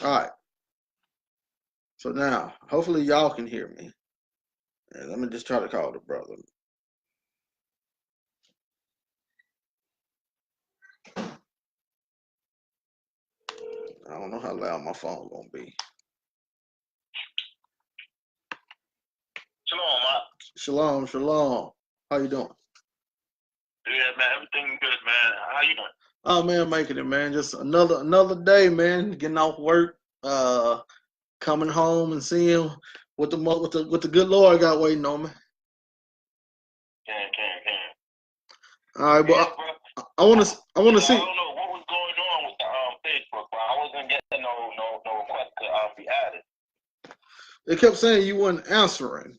All right. So now, hopefully y'all can hear me. And let me just try to call the brother. I don't know how loud my phone gonna be. Shalom, Mark. Shalom, shalom. How you doing? Yeah, man, everything good, man. How you doing? Oh man, making it, man. Just another day, man. Getting off work, coming home and seeing what the good Lord got waiting on me. Can. All right, but Yeah, I want to see. I don't know what was going on with the Facebook, but I wasn't getting no request to be added. It kept saying you weren't answering,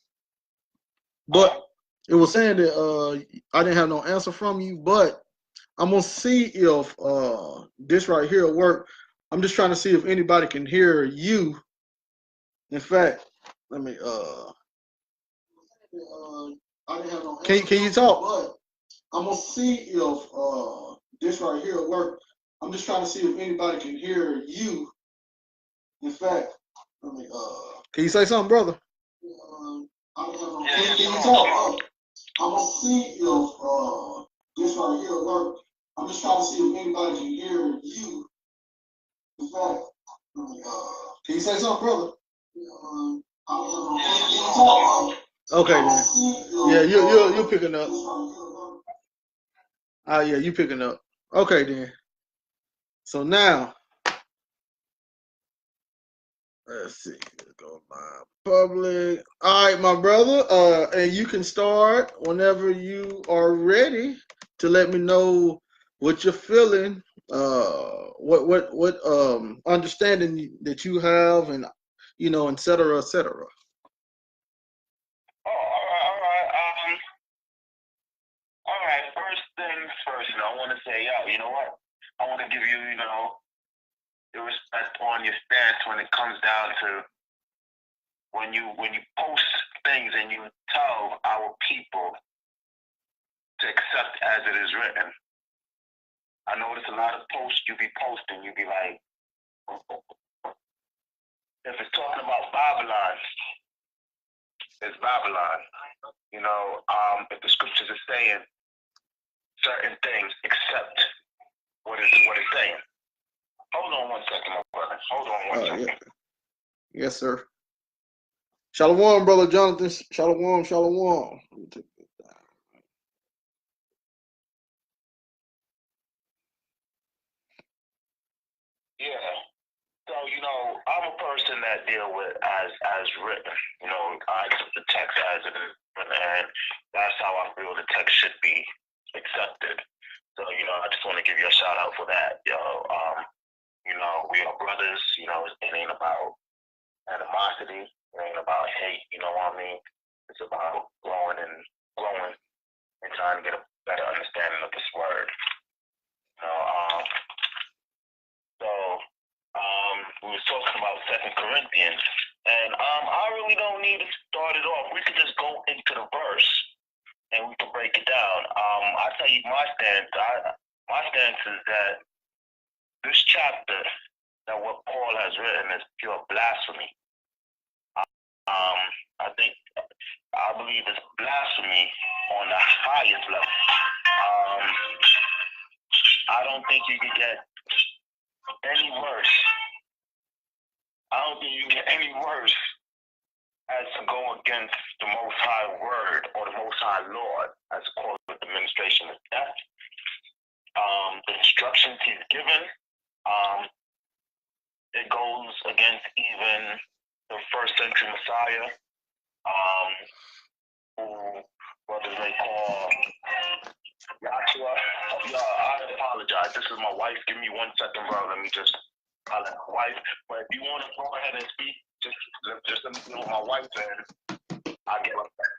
but it was saying that I didn't have no answer from you. But I'm gonna see if this right here will work. I'm just trying to see if anybody can hear you. In fact, let me I didn't have no answer. Can you talk? But I'm gonna see if this right here will work. I'm just trying to see if anybody can hear you. In fact, let me can you say something, brother? I didn't have no answer. Can you talk? I'm gonna see if this right here will work. I'm just trying to see if anybody can hear you. In fact, can you say something, brother? I don't have no answer. Can you talk? Okay, then. Yeah, you're picking up. Yeah, you picking up. Okay, then. So now, let's see. Let's go my public. All right, my brother. And you can start whenever you are ready to let me know what you're feeling. What understanding that you have, and et cetera, et cetera. All right. All right. First things first, I want to say, you know what? I want to give you, the respect on your stance when it comes down to when you post things and you tell our people to accept as it is written. I notice a lot of posts you be posting, you be like, if it's talking about Babylon, it's Babylon. If the scriptures are saying certain things, accept what it's saying. Hold on one second, my brother. Hold on one second. Yeah. Yes, sir. Shalom, brother Jonathan. Shalom, shalom. Let me take this down. Yeah. So, I'm a person that deal with as written. I accept the text as it is written, and that's how I feel the text should be accepted. So, I just want to give you a shout out for that. We are brothers, it ain't about animosity, it ain't about hate, you know what I mean? It's about growing and trying to get a better understanding of this word. We was talking about 2 Corinthians, and I really don't need to start it off. We could just go into the verse, and we can break it down. I tell you my stance. My stance is that this chapter, that what Paul has written, is pure blasphemy. I believe it's blasphemy on the highest level. I don't think you could get any worse. I don't think you can get any worse as to go against the Most High Word or the Most High Lord, as called with the ministration of death. The instructions he's given, it goes against even the first century Messiah, who brothers may call Joshua. I apologize. This is my wife. Give me 1 second, bro. Let me just holler at my wife. But if you want to go ahead and speak, just let me know my wife, and I'll get right back.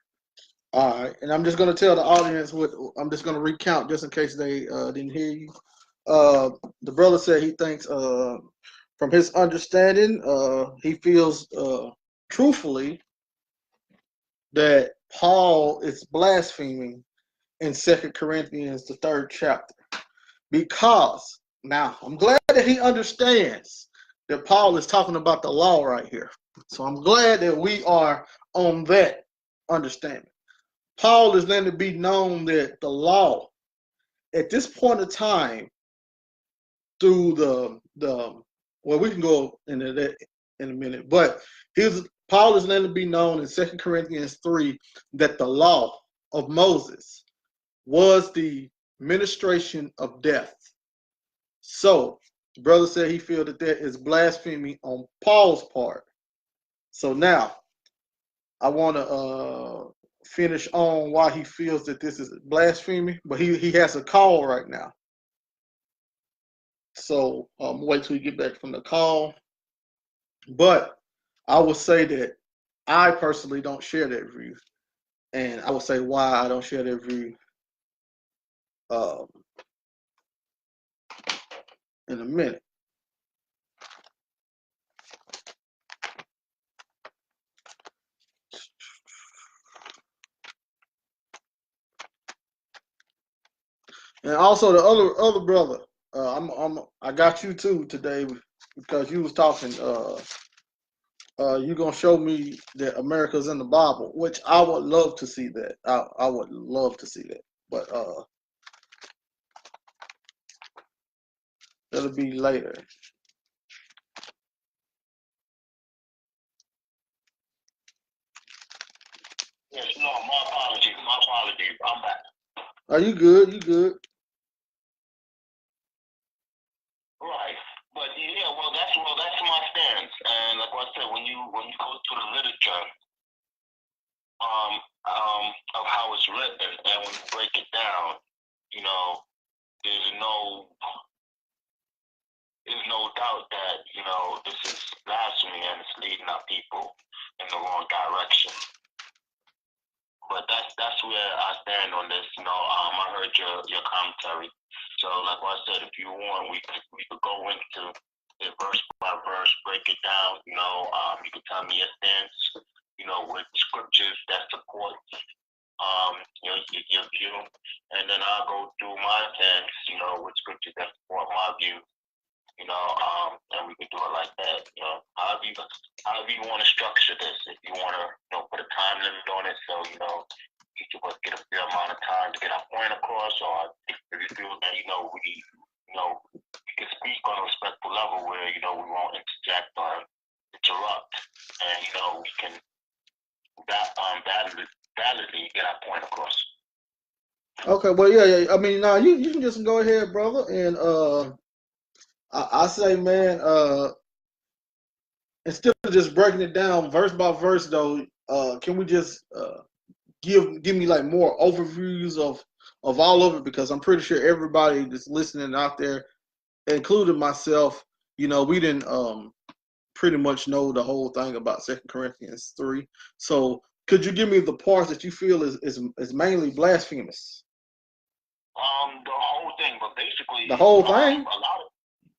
All right, and I'm just going to tell the audience I'm just going to recount just in case they didn't hear you. The brother said he thinks, from his understanding, he feels truthfully that Paul is blaspheming in 2 Corinthians, the 3rd chapter. Because, now, I'm glad that he understands that Paul is talking about the law right here. So I'm glad that we are on that understanding. Paul is letting it be known that the law, at this point of time, through the well, we can go into that in a minute, but Paul is letting it be known in 2 Corinthians 3 that the law of Moses was the ministration of death. So, the brother said he feels that that is blasphemy on Paul's part. So now, I want to finish on why he feels that this is blasphemy, but he has a call right now. So wait till we get back from the call. But I would say that I personally don't share that view, and I will say why I don't share that view in a minute. And also the other brother, I got you too today because you was talking. You gonna show me that America's in the Bible, which I would love to see that. I would love to see that, but that'll be later. Yes, no, my apologies. My apologies. I'm back. Are you good? You good? Right. But yeah, well that's my stance. And like I said, when you go through the literature, of how it's written, and when you break it down, you know, there's no doubt that, you know, this is blasphemy and it's leading our people in the wrong direction. But that's where I stand on this. You know, I heard your commentary. So like I said, if you want, we could go into it verse by verse, break it down. You know, you could tell me your stance. You know, with scriptures that support your view, and then I'll go through my stance. You know, with scriptures that support my view. You know, and we could do it like that. You know, however you want to structure this. If you want to, you know, put a time limit on it, so you know, each of us get a fair amount of time to get our point across, or if you feel that we can speak on a respectful level where we won't interject or interrupt, and we can validly get our point across. Okay, well, yeah. I mean, now you can just go ahead, brother, and I say, man, instead of just breaking it down verse by verse, though, can we just give me like more overviews of all of it? Because I'm pretty sure everybody that's listening out there, including myself, we didn't pretty much know the whole thing about 2 Corinthians 3. So could you give me the parts that you feel is mainly blasphemous? The whole thing, but basically the whole thing. A lot of,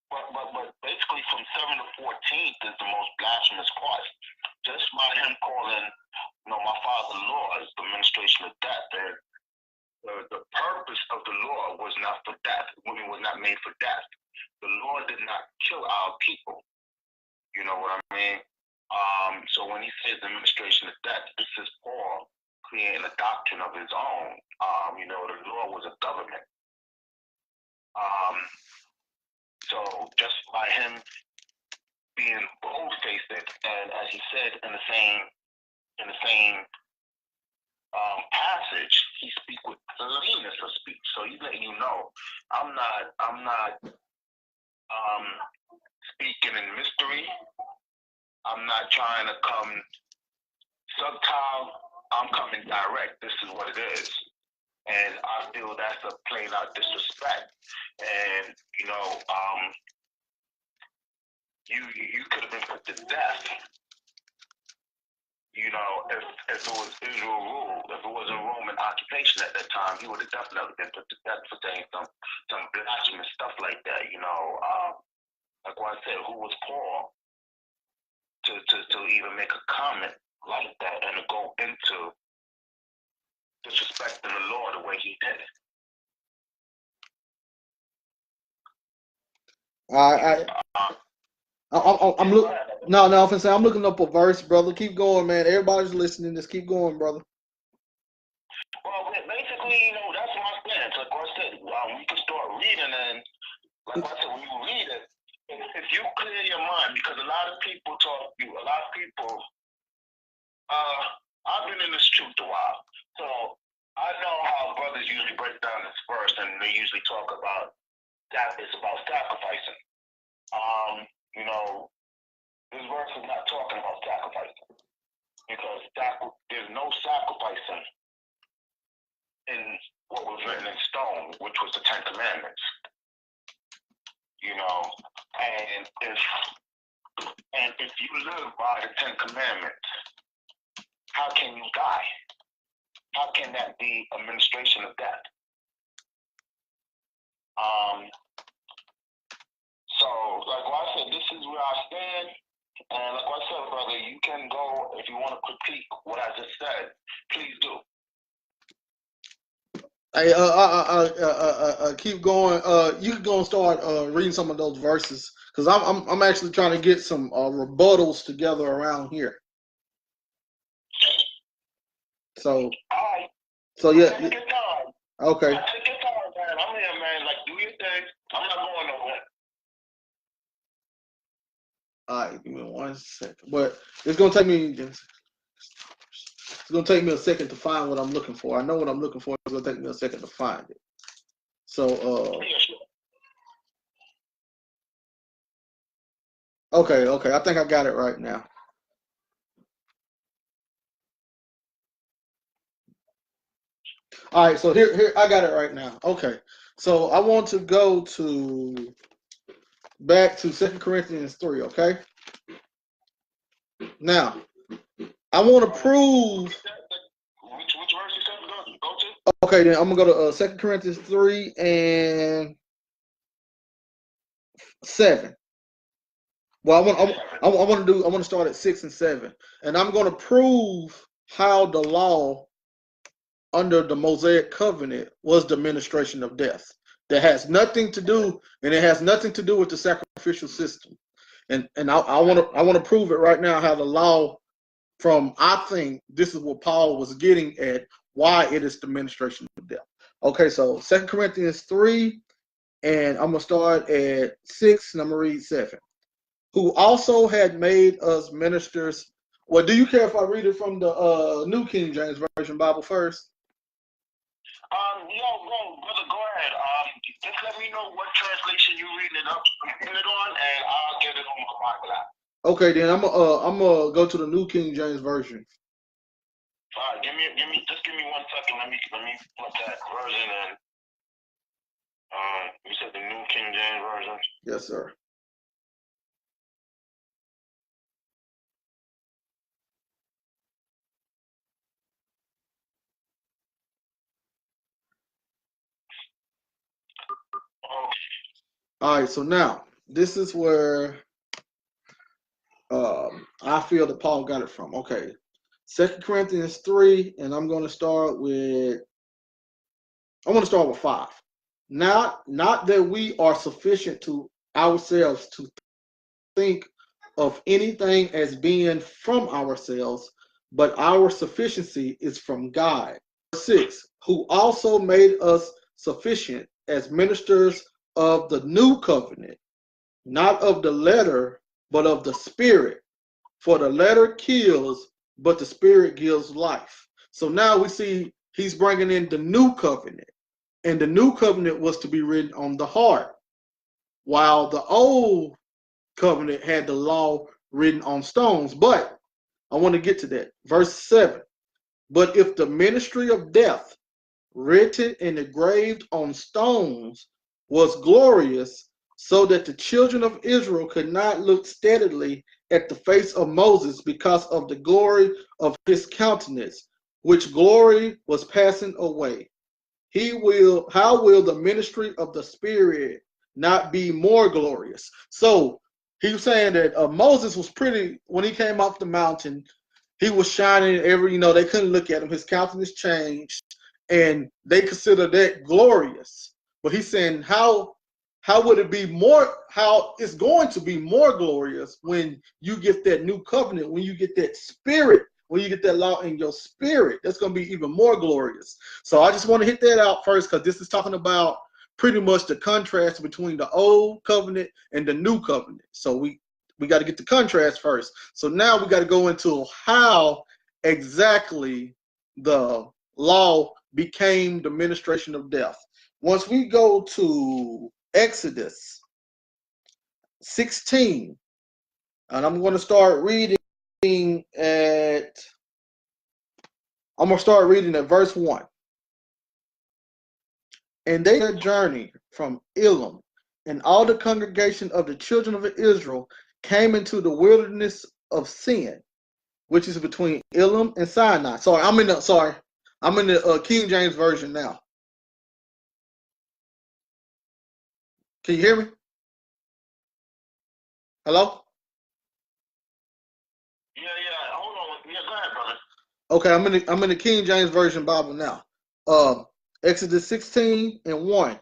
but basically from 7 to 14th is the most blasphemous part. Just by him calling, my father law is the ministration of death. And the purpose of the law was not for death. Women was not made for death. The law did not kill our people. You know what I mean? So when he says the administration of death, this is Paul creating a doctrine of his own. The law was a government. So just by him being bold-faced, and as he said in the same passage, he speaks with cleanness of speech. So he's letting you know, I'm not speaking in mystery. I'm not trying to come subtle. I'm coming direct. This is what it is. And I feel that's a plain out disrespect. And, you could have been put to death, if it was Israel rule, if it was a Roman occupation at that time, he would have definitely been put to death for saying some blasphemous stuff like that, Like what I said, who was Paul to even make a comment like that and to go into disrespecting the Lord the way he did it? I'm looking. No, I'm finna say I'm looking up a verse, brother. Keep going, man. Everybody's listening. Just keep going, brother. Well, basically, that's my stance. Like I said, we can start reading, and like I said, when you read it, if you clear your mind, because a lot of people, I've been in this truth a while, so I know how brothers usually break down this verse, and they usually talk about that it's about sacrificing. This verse is not talking about sacrificing, because there's no sacrificing in what was written in stone, which was the Ten Commandments. And if you live by the Ten Commandments, how can you die? How can that be administration of death? So, like I said, this is where I stand. And like I said, brother, you can go, if you want to critique what I just said, please do. Hey, keep going. You can go and start reading some of those verses, because I'm actually trying to get some rebuttals together around here. So, yeah. Take your time. Okay. Take your time, man. I'm here, man. Like, do your thing. I'm not going nowhere. All right, give me 1 second. But it's gonna take me a second to find what I'm looking for. I know what I'm looking for. It's gonna take me a second to find it. So, Yeah, sure. Okay. I think I got it right now. All right, so here I got it right now. Okay, so I want to go back to 2 Corinthians 3. Okay, now I want to prove. Which verse you said go to? Okay, then I'm gonna go to 2 Corinthians 3 and 7. Well, I want to start at 6 and 7, and I'm going to prove how the law under the Mosaic covenant was the administration of death. That has nothing to do, and it has nothing to do with the sacrificial system. And I want to prove it right now how the law, I think this is what Paul was getting at, why it is the administration of death. Okay, so 2 Corinthians 3, and I'm gonna start at 6, and I'm gonna read 7. Who also had made us ministers. Well, do you care if I read it from the New King James Version Bible first? Brother, go ahead. Just let me know what translation you're reading it on, and I'll get it on my Bible app. Okay, then I'm gonna go to the New King James Version. All right, give me 1 second. Let me put that version in. You said the New King James Version? Yes, sir. All right, so now this is where I feel that Paul got it from. Okay, 2 Corinthians 3, and I'm going to start with 5. Not that we are sufficient to ourselves to think of anything as being from ourselves, but our sufficiency is from God. 6, who also made us sufficient as ministers of the new covenant, not of the letter, but of the spirit. For the letter kills, but the spirit gives life. So now we see he's bringing in the new covenant, and the new covenant was to be written on the heart, while the old covenant had the law written on stones. But I want to get to that. Verse 7. But if the ministry of death, written and engraved on stones, was glorious, so that the children of Israel could not look steadily at the face of Moses because of the glory of his countenance, which glory was passing away. How will the ministry of the Spirit not be more glorious? So he was saying that Moses was pretty, when he came off the mountain, he was shining they couldn't look at him. His countenance changed, and they considered that glorious. But he's saying, how how would it be more, how it's going to be more glorious when you get that new covenant, when you get that spirit, when you get that law in your spirit. That's going to be even more glorious. So I just want to hit that out first, because this is talking about pretty much the contrast between the old covenant and the new covenant. So we got to get the contrast first. So now we got to go into how exactly the law became the ministration of death. Once we go to Exodus 16, and I'm going to start reading at verse 1. And they had journeyed from Elim, and all the congregation of the children of Israel came into the wilderness of Sin, which is between Elim and Sinai. I'm in the King James version now. Can you hear me? Hello? Yeah. Hold on. Yeah, go ahead, brother. Okay, I'm in the King James Version Bible now. Exodus 16 and 1.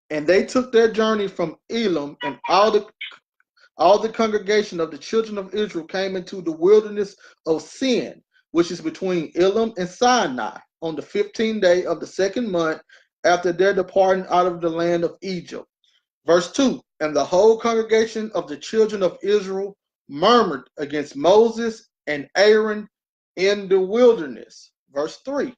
And they took their journey from Elim, and all the congregation of the children of Israel came into the wilderness of Sin, which is between Elim and Sinai, on the 15th day of the second month after their departing out of the land of Egypt. Verse 2. And the whole congregation of the children of Israel murmured against Moses and Aaron in the wilderness. Verse 3.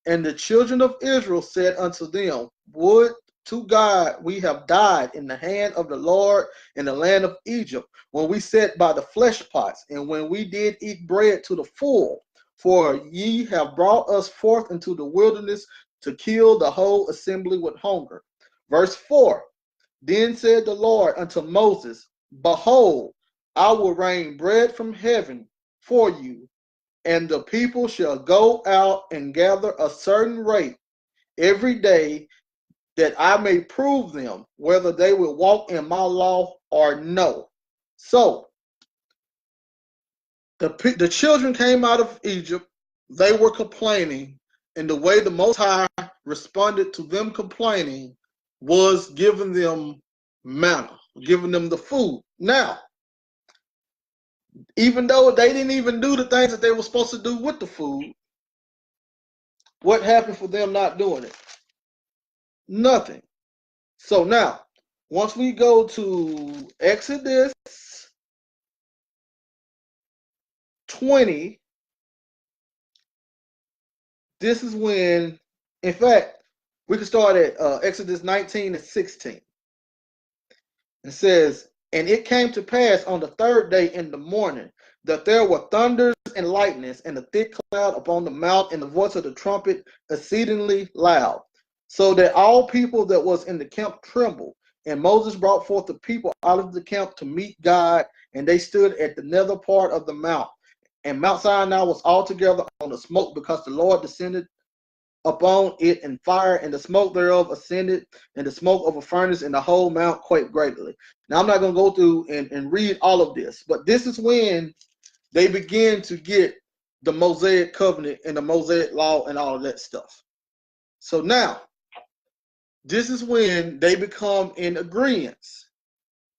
And the children of Israel said unto them, Would to God we have died in the hand of the Lord in the land of Egypt, when we sat by the flesh pots, and when we did eat bread to the full. For ye have brought us forth into the wilderness to kill the whole assembly with hunger. Verse 4. Then said the Lord unto Moses, Behold, I will rain bread from heaven for you, and the people shall go out and gather a certain rate every day, that I may prove them whether they will walk in my law or no. So the children came out of Egypt. They were complaining, and the way the Most High responded to them complaining was giving them manna, giving them the food. Now, even though they didn't even do the things that they were supposed to do with the food, what happened for them not doing it? Nothing. So now, once we go to Exodus 20, this is when, in fact, we can start at Exodus 19 and 16. It says, And it came to pass on the third day in the morning, that there were thunders and lightnings, and a thick cloud upon the mount, and the voice of the trumpet exceedingly loud, so that all people that was in the camp trembled. And Moses brought forth the people out of the camp to meet God, and they stood at the nether part of the mount. And Mount Sinai was altogether on the smoke, because the Lord descended upon it in fire, and the smoke thereof ascended, and the smoke of a furnace, and the whole mount quaked greatly. Now, I'm not going to go through and read all of this, but this is when they begin to get the Mosaic covenant and the Mosaic law and all of that stuff. So now, this is when they become in agreement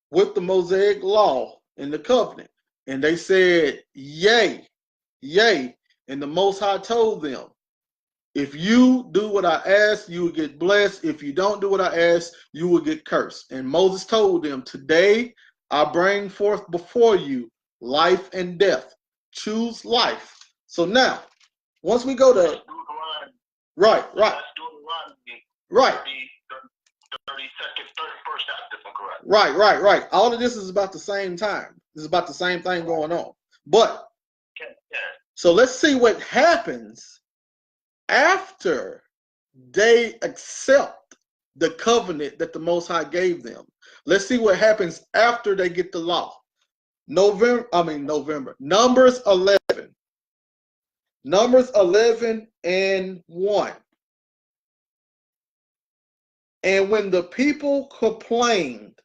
with the Mosaic law and the covenant. And they said, yea, yea. And the Most High told them, if you do what I ask, you will get blessed. If you don't do what I ask, you will get cursed. And Moses told them, today I bring forth before you life and death. Choose life. So now, once we go to right. All of this is about the same time. This is about the same thing going on. But so let's see what happens after they accept the covenant that the Most High gave them. Let's see what happens after they get the law. Numbers 11. Numbers 11 and 1. And when the people complained,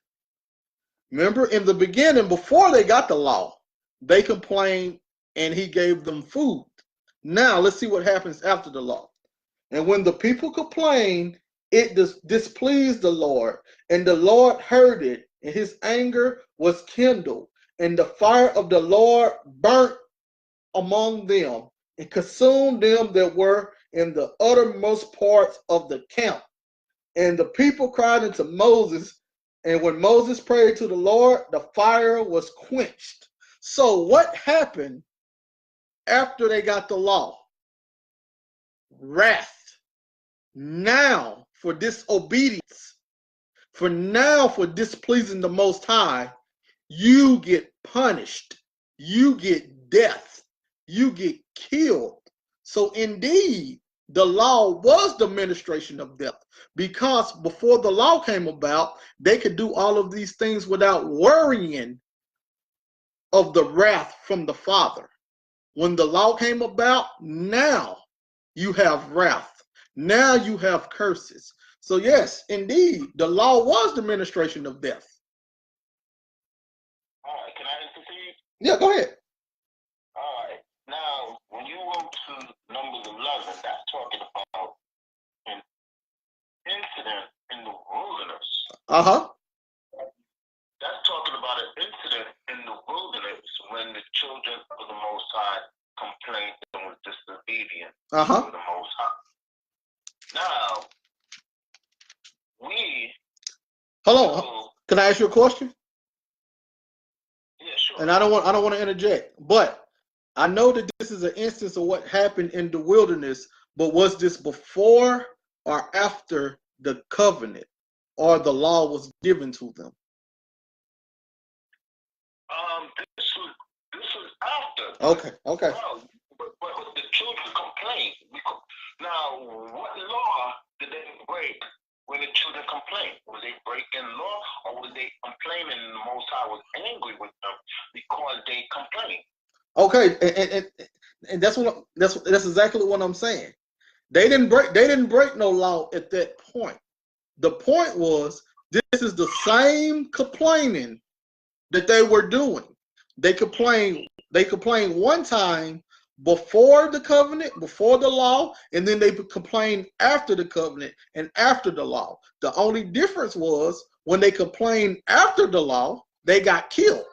remember in the beginning, before they got the law, they complained and he gave them food. Now let's see what happens after the law. And when the people complained, it displeased the Lord, and the Lord heard it, and his anger was kindled, and the fire of the Lord burnt among them, and consumed them that were in the uttermost parts of the camp. And the people cried unto Moses, and when Moses prayed to the Lord, the fire was quenched. So what happened after they got the law? Wrath. Now for disobedience, for displeasing the Most High, you get punished. You get death. You get killed. So indeed, the law was the ministration of death, because before the law came about, they could do all of these things without worrying of the wrath from the Father. When the law came about, now you have wrath. Now you have curses. So yes, indeed, the law was the ministration of death. All right, can I intercede? Yeah, go ahead. All right. Now, when you go to Numbers 11, that's talking about an incident in the wilderness. Uh-huh. That's talking about an incident in the wilderness when the children of the Most High complained and was disobedient to the Most High. Now, hold on. Can I ask you a question? Yeah, sure. And I don't want to interject, but I know that this is an instance of what happened in the wilderness, but was this before or after the covenant or the law was given to them? This was after. Okay. Well, but the children complained. Now, what law did they break when the children complained? Was they breaking law, or was they complaining and the Most High was angry with them because they complained? Okay, and that's exactly what I'm saying. They didn't break no law at that point. The point was, this is the same complaining that they were doing. They complained one time before the covenant, before the law, and then they complained after the covenant and after the law. The only difference was when they complained after the law, they got killed.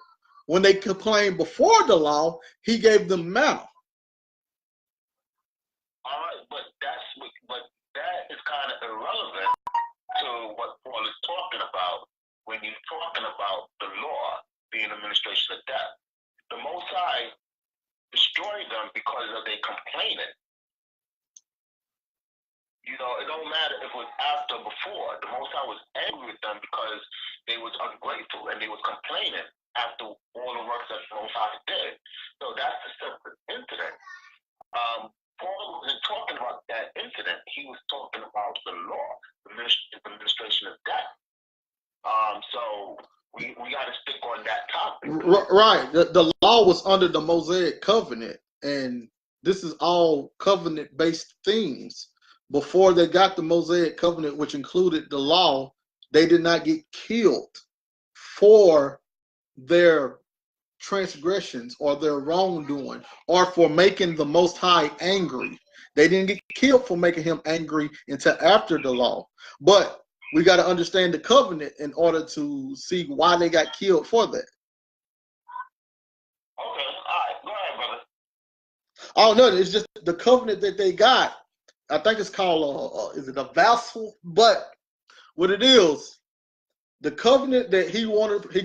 When they complained before the law, he gave them manna. All right, but that is kind of irrelevant to what Paul is talking about when you're talking about the law being administration of death. The Most High destroyed them because of their complaining. You know, it don't matter if it was after or before. The Most High was angry with them because they was ungrateful and they was complaining after all the works that the Most High did. So that's a separate incident. Paul wasn't talking about that incident. He was talking about the law, the administration of death. So we got to stick on that topic. Right. The law was under the Mosaic covenant, and this is all covenant-based things. Before they got the Mosaic covenant, which included the law, they did not get killed for their transgressions or their wrongdoing or for making the Most High angry. They didn't get killed for making him angry until after the law. But we got to understand the covenant in order to see why they got killed for that. Okay, all right, go ahead, brother. Oh no, it's just the covenant that they got. I think it's called is it a vassal? But what it is, the covenant that he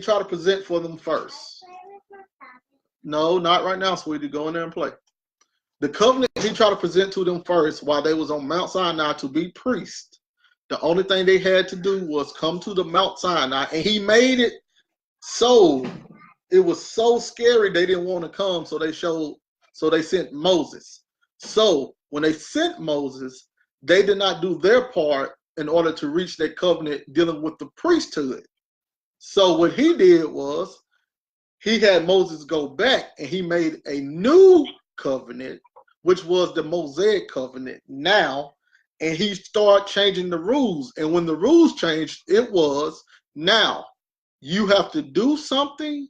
tried to present for them first. No, not right now, sweetie. Go in there and play. The covenant he tried to present to them first while they was on Mount Sinai to be priests. The only thing they had to do was come to the Mount Sinai, and he made it so it was so scary they didn't want to come, so they sent Moses. So when they sent Moses, they did not do their part in order to reach that covenant dealing with the priesthood. So what he did was he had Moses go back and he made a new covenant, which was the Mosaic covenant now, and he started changing the rules. And when the rules changed, it was now you have to do something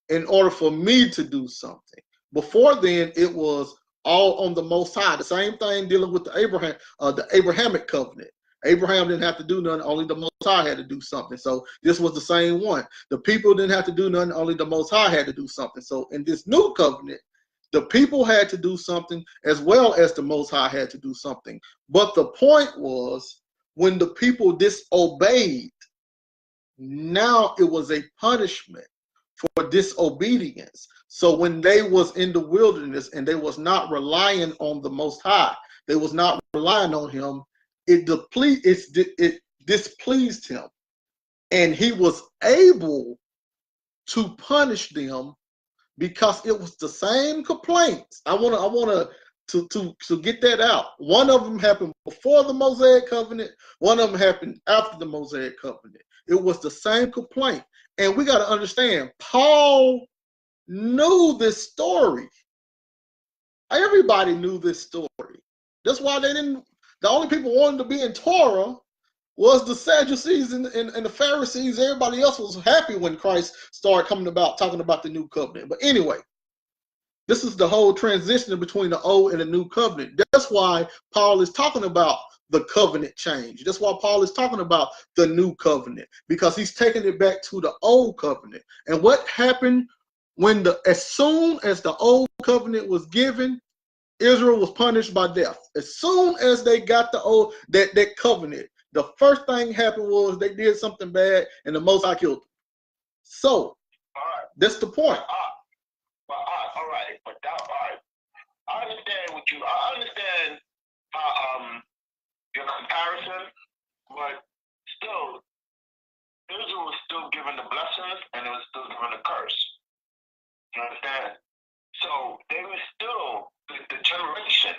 in order for me to do something. Before then, it was all on the Most High. The same thing dealing with the Abrahamic covenant. Abraham didn't have to do nothing, only the Most High had to do something. So this was the same one. The people didn't have to do nothing, only the Most High had to do something. So in this new covenant, the people had to do something as well as the Most High had to do something. But the point was, when the people disobeyed, now it was a punishment for disobedience. So when they was in the wilderness and they was not relying on the Most High, they was not relying on him, it displeased him, and he was able to punish them because it was the same complaints. I want to get that out. One of them happened before the Mosaic covenant, one of them happened after the Mosaic covenant. It was the same complaint. And we got to understand, Paul knew this story. Everybody knew this story. That's why the only people wanted to be in Torah was the Sadducees and the Pharisees. Everybody else was happy when Christ started talking about the new covenant. But anyway, this is the whole transition between the old and the new covenant. That's why Paul is talking about the covenant change. That's why Paul is talking about the new covenant, because he's taking it back to the old covenant. And what happened as soon as the old covenant was given, Israel was punished by death. As soon as they got that covenant, the first thing happened was they did something bad, and the Most High killed them. So that's the point. All right, but all right. I understand your comparison, but still, Israel was still given the blessings and it was still given the curse. You understand? So they were still the generation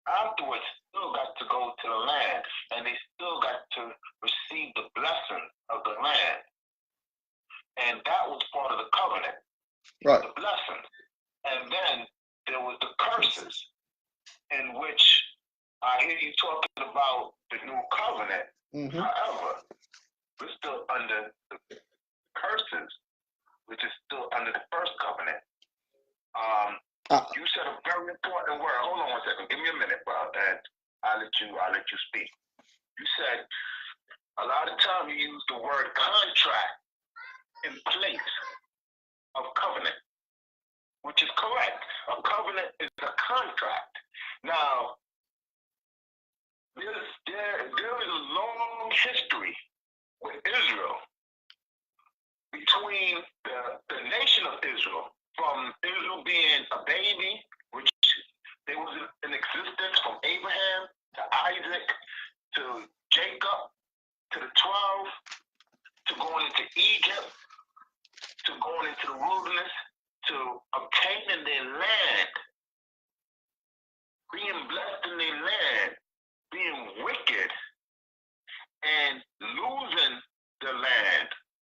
afterwards still got to go to the land, and they still got to receive the blessing of the land, and that was part of the covenant, right? The blessing, and then there was the curses, in which I hear you talking about the new covenant. Mm-hmm. However, we're still under the curses, which is still under the first covenant. You said a very important word. Hold on one second. Give me a minute, bro, and I'll let you speak. You said a lot of time you use the word contract in place of covenant, which is correct. A covenant is a contract. Now, there is a long history with Israel between the nation of Israel, from Israel being a baby, which they was in existence from Abraham to Isaac to Jacob to the 12, to going into Egypt, to going into the wilderness, to obtaining their land, being blessed in their land, being wicked, and losing the land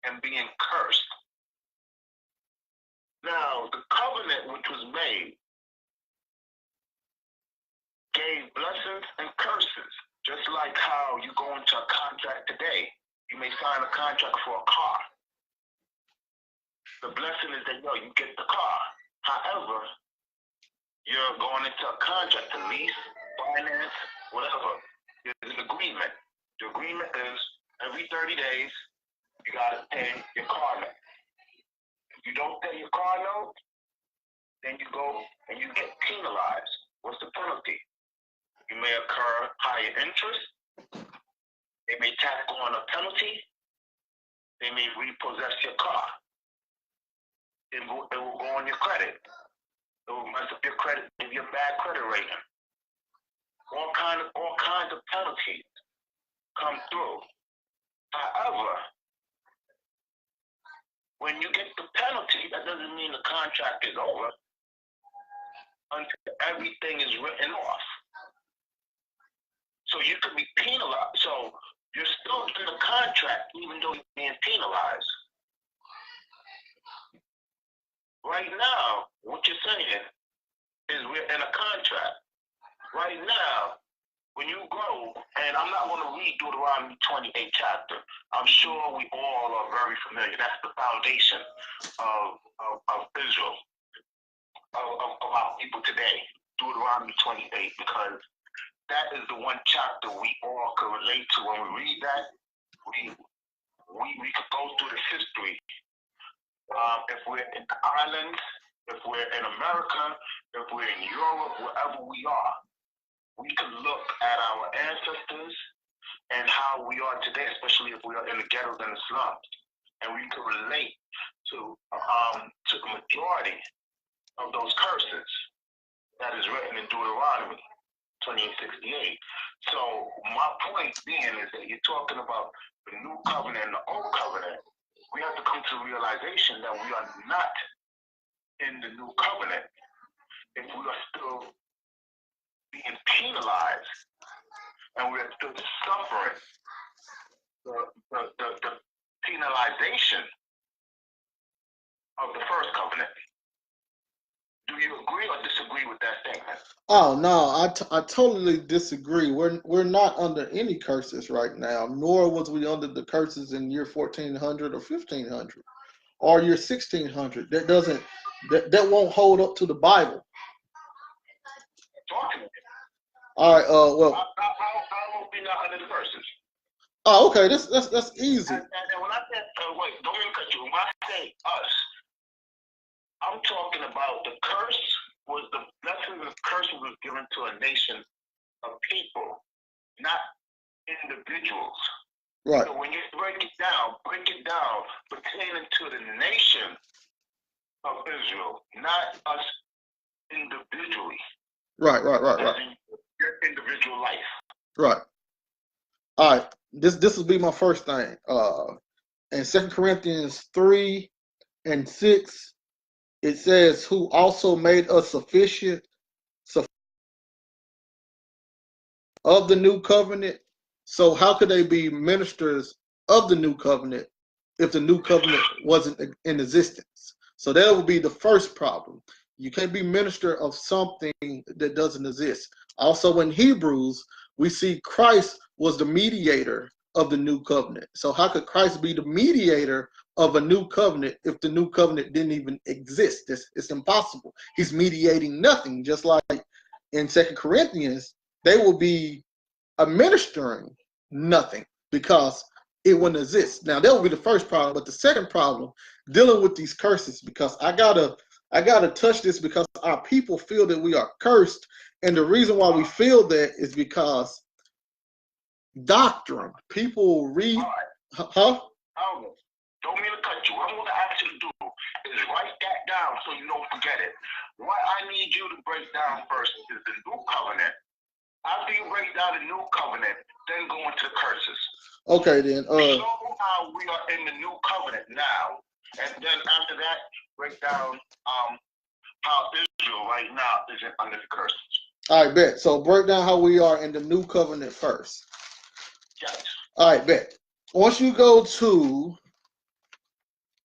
and being cursed. Now, the covenant which was made gave blessings and curses, just like how you go into a contract today. You may sign a contract for a car. The blessing is that, you get the car. However, you're going into a contract to lease, finance, whatever. There's an agreement. The agreement is every 30 days, you got to pay your car note. If you don't pay your car note, then you go and you get penalized. What's the penalty? You may incur higher interest. They may tack on a penalty. They may repossess your car. It will go on your credit. It will mess up your credit, give you a bad credit rating. All kinds of penalties come through. However, when you get the penalty, that doesn't mean the contract is over until everything is written off. So you could be penalized. So you're still in the contract even though you're being penalized. Right now, what you're saying is we're in a contract. Right now, when you go, and I'm not going to read Deuteronomy 28 chapter. I'm sure we all are very familiar. That's the foundation of Israel, of our people today, Deuteronomy 28, because that is the one chapter we all can relate to. When we read that, we could go through the history. If we're in the islands, if we're in America, if we're in Europe, wherever we are, we can look at our ancestors and how we are today, especially if we are in the ghettos and the slums, and we can relate to the majority of those curses that is written in Deuteronomy 28:68. So my point being is that you're talking about the new covenant and the old covenant. We have to come to the realization that we are not in the new covenant if we are still being penalized and we're still suffering the penalization of the first covenant. Do you agree or disagree with that statement? Oh no, I totally disagree. We're not under any curses right now, nor was we under the curses in year 1400 or 1500 or year 1600. That won't hold up to the Bible. Talk to me. All right. Well. How will we not under the curses? Oh, okay. That's easy. And when I say wait, don't even cut you. When I say us, I'm talking about the curse was the blessing. The curse was given to a nation of people, not individuals. Right. So when you break it down pertaining to the nation of Israel, not us individually. Right. Your individual life. Right. All right. This will be my first thing. In 2 Corinthians 3:6, it says, "Who also made us sufficient of the new covenant." So how could they be ministers of the new covenant if the new covenant wasn't in existence? So that would be the first problem. You can't be minister of something that doesn't exist. Also in Hebrews, we see Christ was the mediator of the new covenant. So how could Christ be the mediator of a new covenant if the new covenant didn't even exist? It's impossible. He's mediating nothing. Just like in 2 Corinthians, they will be administering nothing because it wouldn't exist. Now that would be the first problem. But the second problem, dealing with these curses, because I gotta touch this because our people feel that we are cursed, and the reason why we feel that is because doctrine. People read, huh? Don't mean to cut you. What I'm going to ask you to do is write that down so you don't forget it. What I need you to break down first is the new covenant. After you break down the new covenant, then go into the curses. Okay, then. Show how we are in the new covenant now, and then after that, break down how Israel right now is under the curses. All right, bet. So break down how we are in the new covenant first. Yes. All right, bet. Once you go to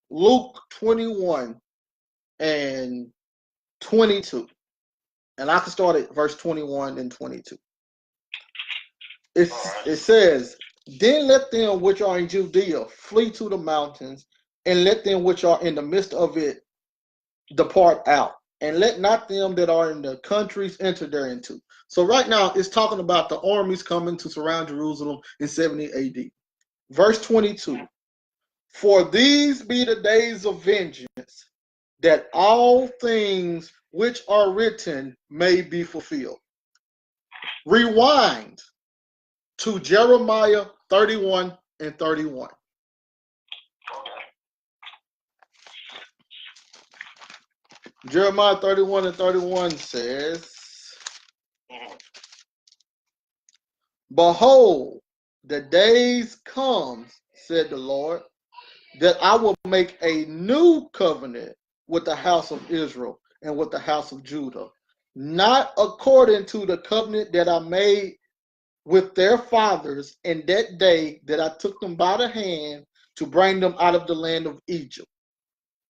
Luke 21 and 22, and I can start at verse 21 and 22. It says, "Then let them which are in Judea flee to the mountains, and let them which are in the midst of it depart out, and let not them that are in the countries enter thereinto." So right now it's talking about the armies coming to surround Jerusalem in 70 AD. Verse 22, "For these be the days of vengeance, that all things which are written may be fulfilled." Rewind to Jeremiah 31 and 31. Jeremiah 31 and 31 says, "Behold, the days come, said the Lord, that I will make a new covenant with the house of Israel and with the house of Judah, not according to the covenant that I made with their fathers in that day that I took them by the hand to bring them out of the land of Egypt,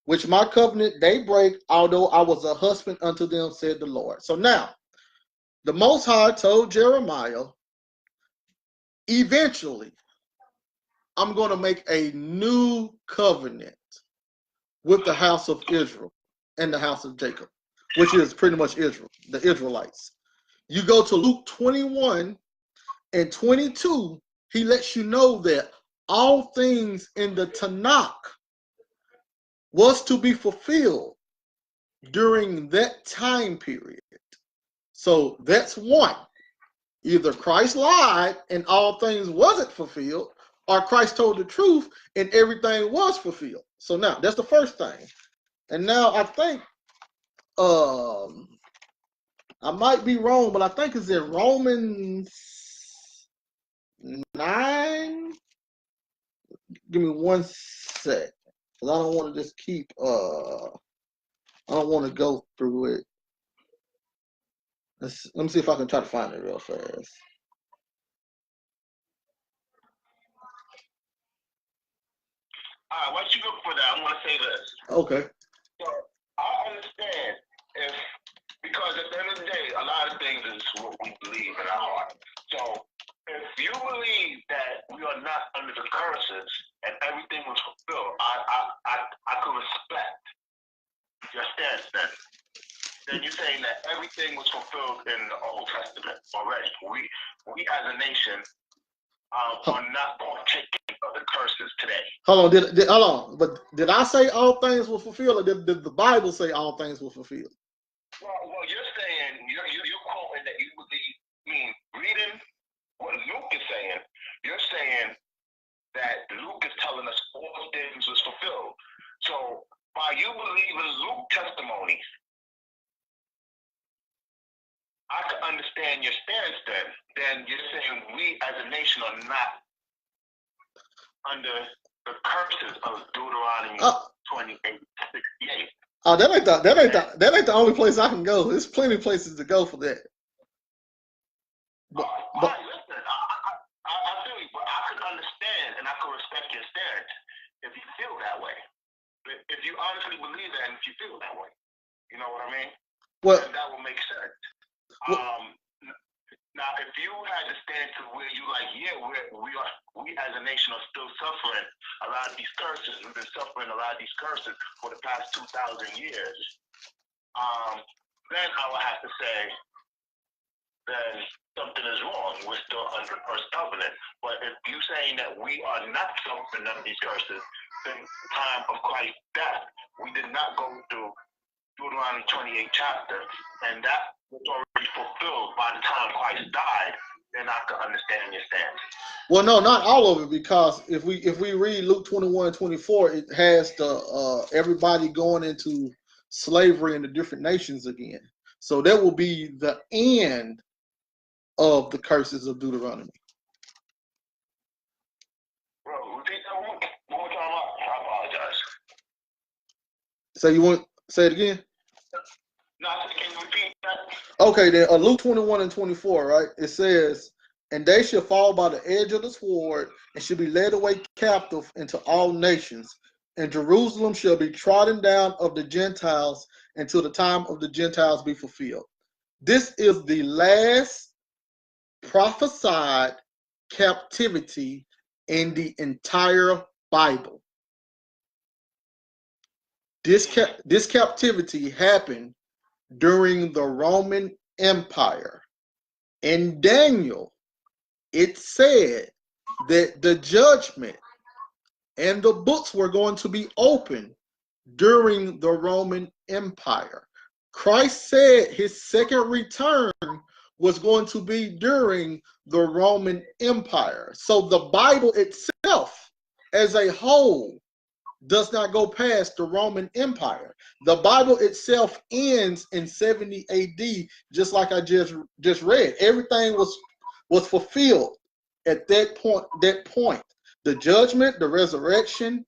which my covenant they break, although I was a husband unto them, said the Lord." So now, the Most High told Jeremiah, eventually, I'm going to make a new covenant with the house of Israel and the house of Jacob, which is pretty much Israel, the Israelites. You go to Luke 21 and 22, he lets you know that all things in the Tanakh was to be fulfilled during that time period. So that's one. Either Christ lied and all things wasn't fulfilled, or Christ told the truth and everything was fulfilled. So now that's the first thing. And now I think I might be wrong, but I think it's in Romans 9. Give me one sec. Because I don't want to just keep I don't want to go through it. Let me see if I can try to find it real fast. All right, once you look for that, I'm going to say this. Okay. So I understand because at the end of the day, a lot of things is what we believe in our heart. So if you believe that we are not under the curses and everything was fulfilled, I could respect your stance then. Then you're saying that everything was fulfilled in the Old Testament already. We as a nation are not partaking of the curses today. Hold on, hold on. But did I say all things were fulfilled, or did the Bible say all things were fulfilled? Well, you're saying you're quoting that you believe. Reading what Luke is saying, you're saying that Luke is telling us all things was fulfilled. So by you believing Luke's testimony, I can understand your stance then you're saying we as a nation are not under the curses of Deuteronomy 28:68. Oh, that ain't the only place I can go. There's plenty of places to go for that. But listen, I feel you, but I can understand and I can respect your stance if you feel that way. But if you honestly believe that and if you feel that way, you know what I mean? Well, then that will make sense. Now, if you had to stand to where you like, yeah, we as a nation are still suffering a lot of these curses. We've been suffering a lot of these curses for the past 2,000 years. Then I would have to say, then something is wrong. We're still under the first covenant. But if you're saying that we are not suffering none of these curses, then the time of Christ's death, we did not go through Deuteronomy 28 chapter, and that was already fulfilled by the time Christ died, then I can understand your stance. Well, no, not all of it, because if we read Luke 21 and 24, it has the everybody going into slavery in the different nations again. So that will be the end of the curses of Deuteronomy. Bro, repeat that one more time. I apologize. So you want say it again? No, can you repeat that? Okay, then Luke 21 and 24, right? It says, and they shall fall by the edge of the sword and shall be led away captive into all nations. And Jerusalem shall be trodden down of the Gentiles until the time of the Gentiles be fulfilled. This is the last prophesied captivity in the entire Bible. This captivity happened during the Roman Empire. In Daniel, it said that the judgment and the books were going to be opened during the Roman Empire. Christ said his second return was going to be during the Roman Empire. So the Bible itself as a whole does not go past the Roman Empire. The Bible itself ends in 70 AD, just like I just read. Everything was fulfilled at that point. The judgment, the resurrection,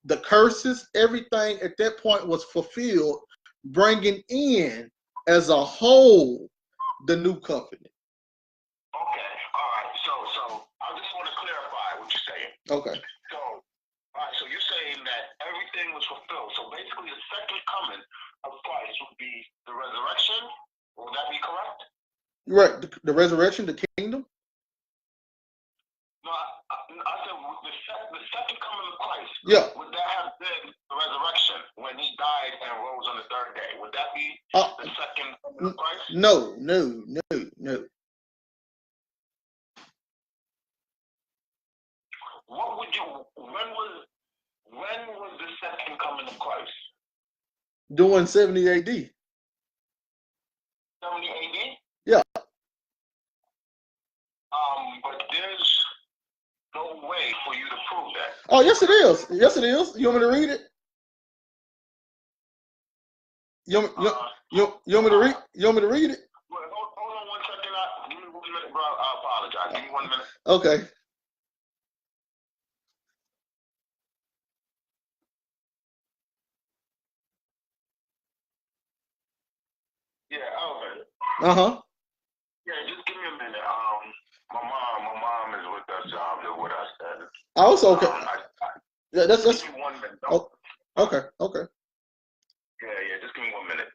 the curses, everything at that point was fulfilled, bringing in as a whole the new covenant. Okay, all right. So I just want to clarify what you're saying. Okay. So, all right. So you're saying that everything was fulfilled. So basically, the second coming of Christ would be the resurrection. Would that be correct? Right. The resurrection, the kingdom. No, I said the second coming of Christ. Yeah. Would that have been the resurrection when he died and rose on the third day? Would that be the second coming of Christ? No. No. What would you? When was the second coming of Christ? During 70 AD. 70 AD? Yeah. But there's no way for you to prove that. Oh, yes it is. Yes it is. You want me to read it? You want me to read? You want me to read it? Hold on 1 second. Give me 1 minute, bro. I apologize. Give me 1 minute. Okay. Yeah, okay. Uh-huh. Yeah, just give me a minute. My mom is with us. They're with us. And, Also, okay. Yeah, that's give me 1 minute. Oh, okay. Okay. Yeah. Just give me 1 minute.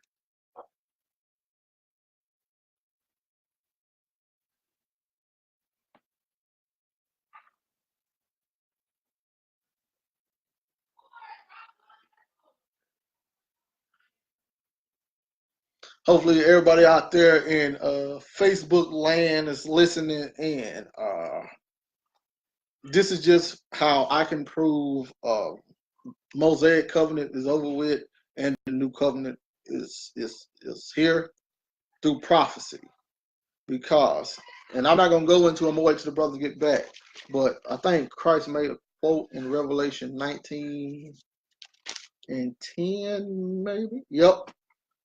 Hopefully everybody out there in Facebook land is listening in. This is just how I can prove Mosaic covenant is over with and the new covenant is here through prophecy. Because, and I'm not going to go into it, I'm going to wait till the brothers get back, but I think Christ made a quote in Revelation 19 and 10, maybe. Yep.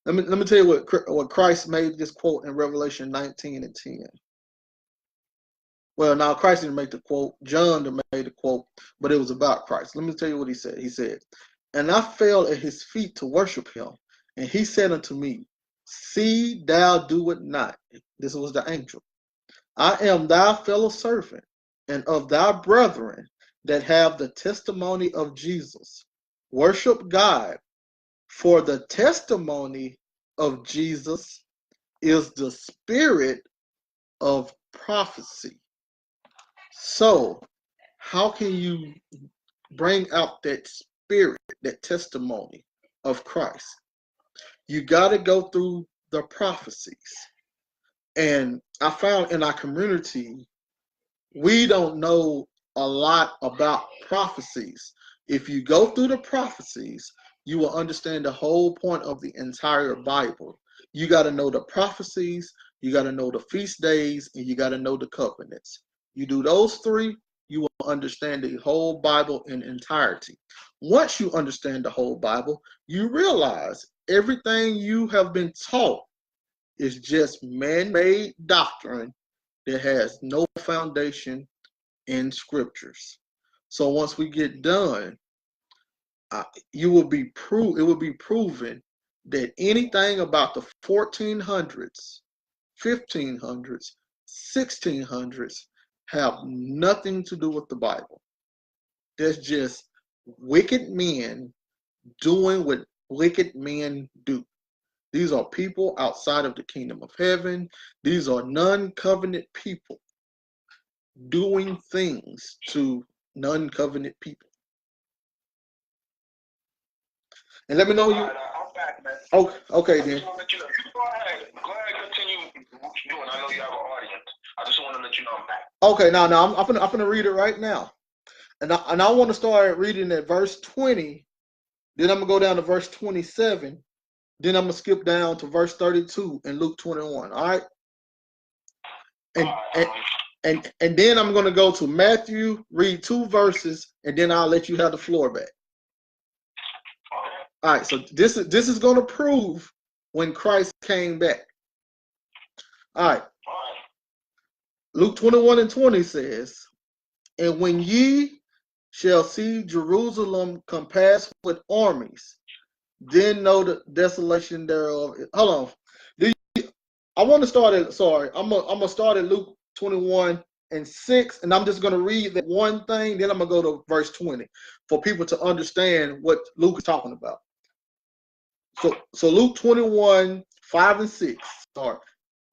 Let me tell you what Christ made this quote in Revelation 19 and 10. Well, now Christ didn't make the quote. John made the quote, but it was about Christ. Let me tell you what he said. He said, "And I fell at his feet to worship him. And he said unto me, See thou do it not." This was the angel. "I am thy fellow servant and of thy brethren that have the testimony of Jesus. Worship God, for the testimony of Jesus is the spirit of prophecy." So, how can you bring out that spirit, that testimony of Christ? You got to go through the prophecies. And I found in our community, we don't know a lot about prophecies. If you go through the prophecies, you will understand the whole point of the entire Bible. You got to know the prophecies, you got to know the feast days, and you got to know the covenants. You do those three, you will understand the whole Bible in entirety. Once you understand the whole Bible, you realize everything you have been taught is just man-made doctrine that has no foundation in scriptures. So once we get done, it will be proven that anything about the 1400s, 1500s, 1600s have nothing to do with the Bible. That's just wicked men doing what wicked men do. These are people outside of the kingdom of heaven. These are non-covenant people doing things to non-covenant people. And let me know you. Right, I'm back, man. Okay then. Go ahead, continue what you're doing. I know you have an audience. I just want to let you know I'm back. Okay, now I'm gonna read it right now, and I want to start reading at verse 20. Then I'm gonna go down to verse 27. Then I'm gonna skip down to verse 32 in Luke 21. All right. And then I'm gonna go to Matthew, read 2 verses, and then I'll let you have the floor back. All right. So this is gonna prove when Christ came back. All right. Luke 21 and 20 says, "And when ye shall see Jerusalem compassed with armies, then know the desolation thereof." Hold on. I want to start at, I'm gonna start at Luke 21 and 6, and I'm just gonna read that one thing, then I'm gonna go to verse 20 for people to understand what Luke is talking about. So Luke 21, 5 and 6 start.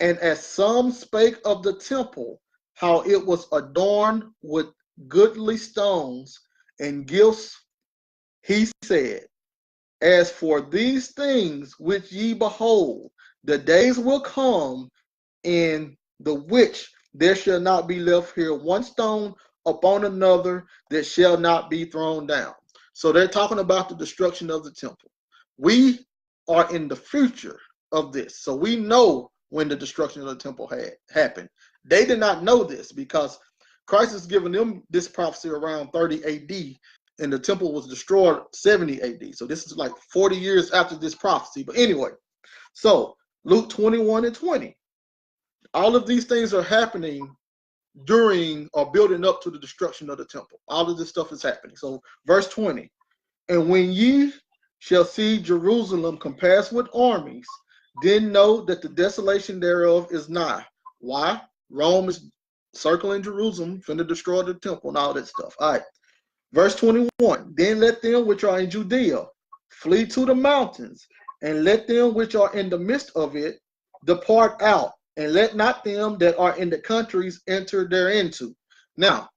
"And as some spake of the temple, how it was adorned with goodly stones and gifts, he said, As for these things which ye behold, the days will come in the which there shall not be left here one stone upon another that shall not be thrown down. So they're talking about the destruction of the temple. We are in the future of this. So we know when the destruction of the temple had happened. They did not know this because Christ has given them this prophecy around 30 AD, and the temple was destroyed 70 AD. So this is like 40 years after this prophecy. But anyway, so Luke 21 and 20. All of these things are happening during or building up to the destruction of the temple. All of this stuff is happening. So verse 20. And when ye shall see Jerusalem compassed with armies, then know that the desolation thereof is nigh. Why? Rome is circling Jerusalem, finna destroy the temple and all that stuff. All right. Verse 21. Then let them which are in Judea flee to the mountains, and let them which are in the midst of it depart out, and let not them that are in the countries enter thereinto. Now,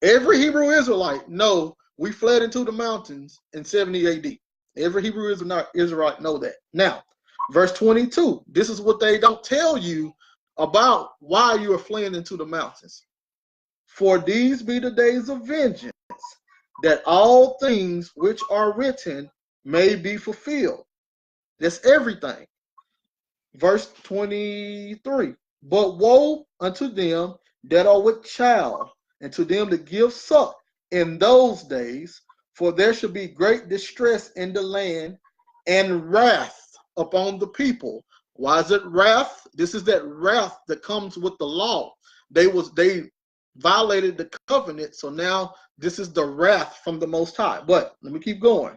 every Hebrew Israelite know we fled into the mountains in 70 AD. Every Hebrew Israelite know that. Now, verse 22. This is what they don't tell you about why you are fleeing into the mountains. For these be the days of vengeance, that all things which are written may be fulfilled. That's everything. Verse 23. But woe unto them that are with child, and to them that give suck in those days, for there shall be great distress in the land, and wrath upon the people. Why is it wrath? This is that wrath that comes with the law. They violated the covenant, so now this is the wrath from the Most High. But let me keep going.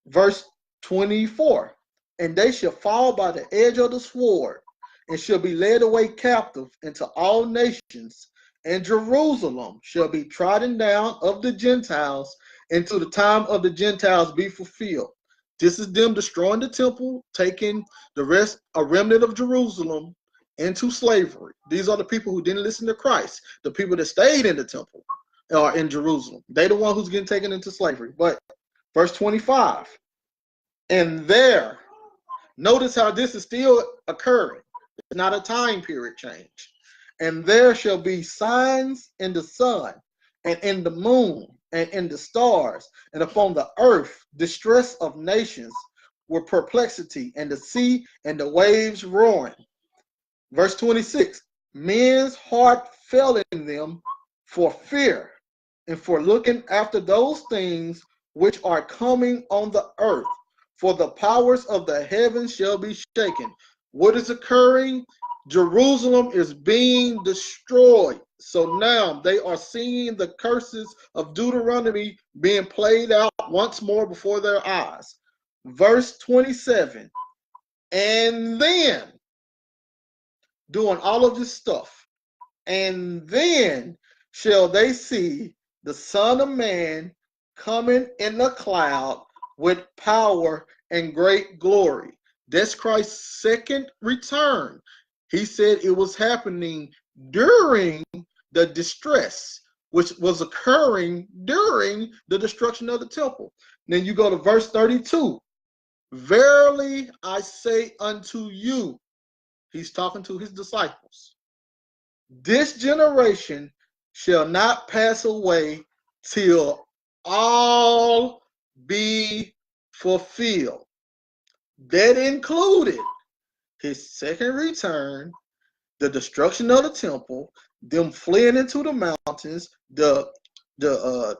Verse 24. And they shall fall by the edge of the sword, and shall be led away captive into all nations, and Jerusalem shall be trodden down of the Gentiles, until the time of the Gentiles be fulfilled. This is them destroying the temple, taking a remnant of Jerusalem into slavery. These are the people who didn't listen to Christ, the people that stayed in the temple or in Jerusalem. They the one who's getting taken into slavery. But verse 25, and there, notice how this is still occurring. It's not a time period change. And there shall be signs in the sun, and in the moon, and in the stars, and upon the earth distress of nations with perplexity, and the sea and the waves roaring. Verse 26, men's heart fell in them for fear, and for looking after those things which are coming on the earth. For the powers of the heavens shall be shaken. What is occurring? Jerusalem is being destroyed. So now they are seeing the curses of Deuteronomy being played out once more before their eyes. Verse 27, and then, doing all of this stuff, and then shall they see the Son of Man coming in the cloud with power and great glory. That's Christ's second return. He said it was happening during the distress, which was occurring during the destruction of the temple. Then you go to verse 32. Verily I say unto you, he's talking to his disciples, this generation shall not pass away till all be fulfilled. That included his second return, the destruction of the temple, them fleeing into the mountains, the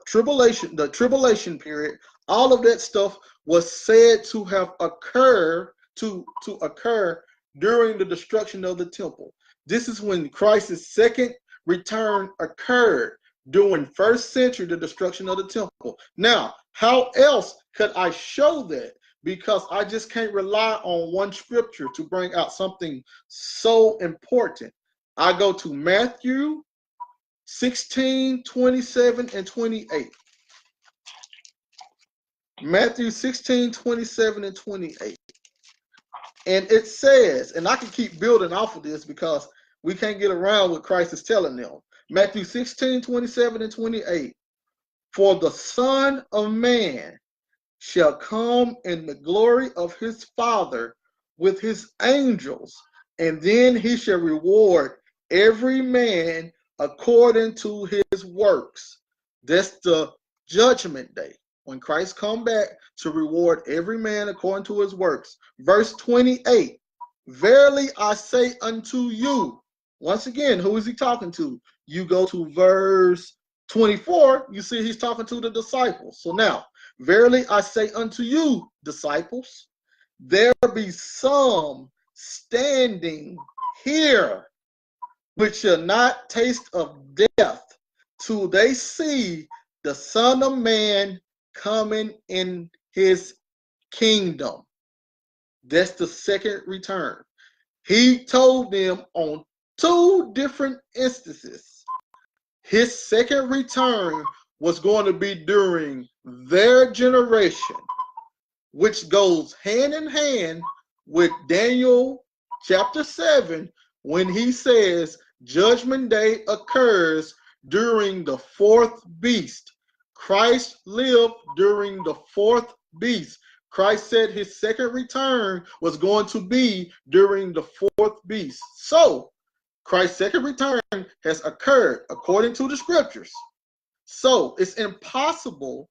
tribulation period. All of that stuff was said to have occurred to occur during the destruction of the temple. This is when Christ's second return occurred, during first century, the destruction of the temple. Now, how else could I show that? Because I just can't rely on one scripture to bring out something so important. I go to Matthew 16, 27, and 28. Matthew 16, 27, and 28. And it says, and I can keep building off of this because we can't get around what Christ is telling them. Matthew 16, 27, and 28. For the Son of Man shall come in the glory of his Father with his angels, and then he shall reward every man according to his works. That's the judgment day, when Christ come back to reward every man according to his works. Verse 28, verily I say unto you, once again, who is he talking to? You go to verse 24, you see he's talking to the disciples. So now, verily I say unto you, disciples, there be some standing here which shall not taste of death till they see the Son of Man coming in his kingdom. That's the second return. He told them on two different instances his second return was going to be during their generation, which goes hand in hand with Daniel chapter 7, when he says judgment day occurs during the fourth beast. Christ lived during the fourth beast. Christ said his second return was going to be during the fourth beast. So Christ's second return has occurred according to the scriptures. So it's impossible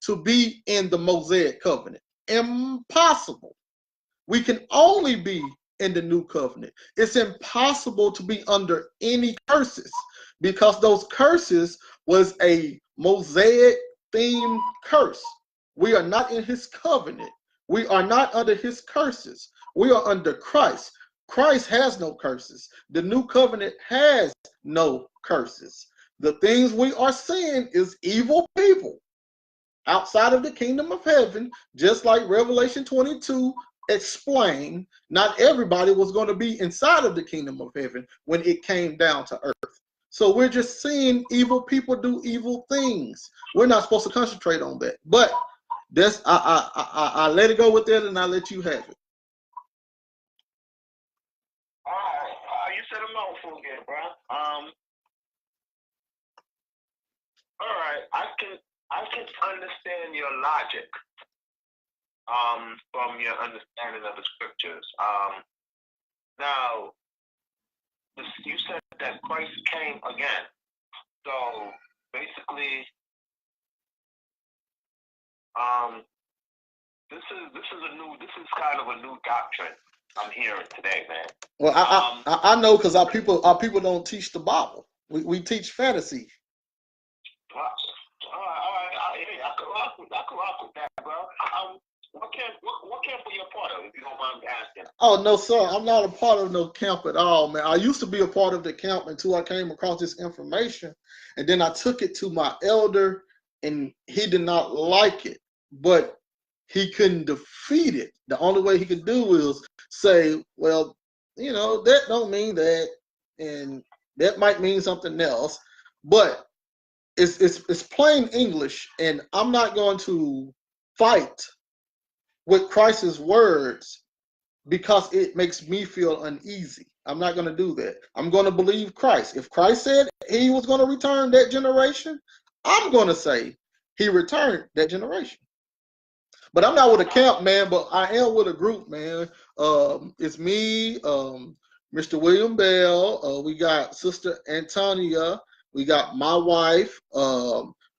to be in the Mosaic covenant. Impossible. We can only be in the new covenant. It's impossible to be under any curses, because those curses was a Mosaic themed curse. We are not in his covenant. We are not under his curses. We are under Christ. Christ has no curses. The new covenant has no curses. The things we are seeing is evil people outside of the kingdom of heaven, just like Revelation 22 explained. Not everybody was going to be inside of the kingdom of heaven when it came down to earth. So we're just seeing evil people do evil things. We're not supposed to concentrate on that. But that's I let it go with that, and I let you have it. You said a mouthful again, bro. All right, I can understand your logic from your understanding of the scriptures. Now, you said that Christ came again. So basically, this is kind of a new doctrine I'm hearing today, man. Well, I know, because our people don't teach the Bible. We teach fantasy. I could rock with that, bro. What camp were you a part of, if you don't mind me asking? Oh, no, sir. I'm not a part of no camp at all, man. I used to be a part of the camp until I came across this information. And then I took it to my elder, and he did not like it. But he couldn't defeat it. The only way he could do is say, well, that don't mean that, and that might mean something else. But it's plain English, and I'm not going to fight with Christ's words because it makes me feel uneasy. I'm not going to do that. I'm going to believe Christ. If Christ said he was going to return that generation, I'm going to say he returned that generation. But I'm not with a camp, man, but I am with a group, man. It's me, Mr. William Bell. We got Sister Antonia. We got my wife.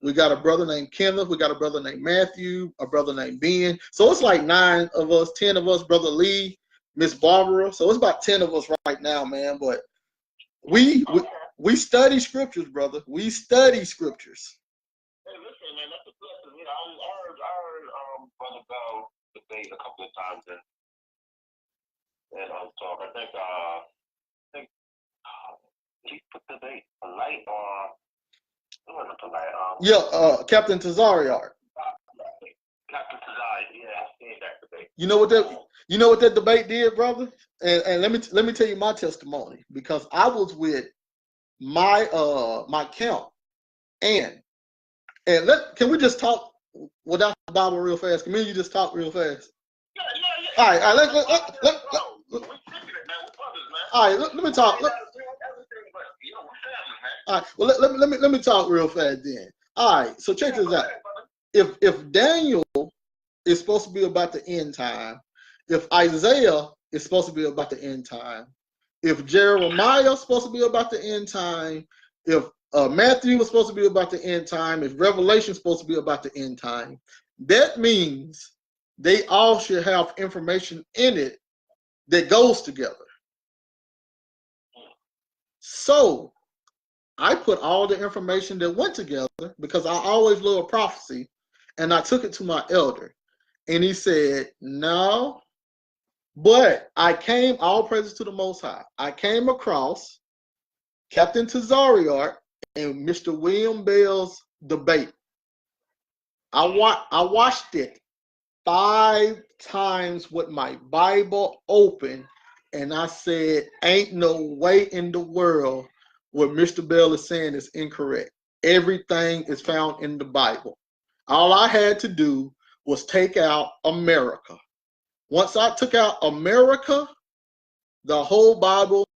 We got a brother named Kenneth. We got a brother named Matthew, a brother named Ben. So it's like 9 of us, 10 of us, Brother Lee, Miss Barbara. So it's about 10 of us right now, man. But we study scriptures, brother. We study scriptures. Hey, listen, man, that's a blessing. I heard Brother Bell debate a couple of times, and talk. I think he put the debate polite, or it wasn't polite. Captain Tazariard. Captain Tazariard, yeah, I seen that debate. You know what that debate did, brother? And let me tell you my testimony, because I was with my my camp, and can we just talk without the Bible real fast? Can me and you just talk real fast? Yeah. All right, all right, let me talk. All right, well, let me talk real fast then. All right, so check this out. If Daniel is supposed to be about the end time, if Isaiah is supposed to be about the end time, If Jeremiah is supposed to be about the end time, if Matthew was supposed to be about the end time, if Revelation is supposed to be about the end time, that means they all should have information in it that goes together. So I put all the information that went together because I always love prophecy, and I took it to my elder, and he said, no, but I came, all praises to the Most High, I came across Captain Tazariot and Mr. William Bell's debate. I watched it 5 times with my Bible open, and I said, ain't no way in the world what Mr. Bell is saying is incorrect. Everything is found in the Bible. All I had to do was take out America. Once I took out America, the whole Bible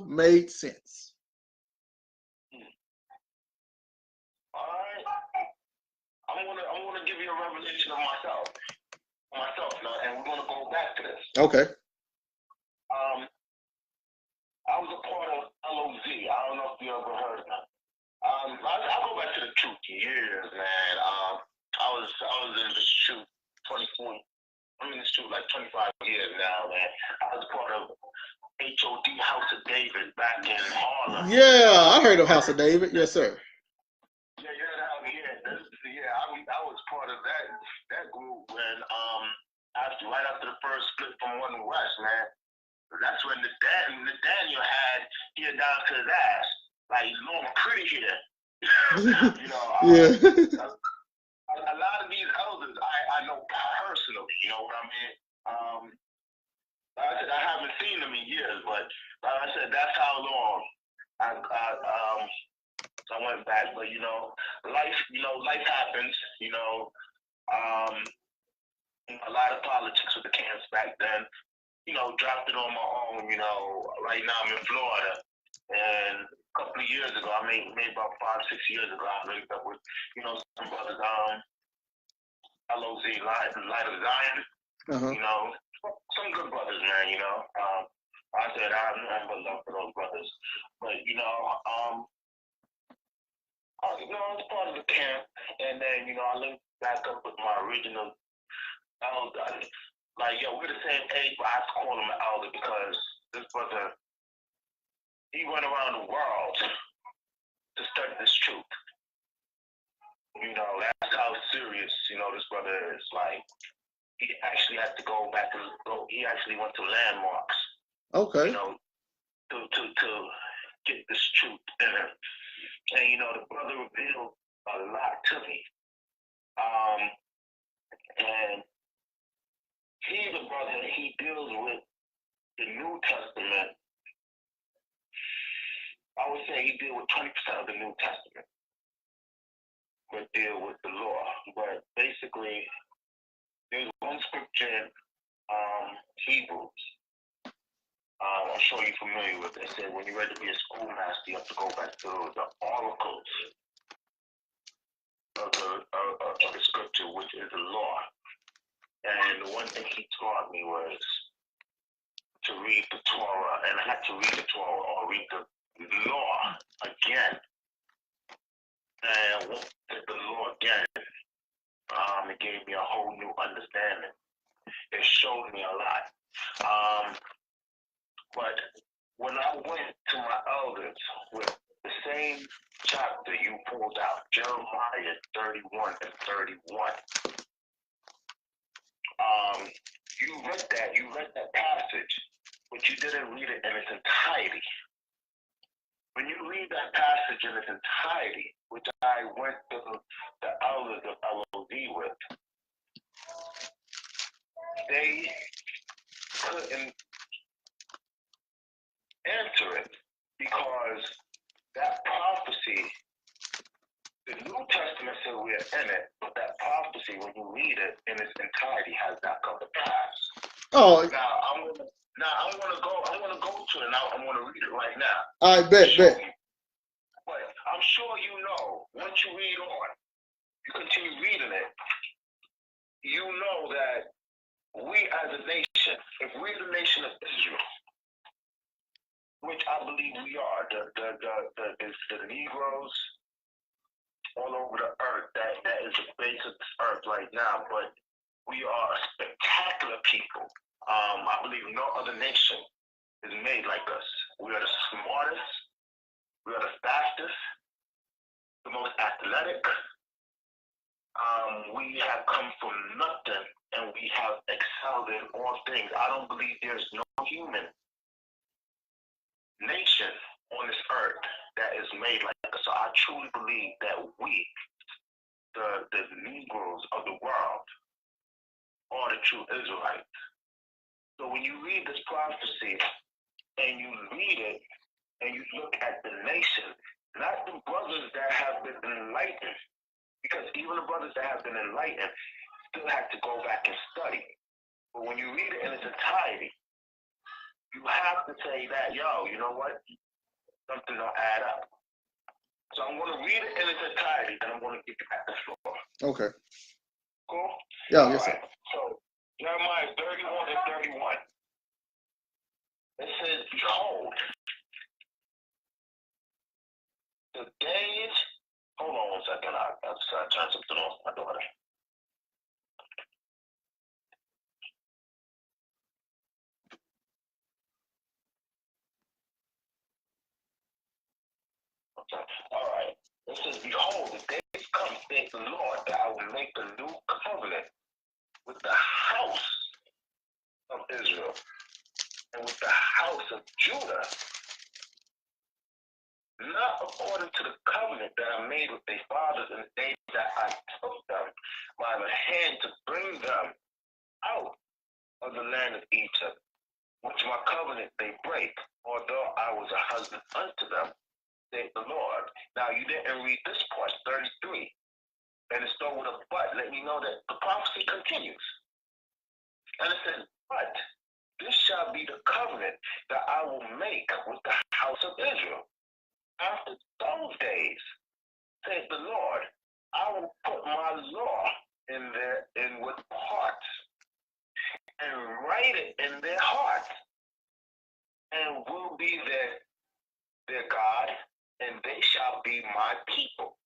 made sense. All right. I'm gonna give you a revelation of myself now, and we're gonna go back to this. Okay. I was a part of LOZ. I don't know if you ever heard of that. I go back to the truth years, man. I was in the truth 24. I'm in this truth like 25 years now, man. I was part of HOD House of David back in Harlem. Yeah, I heard of House of David. Yes, sir. I was part of that group when right after the first split from One West, man. That's when Nathaniel he had down to his ass, like Norman Pretty here. You know, yeah. a lot of these elders I know personally. You know what I mean? Like I said, I haven't seen them in years, but like I said, that's how long I went back. But life happens. A lot of politics with the camps back then. Dropped it on my own. Right now I'm in Florida, and a couple of years ago, I made about 5-6 years ago, I linked up with some brothers, LOZ, Light of Zion. Some good brothers, man. I said I have nothing but love for those brothers, but I was part of the camp, and then I linked back up with my original elder. Like, we're the same age, but I have to call him an elder because this brother, he went around the world to study this truth. That's how serious this brother is. Like, he actually had to go back and he actually went to landmarks. Okay. To get this truth in him. And the brother revealed a lot to me. And he's a brother, he deals with the New Testament. I would say he deals with 20% of the New Testament, but deal with the law. But basically, there's one scripture in Hebrews. I'm sure you're familiar with it. It said when you're ready to be a schoolmaster, you have to go back to the oracles of the scripture, which is the law. And the one thing he taught me was to read the Torah, and I had to read the Torah or read the law again. And once I did the law again, it gave me a whole new understanding. It showed me a lot. But when I went to my elders with the same chapter you pulled out, Jeremiah 31 and 31, you read that passage, but you didn't read it in its entirety. When you read that passage in its entirety, which I went to the elders of LOD with, they couldn't answer it because that prophecy, the New Testament said we're in it, but that prophecy, when you read it in its entirety, has not come to pass. Oh. Now I'm gonna go to it. Now I'm gonna read it right now. I bet. But I'm sure once you read on, you continue reading it, you know that we as a nation, if we're the nation of Israel, which I believe we are. The Negroes all over the earth. That is the base of this earth right now. But we are a spectacular people. I believe no other nation is made like us. We are the smartest. We are the fastest. The most athletic. We have come from nothing, and we have excelled in all things. I don't believe there's no human nation on this earth that is made like us. So I truly believe that we, the Negroes of the world, are the true Israelites. So when you read this prophecy and you read it and you look at the nation, not the brothers that have been enlightened, because even the brothers that have been enlightened still have to go back and study. But when you read it in its entirety, you have to say that, yo, you know what? Something don't add up. So I'm going to read it in its entirety, then I'm going to give you back the floor. Okay. Cool? Yeah, yes, sir. Right. So Jeremiah 31 and 31. It says, behold, the days. Hold on 1 second. I'll turn something off my daughter. Okay. All right. It says, behold, the days come, saith the Lord, that I will make a new covenant with the house of Israel and with the house of Judah, not according to the covenant that I made with their fathers in the day that I took them by the hand to bring them out of the land of Egypt, which my covenant they break, although I was a husband unto them, saith the Lord. Now you didn't read this part, 33. And it's still with a but. Let me know that the prophecy continues. And it says, but this shall be the covenant that I will make with the house of Israel. After those days, saith the Lord, I will put my law in their inward parts and write it in their hearts, and will be their God, and they shall be my people.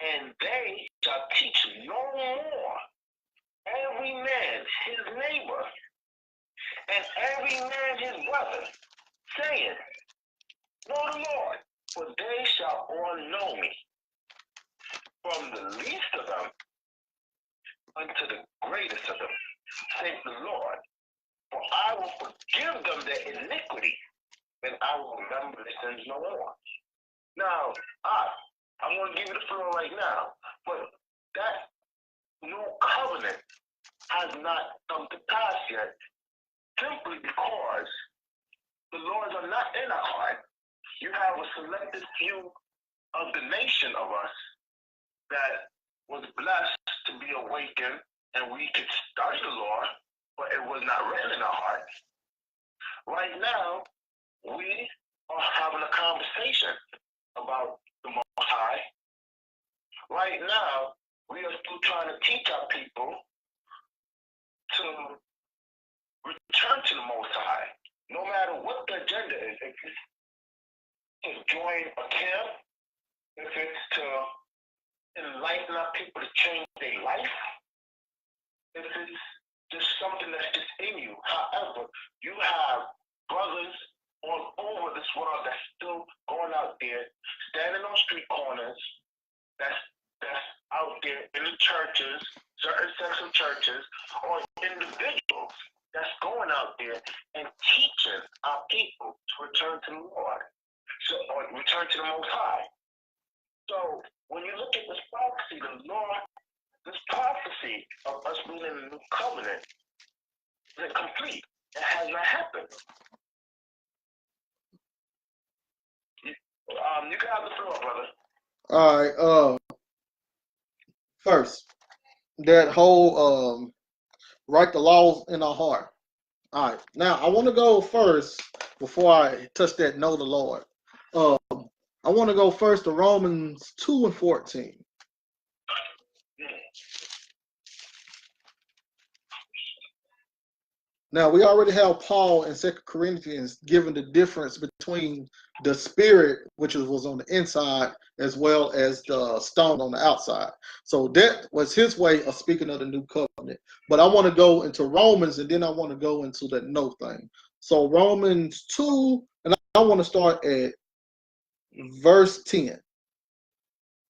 And they shall teach no more every man his neighbor, and every man his brother, saying, know the Lord, for they shall all know me, from the least of them unto the greatest of them, saith the Lord. For I will forgive them their iniquity, and I will remember their sins no more. Now, I'm going to give you the floor right now, but that new covenant has not come to pass yet, simply because the laws are not in our heart. You have a selected few of the nation of us that was blessed to be awakened, and we could study the law, but it was not written in our heart. Right now, we are having a conversation about the Most High. Right now, we are still trying to teach our people to return to the Most High, no matter what the agenda is. If it's to join a camp, if it's to enlighten our people to change their life, if it's just something that's just in you. However, you have brothers all over this world that's still going out there, standing on street corners, that's out there in the churches, certain sects of churches, or individuals that's going out there and teaching our people to return to the Lord, or return to the Most High. So when you look at this prophecy, this prophecy of us being in the new covenant isn't complete. It has not happened. You can have the floor, brother. All right. First, that whole write the laws in our heart. All right. Now I want to go first before I touch that know the Lord. I want to go first to Romans 2 and 14. Now, we already have Paul in 2 Corinthians giving the difference between the spirit, which was on the inside, as well as the stone on the outside. So that was his way of speaking of the new covenant. But I want to go into Romans, and then I want to go into that no thing. So Romans 2, and I want to start at verse 10.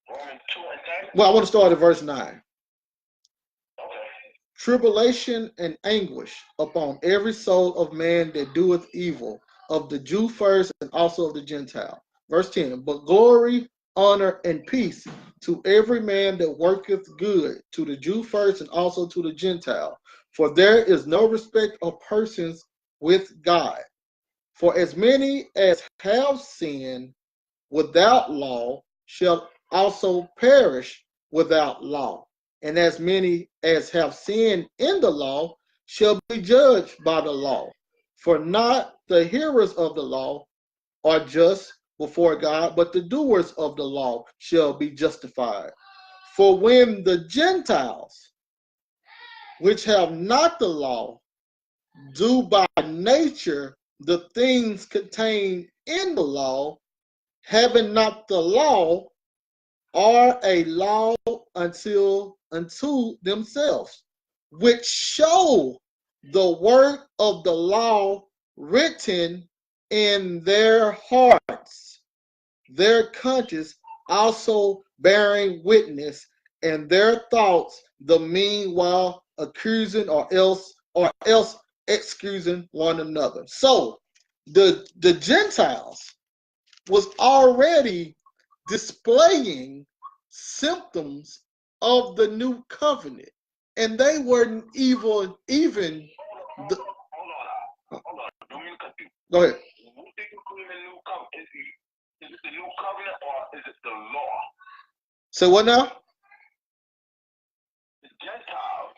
Romans 2 and 10? Well, I want to start at verse 9. Okay. Tribulation and anguish upon every soul of man that doeth evil, of the Jew first and also of the Gentile. Verse 10, but glory, honor, and peace to every man that worketh good, to the Jew first and also to the Gentile. For there is no respect of persons with God. For as many as have sinned without law shall also perish without law. And as many as have sinned in the law shall be judged by the law. For not the hearers of the law are just before God, but the doers of the law shall be justified. For when the Gentiles, which have not the law, do by nature the things contained in the law, having not the law, are a law unto themselves, which show the work of the law written in their hearts, their conscience also bearing witness, and their thoughts the meanwhile accusing or else excusing one another. So the Gentiles was already displaying symptoms of the new covenant, and they weren't even the, Hold on. Don't mean to cut you. go ahead. What do you call the new covenant? Is it the new covenant or is it the law? So what now? The Gentiles.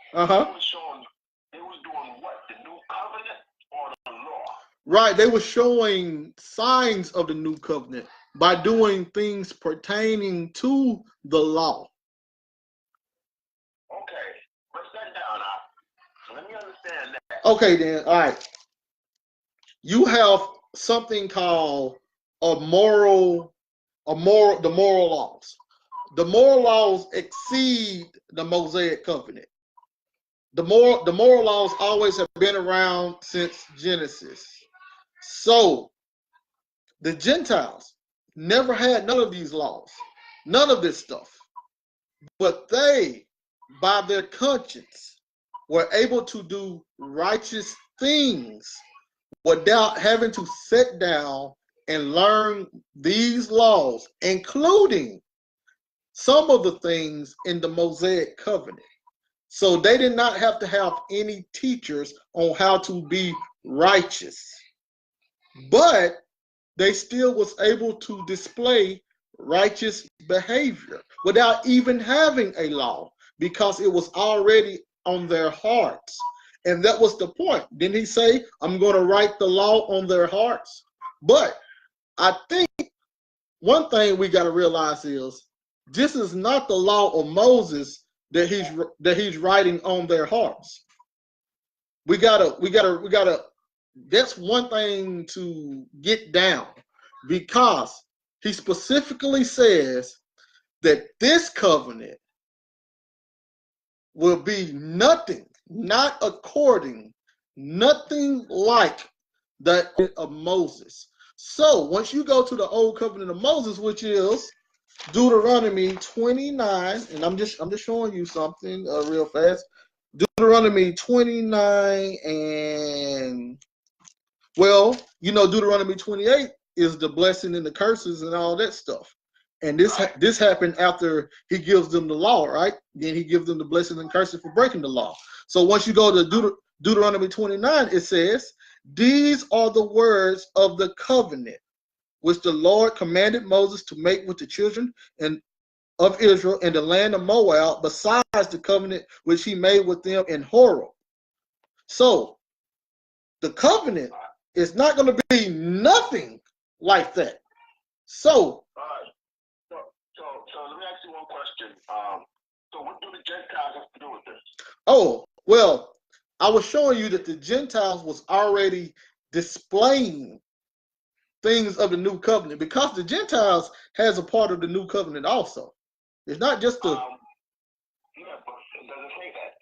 They was doing what? The new covenant or the law? Right, they were showing signs of the new covenant by doing things pertaining to the law. Okay, break that down now. So let me understand that. Okay, then, all right. You have something called the moral laws. The moral laws exceed the Mosaic covenant. The moral laws always have been around since Genesis. So the Gentiles never had none of these laws, none of this stuff. But they, by their conscience, were able to do righteous things without having to sit down and learn these laws, including some of the things in the Mosaic covenant. So they did not have to have any teachers on how to be righteous. But they still was able to display righteous behavior without even having a law, because it was already on their hearts. And that was the point. Didn't he say, I'm going to write the law on their hearts? But I think one thing we got to realize is this is not the law of Moses that he's writing on their hearts. We gotta that's one thing to get down, because he specifically says that this covenant will be nothing, not according, nothing like that of Moses. So once you go to the old covenant of Moses, which is Deuteronomy 29, and I'm just showing you something real fast. Deuteronomy 29 and, well, Deuteronomy 28 is the blessing and the curses and all that stuff. And this happened after he gives them the law, right? Then he gives them the blessing and curses for breaking the law. So once you go to Deuteronomy 29, it says, these are the words of the covenant which the Lord commanded Moses to make with the children of Israel in the land of Moab, besides the covenant which he made with them in Horeb. So the covenant is not going to be nothing like that. So let me ask you one question. So what do the Gentiles have to do with this? Oh, well, I was showing you that the Gentiles was already displaying things of the new covenant, because the Gentiles has a part of the new covenant also. It's not just the. Yeah, but it doesn't say that.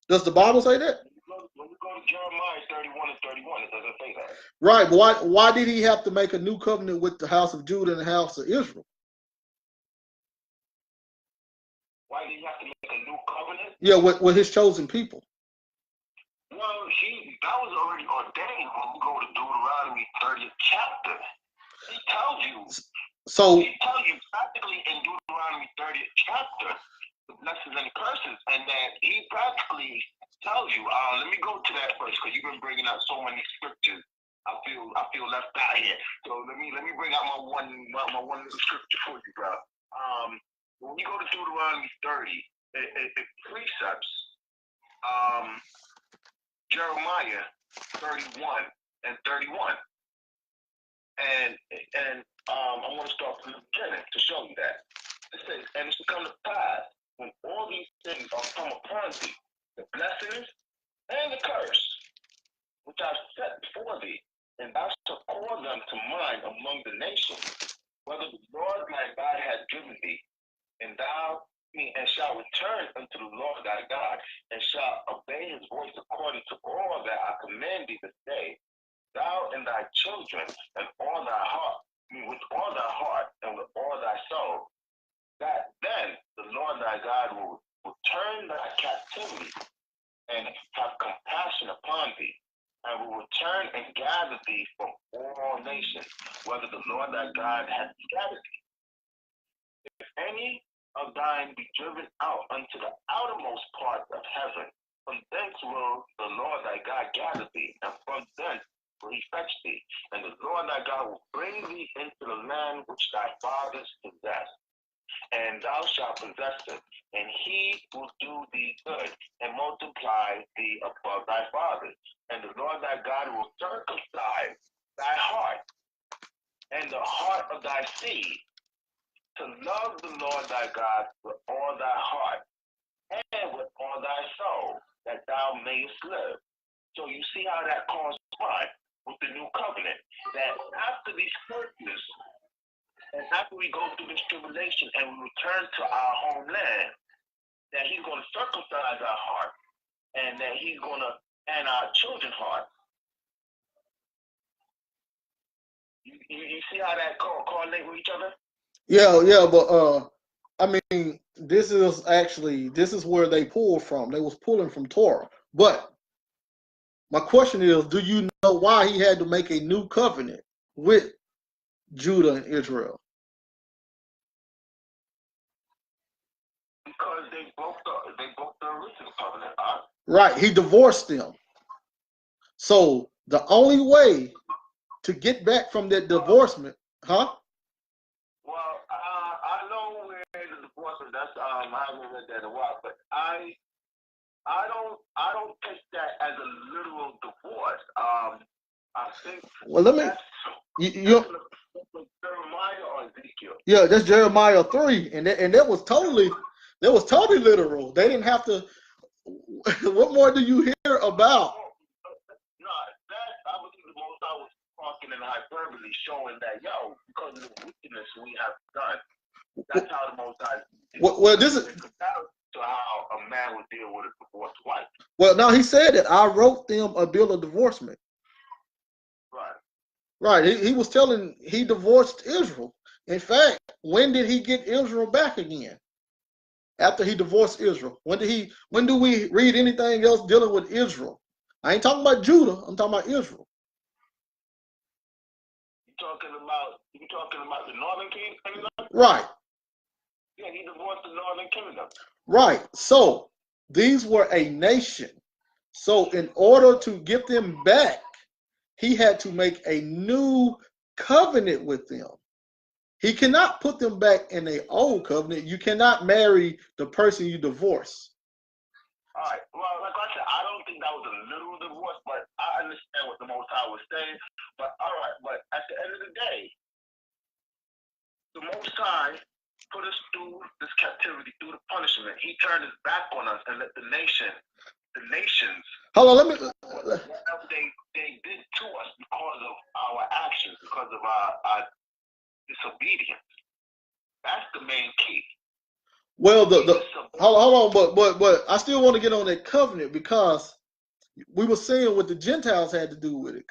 Does the Bible say that? When you go to Jeremiah 31 and 31, it doesn't say that. Right, but why did he have to make a new covenant with the house of Judah and the house of Israel? Why did he have to make a new covenant? Yeah, with his chosen people. Well, that was already ordained when we go to Deuteronomy 30th chapter. He tells you. So he tells you practically in Deuteronomy 30th chapter the blessings and curses, and then he practically tells you. Let me go to that first, because you've been bringing out so many scriptures. I feel left out here. So let me bring out my one little scripture for you, bro. When you go to Deuteronomy 30, it precepts Jeremiah 31 and 31. And I want to start from the beginning to show you that. It says, and it shall come to pass, when all these things are come upon thee, the blessings and the curse, which I set before thee, and thou shalt call them to mind among the nations, whether the Lord thy God hath given thee, and shalt return unto the Lord thy God, and shalt obey his voice according to all that I command thee this day, thou and thy children, and all thy heart, with all thy heart and with all thy soul, that then the Lord thy God will turn thy captivity and have compassion upon thee, and will return and gather thee from all nations, whether the Lord thy God hath scattered thee. If any of thine be driven out unto the outermost part of heaven, from thence will the Lord thy God gather thee, and from thence will he fetch thee, and the Lord thy God will bring thee into the land which thy fathers possessed, and thou shalt possess it, and he will do thee good, and multiply thee above thy fathers, and the Lord thy God will circumcise thy heart, and the heart of thy seed, to love the Lord thy God with all thy heart, and with all thy soul, that thou mayest live. So you see how that corresponds with the new covenant, that after these curses, and after we go through this tribulation and we return to our homeland, that he's going to circumcise our heart, and that he's going to, and our children's heart. You see how that correlate with each other? Yeah, but I mean, this is where they pulled from. They was pulling from Torah. But my question is, do you know why he had to make a new covenant with Judah and Israel? Because they broke the original covenant. Right, he divorced them. So the only way to get back from that divorcement, huh? Well, I know where the divorce is. That's I haven't read that in a while, but I don't take that as a literal divorce. I think. Well, let me. Jeremiah or Ezekiel. Yeah, that's Jeremiah 3, and that was totally literal. They didn't have to. What more do you hear about? No, that I believe the most I was talking in hyperbole, showing that because of the wickedness we have done, that's how the most I. Well, this is to how a man would deal with a divorced wife. Well, now he said that I wrote them a bill of divorcement. Right. Right. He was telling he divorced Israel. In fact, when did he get Israel back again? After he divorced Israel. When do we read anything else dealing with Israel? I ain't talking about Judah, I'm talking about Israel. You talking about the northern kingdom? Right. Yeah, he divorced the northern kingdom. Right. So these were a nation. So in order to get them back, he had to make a new covenant with them. He cannot put them back in the old covenant. You cannot marry the person you divorce. All right. Well, like I said, I don't think that was a literal divorce, but I understand what the Most High was saying. But all right. But at the end of the day, the Most High put us through this captivity, through the punishment. He turned his back on us and let the nations. Hold hold on. Let me. They did to us because of our actions, because of our disobedience. That's the main key. Well, hold on, but I still want to get on that covenant because we were seeing what the Gentiles had to do with it.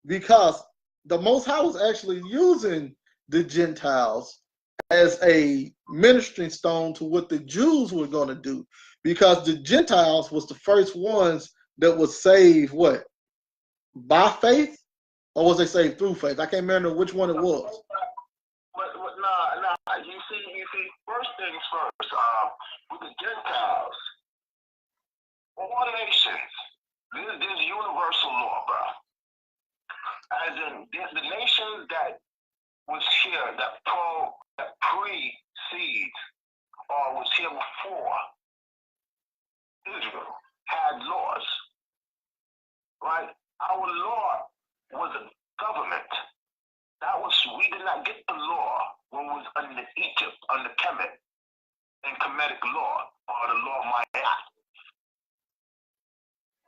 Because the Most High was actually using the Gentiles as a ministering stone to what the Jews were going to do, because the Gentiles was the first ones that was saved, what, by faith, or was they saved through faith? I can't remember which one it was. But nah. You see. First things first. With the Gentiles, all nations. There's universal law, bro. As in, the nations that was here, that precedes or was here before Israel had laws, right? Our law was a government. We did not get the law when we was under Egypt, under Kemet and Kemetic law, or the law of Ma'at.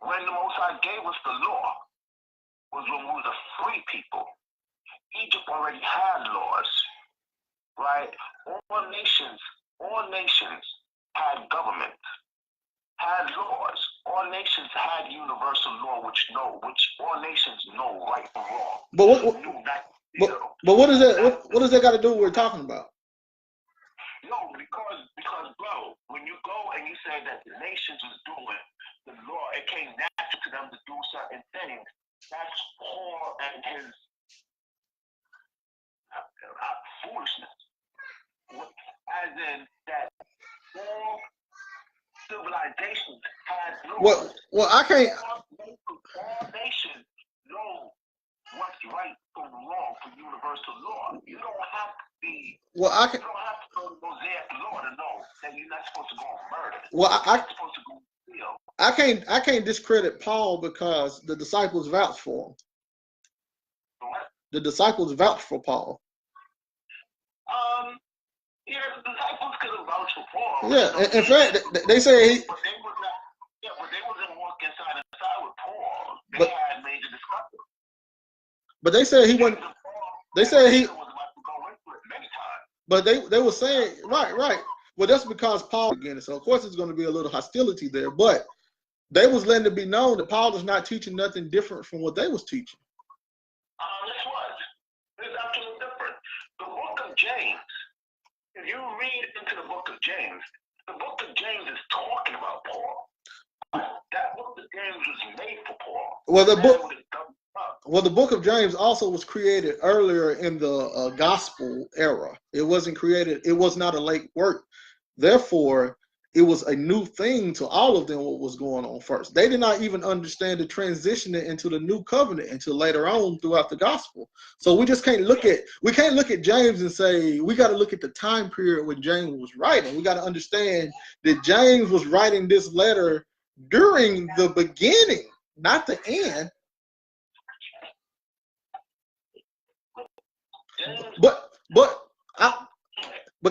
When the Most High gave us the law was when we was a free people. Egypt already had laws, right? All nations had government, had laws. All nations had universal law, which all nations know right from wrong. But what is that? What does that got to do with what we're talking about? No, because bro, when you go and you say that the nations was doing the law, it came natural to them to do certain things. That's Paul and his foolishness. As in that all civilizations had laws. Well, I can't. All nations know what's right from wrong for universal law. You don't have to be. Well, you don't have to know the Mosaic law to know that you're not supposed to go and murder. Well, you're not supposed to go and steal. I can't discredit Paul because the disciples vouched for him. What? The disciples vouched for Paul. Yeah, the disciples could have vouched for Paul. Yeah, in fact, they say he. But they wasn't walking side to side with Paul. They had major discussions. But they said he went. They said he. Was about to go into it many times. But they were saying right. Well, that's because Paul again. So of course, there's going to be a little hostility there. But they was letting it be known that Paul is not teaching nothing different from what they was teaching. This was. It's absolutely different. The book of James. If you read into the book of James is talking about Paul. That book of James was made for Paul. Well, the book of James also was created earlier in the gospel era. It wasn't created. It was not a late work. Therefore, it was a new thing to all of them what was going on first. They did not even understand the transition into the new covenant until later on throughout the gospel. So we just can't look at James and say we got to look at the time period when James was writing. We got to understand that James was writing this letter during the beginning, not the end. But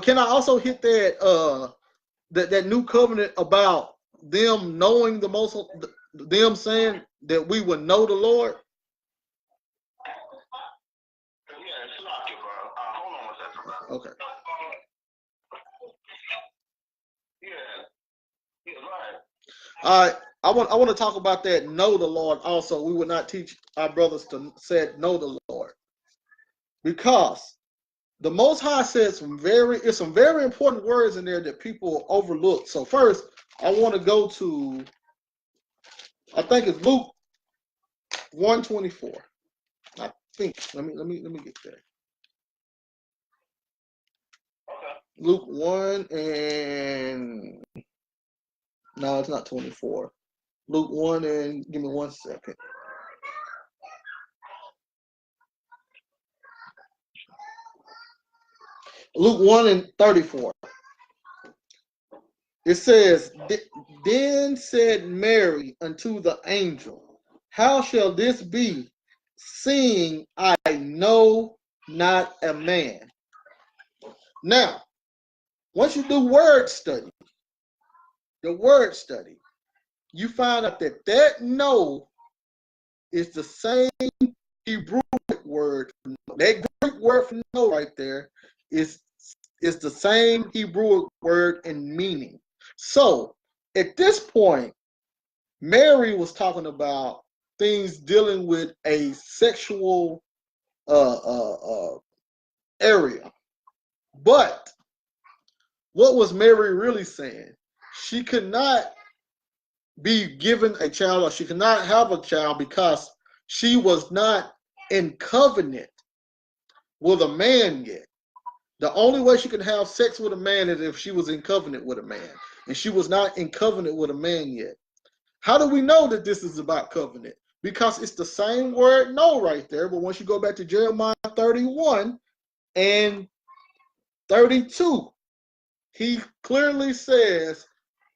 can I also hit that that new covenant about them knowing them saying that we would know the Lord? Yeah, it's locked, bro. Hold on one second, bro. Okay. Yeah, right. All right. I want to talk about that. Know the Lord. Also, we would not teach our brothers to say know the Lord, because the Most High said some very important words in there that people overlook. So first, I want to go to, I think it's Luke 1:24. I think. Let me get there. Okay. Luke 1 and no, it's not 24. Luke 1 and give me 1 second. Luke 1 and 34. It says, then said Mary unto the angel, how shall this be, seeing I know not a man? Now, once you do word study, the word study, you find out that that no is the same Hebrew word. That Greek word for no right there is the same Hebrew word in meaning. So at this point, Mary was talking about things dealing with a sexual area. But what was Mary really saying? She could not be given a child, or she could not have a child because she was not in covenant with a man yet. The only way she could have sex with a man is if she was in covenant with a man. And she was not in covenant with a man yet. How do we know that this is about covenant? Because it's the same word no right there. But once you go back to Jeremiah 31 and 32, he clearly says,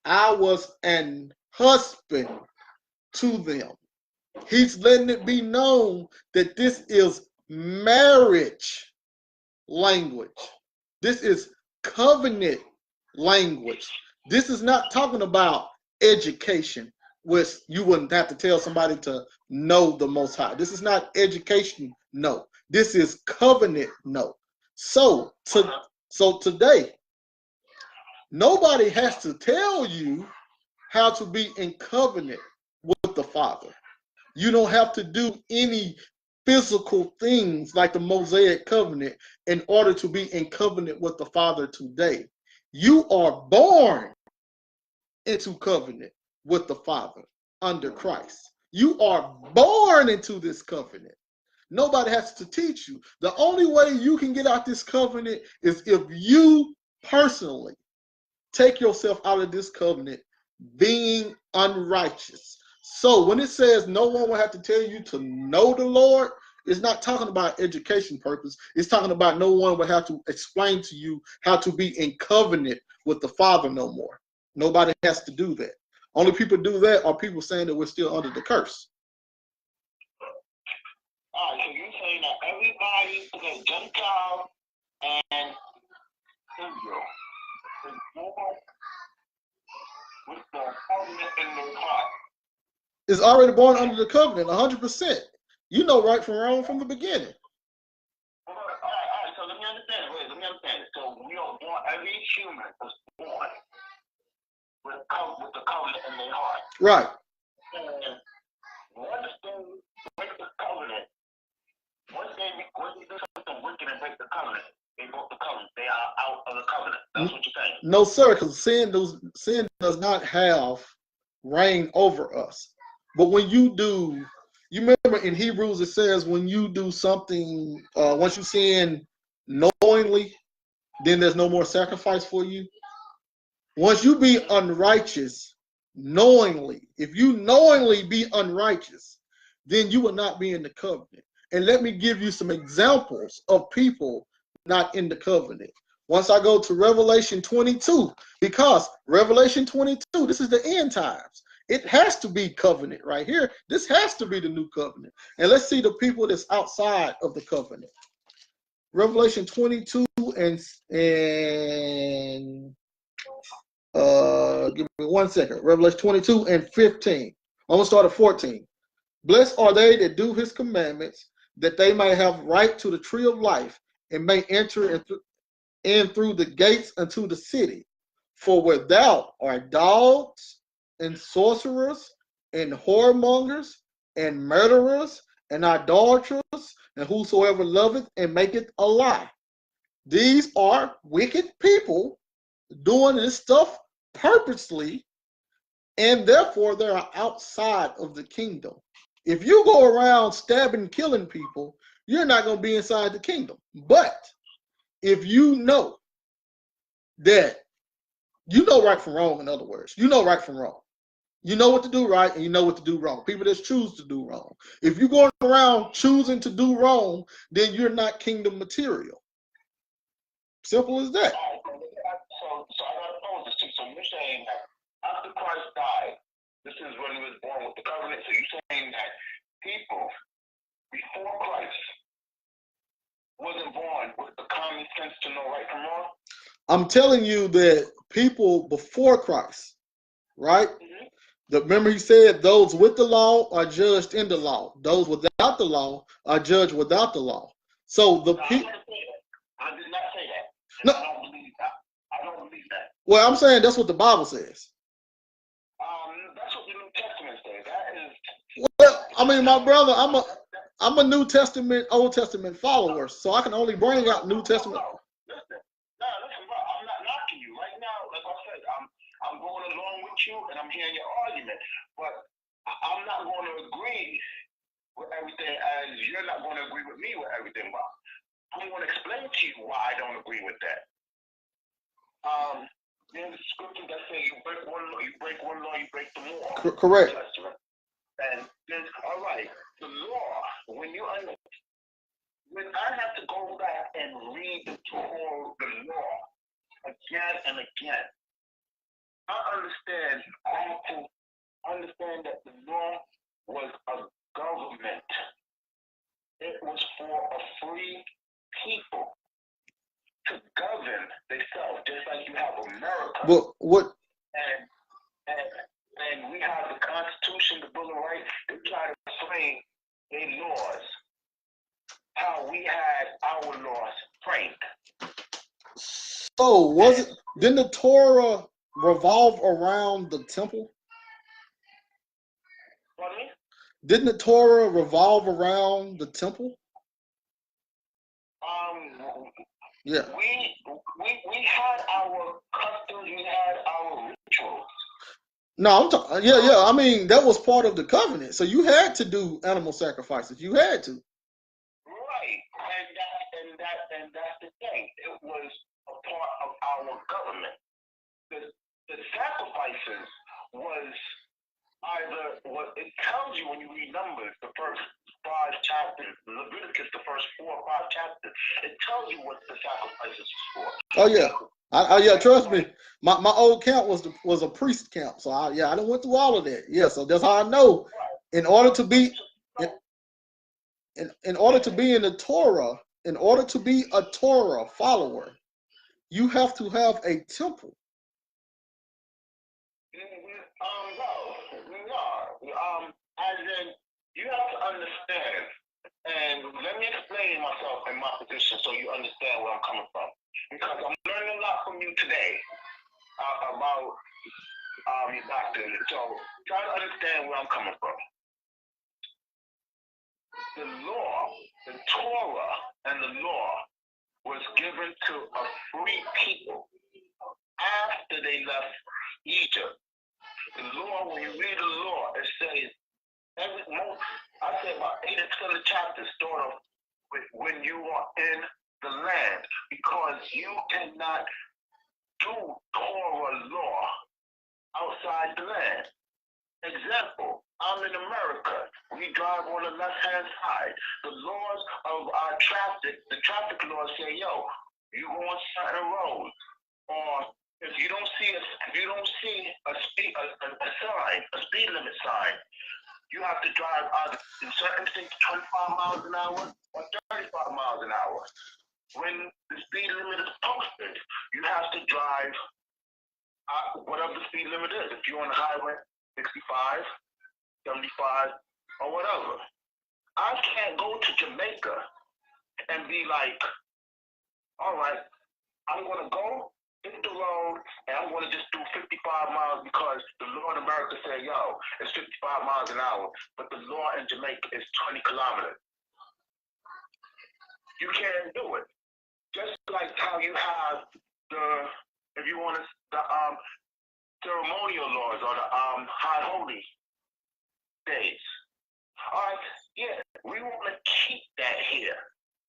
I was an husband to them. He's letting it be known that this is marriage language. This is covenant language. This is not talking about education, which you wouldn't have to tell somebody to know the Most High. This is not education, no. This is covenant, no. So today, nobody has to tell you how to be in covenant with the Father. You don't have to do any physical things like the Mosaic covenant in order to be in covenant with the Father today. You are born into covenant with the Father under Christ. You are born into this covenant. Nobody has to teach you. The only way you can get out this covenant is if you personally take yourself out of this covenant being unrighteous. So when it says no one will have to tell you to know the Lord, it's not talking about education purpose. It's talking about no one will have to explain to you how to be in covenant with the Father no more. Nobody has to do that. Only people do that are people saying that we're still under the curse. All right, so you're saying that everybody, okay, Gentile and Israel is born with the covenant in their heart. Is already born under the covenant, 100%. You know right from wrong from the beginning. All right, so let me understand it. So we are born, every human is born with the covenant in their heart. Right. And once they break the covenant, once they do something wicked and break the covenant, they broke the covenant. They are out of the covenant. That's what you're saying. No, sir, because sin does not have reign over us. But when you do, you remember in Hebrews it says when you do something, once you sin knowingly, then there's no more sacrifice for you. Once you be unrighteous knowingly, if you knowingly be unrighteous, then you will not be in the covenant. And let me give you some examples of people not in the covenant. Once I go to Revelation 22, because Revelation 22, this is the end times. It has to be covenant right here. This has to be the new covenant. And let's see the people that's outside of the covenant. Revelation 22 and give me 1 second. Revelation 22 and 15. I'm gonna start at 14. Blessed are they that do his commandments, that they may have right to the tree of life and may enter in through the gates unto the city. For without are dogs and sorcerers and whoremongers and murderers and idolaters and whosoever loveth and maketh a lie. These are wicked people doing this stuff purposely, and therefore they are outside of the kingdom. If you go around stabbing, killing people, you're not going to be inside the kingdom. But if you know that you know right from wrong, in other words, you know right from wrong. You know what to do right and you know what to do wrong. People that choose to do wrong. If you're going around choosing to do wrong, then you're not kingdom material. Simple as that. So I got to pose this to you. So you're saying that after Christ died, this is when he was born with the covenant. So you're saying that people before Christ wasn't born with the common sense to know right from wrong? I'm telling you that people before Christ, right? Mm-hmm. Remember he said those with the law are judged in the law. Those without the law are judged without the law. So the people. I did not say that. No. I don't believe that. I don't believe that. Well, I'm saying that's what the Bible says. That's what the New Testament says. That is. Well, I mean, my brother, I'm a New Testament, Old Testament follower, so I can only bring out New Testament. Listen, bro. I'm not knocking you right now. Like I said, I'm going along with you, and I'm hearing your argument, but I'm not going to agree with everything as you're not going to agree with me with everything. But I'm going to explain to you why I don't agree with that. There's a scripture that says you break one law, you break the law. Correct. And then, all right, the law, when I have to go back and read the Torah, the law, again and again, I understand that the law was a government. It was for a free people to govern themselves, just like you have America. But what? And we have the Constitution, the Bill of Rights. They try to frame their laws how we had our laws framed. So didn't the Torah revolve around the temple? Pardon me? Didn't the Torah revolve around the temple? Yeah. We had our customs, we had our rituals. No, I'm talking. Yeah. I mean, that was part of the covenant. So you had to do animal sacrifices. You had to. Right, and that's the thing. It was a part of our government. The sacrifices was either what it tells you when you read Numbers, the first 5 chapters, Leviticus, the first 4 or 5 chapters. It tells you what the sacrifices was for. Oh yeah. Yeah, trust me. My old camp was a priest camp, so I done went through all of that. Yeah, so that's how I know. In order to be in order to be in the Torah, in order to be a Torah follower, you have to have a temple. No. As in, you have to understand, and let me explain myself and my position so you understand where I'm coming from. Because I'm learning a lot from you today about your doctrine. So try to understand where I'm coming from. The law, the Torah, and the law was given to a free people after they left Egypt. The law, when you read the law, it says I say about 8 or 10 chapters start off with when you are in the land, because you cannot do Torah law outside the land. Example, I'm in America. We drive on the left-hand side. The laws of our traffic, the traffic laws say, yo, you go on certain roads, or if you don't see a sign, a speed limit sign, you have to drive either in certain states 25 miles an hour or 35 miles an hour. When the speed limit is posted, you have to drive whatever the speed limit is. If you're on the highway, 65, 75, or whatever. I can't go to Jamaica and be like, all right, I'm going to go hit the road and I'm going to just do 55 miles because the law in America said, yo, it's 55 miles an hour, but the law in Jamaica is 20 kilometers. You can't do it. Just like how you have if you want to, the ceremonial laws or the high holy days. All right, yeah, we want to keep that here.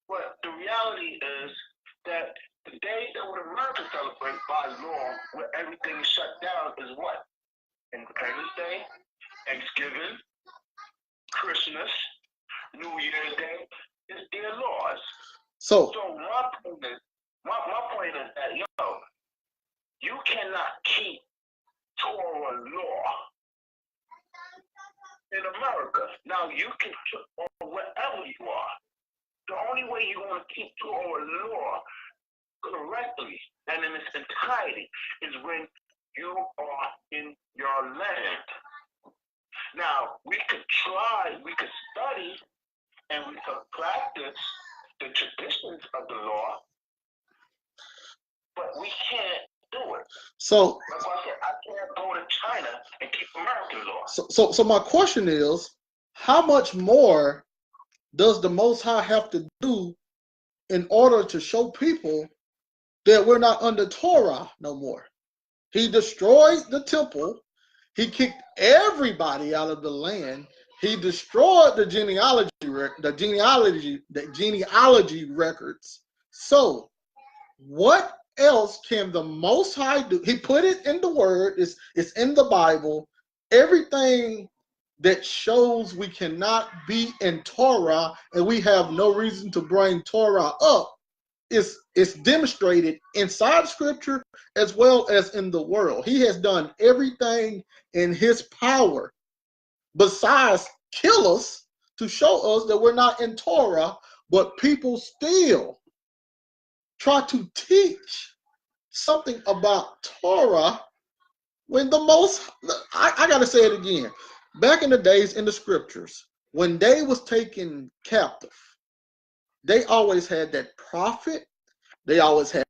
But the reality is that the day that what America celebrates by law, where everything is shut down, is what? Independence Day, Thanksgiving, Christmas, New Year's Day, is their laws. So my point is that, yo, you cannot keep Torah law in America. Now, you can, or wherever you are, the only way you're going to keep Torah law correctly and in its entirety is when you are in your land. Now, we could study, and we could practice the traditions of the law, but we can't do it. So, like I said, I can't go to China and keep American law. So my question is, how much more does the Most High have to do in order to show people that we're not under Torah no more? He destroyed the temple. He kicked everybody out of the land. He destroyed the genealogy records. So, what else can the Most High do? He put it in the Word. It's in the Bible. Everything that shows we cannot be in Torah and we have no reason to bring Torah up is demonstrated inside Scripture as well as in the world. He has done everything in his power besides kill us to show us that we're not in Torah, but people still try to teach something about Torah when the most, I got to say it again. Back in the days in the scriptures, when they was taken captive, they always had that prophet. They always had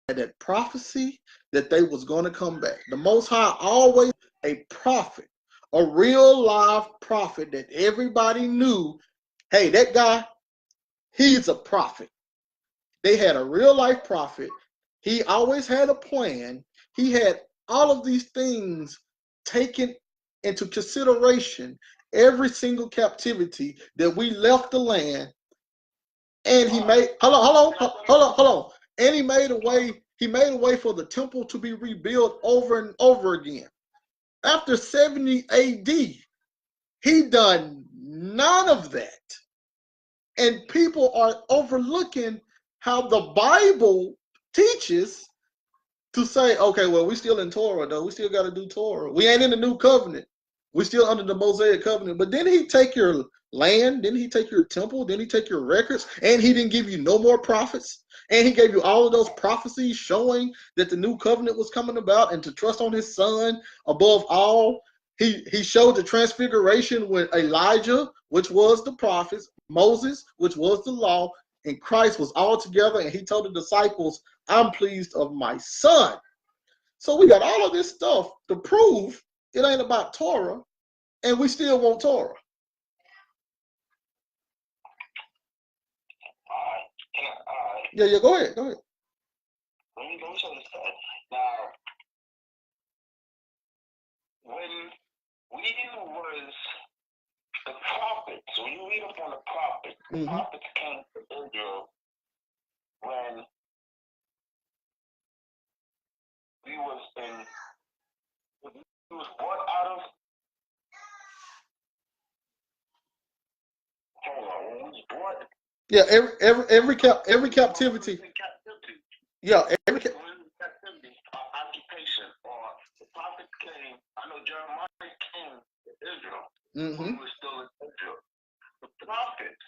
that prophecy that they was going to come back. The Most High always a prophet, a real live prophet that everybody knew, hey, that guy, he's a prophet. They had a real life prophet. He always had a plan. He had all of these things taken into consideration every single captivity that we left the land. And he made, hold on. And he made a way for the temple to be rebuilt over and over again. After 70 AD, he done none of that. And people are overlooking how the Bible teaches to say, okay, well, we still in Torah, though. We still got to do Torah. We ain't in the new covenant. We still under the Mosaic covenant. But didn't he take your land? Didn't he take your temple? Didn't he take your records? And he didn't give you no more prophets? And he gave you all of those prophecies showing that the new covenant was coming about and to trust on his son above all. He showed the transfiguration with Elijah, which was the prophets, Moses, which was the law, and Christ was all together, and he told the disciples, I'm pleased of my son. So we got all of this stuff to prove it ain't about Torah, and we still want Torah. Yeah, go ahead. Let me show this stuff. Now, when we was the prophets, when you read up on the prophets, the prophets came to Israel when we was brought out of, when we was brought. Yeah, every captivity. Yeah, every captivity or occupation, or the prophets came. I know Jeremiah came to Israel when we were still in Israel. The prophets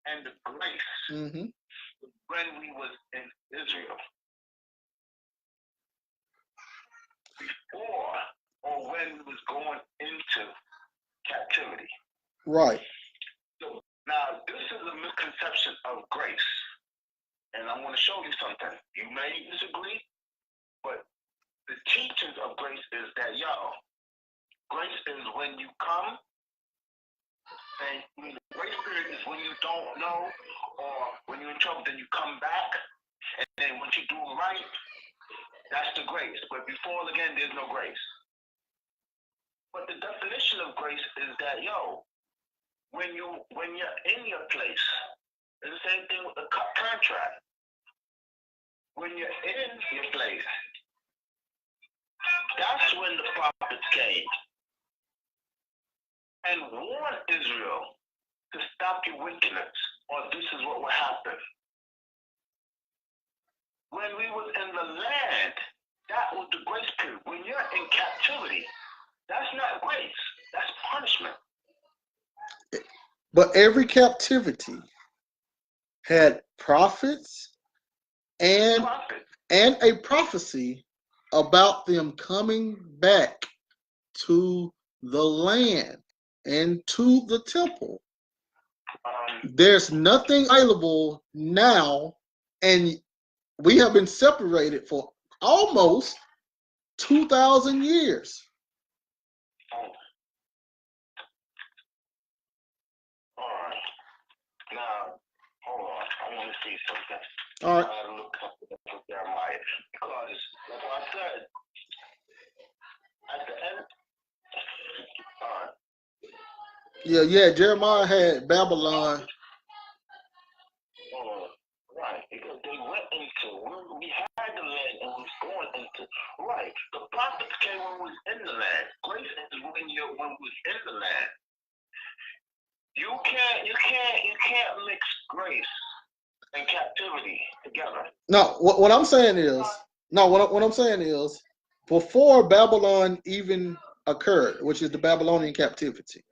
and the grace when we was in Israel. Before or when we was going into captivity. Right. So now this is a misconception of grace. And I'm going to show you something. You may disagree, but the teachings of grace is that, grace is when you come, and the grace period is when you don't know, or when you're in trouble, then you come back, and then when you do right, that's the grace. But before, again, there's no grace. But the definition of grace is that, when you're in your place, it's the same thing with the contract. When you're in your place, that's when the prophets came and warned Israel to stop your wickedness, or this is what will happen. When we was in the land, that was the grace period. When you're in captivity, that's not grace. That's punishment. But every captivity had prophets and a prophecy about them coming back to the land and to the temple. There's nothing available now, and we have been separated for almost 2,000 years. All right. Now, hold on. I want to see something. All right. I gotta look up Jeremiah because, like I said, at the end. All right. Yeah. Jeremiah had Babylon. Right, because they went into, we had the land and we was going into, right. The prophets came when we was in the land. Grace is when we was in the land. You can't mix grace and captivity together. No, what I'm saying is, what I'm saying is, before Babylon even occurred, which is the Babylonian captivity,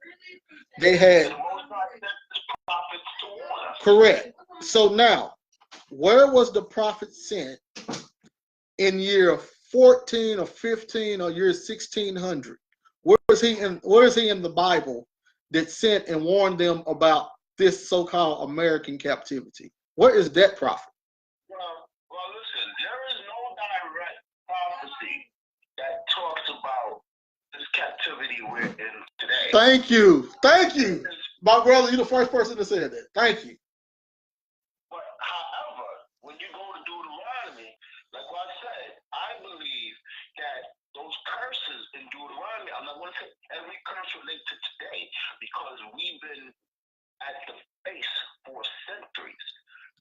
they had. Correct. So now, where was the prophet sent in year 14 or 15 or year 1600? Where is he in the Bible that sent and warned them about this so-called American captivity? Where is that prophet? Well, listen, there is no direct prophecy that talks about this captivity we're in today. Thank you. My brother, you're the first person to say that. Thank you. But however, when you go to Deuteronomy, like what I said, I believe that those curses in Deuteronomy, I'm not going to say every curse relates to today, because we've been at the base for centuries.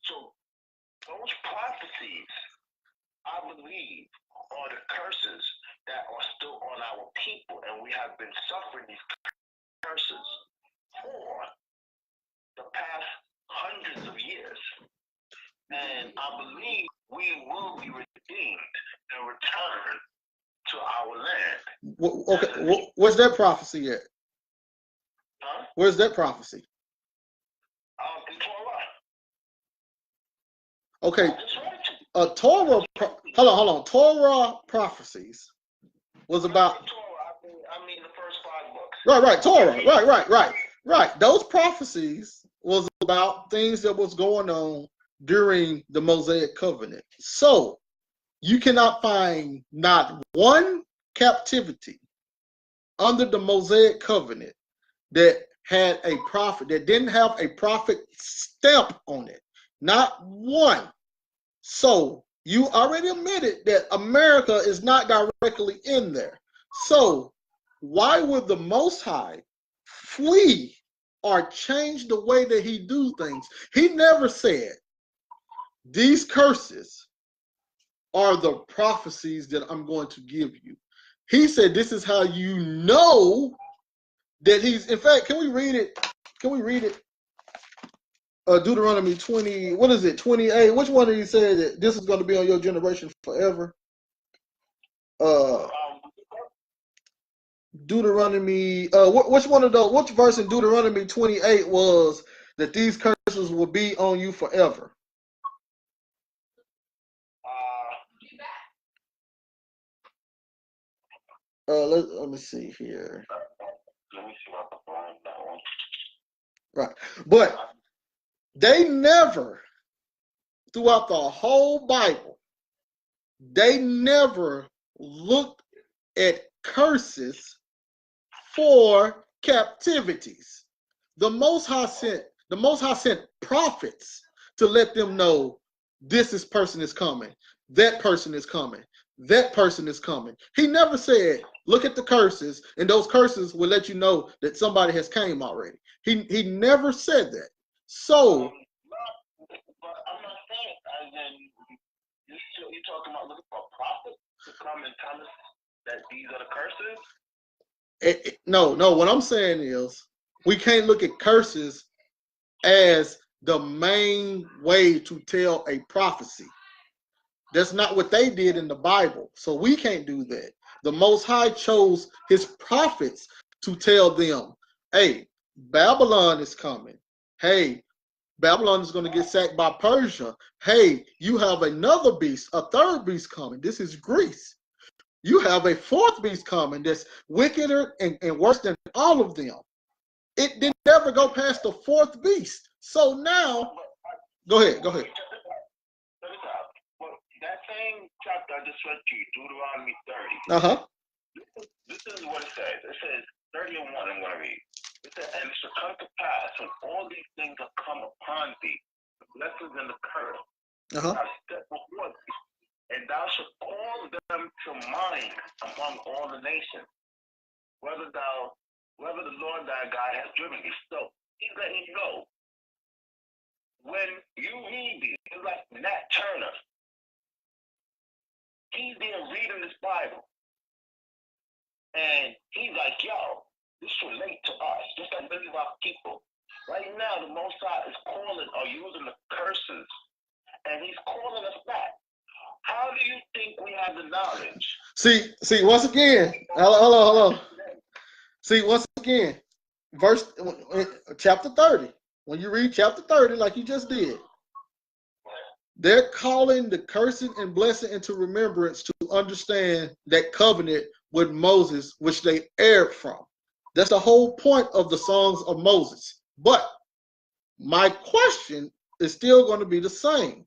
So those prophecies, I believe, are the curses that are still on our people, and we have been suffering these curses for the past hundreds of years. And I believe we will be redeemed and return to our land. Okay, where's that prophecy at? Huh? Where's that prophecy? In Torah. Okay, Torah. Hold on. Torah prophecies was about. I mean the first 5 books. Right. Torah. Right. Those prophecies was about things that was going on during the Mosaic covenant. So you cannot find not one captivity under the Mosaic covenant that had a prophet, that didn't have a prophet stamp on it. Not one. So you already admitted that America is not directly in there. So why would the Most High flee or change the way that he do things? He never said these curses are the prophecies that I'm going to give you. He said this is how you know that he's, in fact, can we read it? Deuteronomy 20, what is it, 28? Which one did he say that this is going to be on your generation forever? Deuteronomy, which one of those, which verse in Deuteronomy 28 was that these curses will be on you forever? Let me see here. Let me see what I find that one. Right. But they never, throughout the whole Bible, they never looked at curses for captivities. The Most High sent prophets to let them know this person is coming, that person is coming, that person is coming. He never said, look at the curses, and those curses will let you know that somebody has came already. He never said that. So but I'm not saying, as in, you're talking about looking for a prophet to come and tell us that these are the curses? No, what I'm saying is we can't look at curses as the main way to tell a prophecy. That's not what they did in the Bible. So we can't do that. The Most High chose his prophets to tell them, hey, Babylon is coming. Hey, Babylon is going to get sacked by Persia. Hey, you have another beast, a third beast coming. This is Greece. you have a fourth beast coming that's wickeder and worse than all of them. It didn't ever go past the fourth beast. So now, go ahead. Well, that same chapter I just read to you, Deuteronomy 30. This is what it says. It says 30 and 1. I'm going to read. It says, and it shall come to pass when all these things are come upon thee, the blessings and the curse, I step before thee, and thou shalt call them to mind among all the nations, whether the Lord thy God has driven thee. So he's letting you know. When you read these, it's like Nat Turner. He's there reading this Bible. And he's like, yo, this relate to us, just like many of our people. Right now, the Most High is calling or using the curses, and he's calling us back. How do you think we have the knowledge? See, once again, hello. See, once again, chapter 30. When you read chapter 30, like you just did, they're calling the cursing and blessing into remembrance to understand that covenant with Moses, which they erred from. That's the whole point of the songs of Moses. But my question is still going to be the same.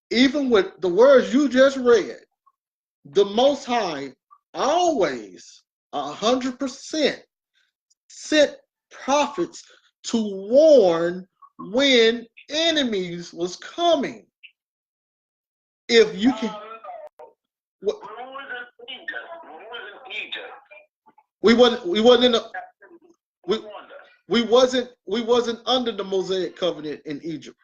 Even with the words you just read, the Most High always 100% sent prophets to warn when enemies was coming. If you can, when we was in Egypt, we wasn't under the Mosaic covenant in Egypt.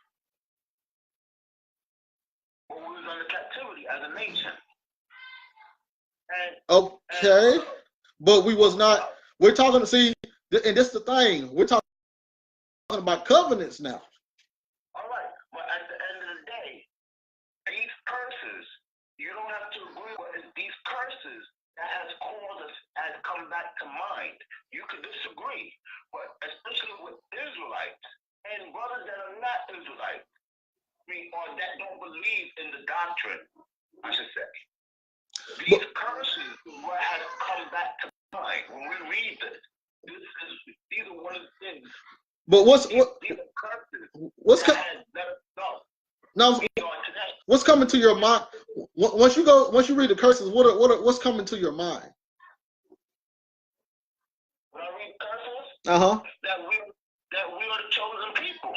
But we was under captivity as a nation. Okay, but we was not. We're talking to see, and that's the thing. We're talking about covenants now. All right, but at the end of the day, these curses, you don't have to agree with these curses that has caused us, has come back to mind. You could disagree, but especially with Israelites and brothers that are not Israelites, or that don't believe in the doctrine, I should say. These curses is what has come back to mind when we read this. These are one of the things. But what's coming to your mind once you read the curses? What's coming to your mind? When I read curses, that we are the chosen people,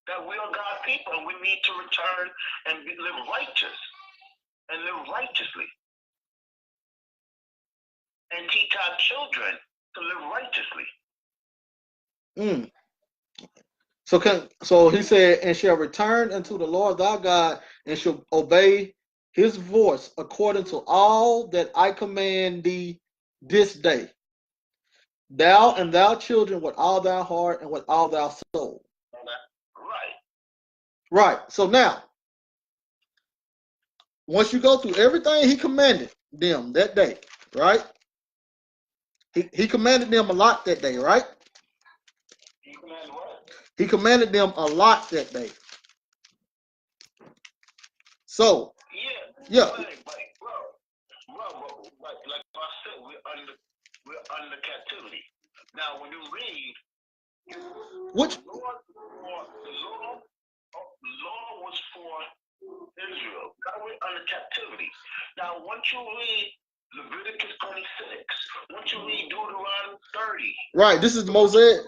that we are God's people, and we need to return and live righteous and live righteously, and teach our children to live righteously. So he said, and shall return unto the Lord thy God, and shall obey his voice according to all that I command thee this day, thou and thy children with all thy heart and with all thy soul. Right. So now, once you go through everything he commanded them that day, right? He commanded them a lot that day, right? He commanded what? He commanded them a lot that day. So, yeah. But like I said, we're under captivity. Now, when you read, the law was for Israel. Now we're under captivity. Now, once you read Leviticus 26, once you read Deuteronomy 30. Right, this is the Mosaic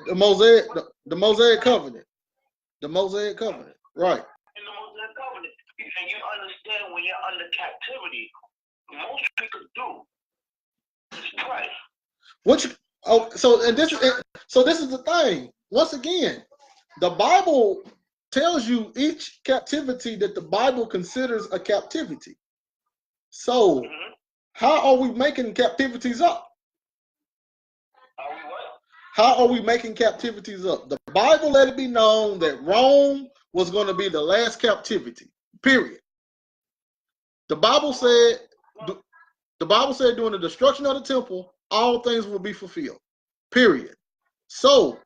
covenant. The Mosaic covenant, right. In the Mosaic covenant, and you understand when you're under captivity, most people do is pray. So this is the thing. Once again, the Bible tells you each captivity that the Bible considers a captivity. So how are we making captivities up? How are we making captivities up? The Bible let it be known that Rome was going to be the last captivity, period. The Bible said during the destruction of the temple, all things will be fulfilled, period. So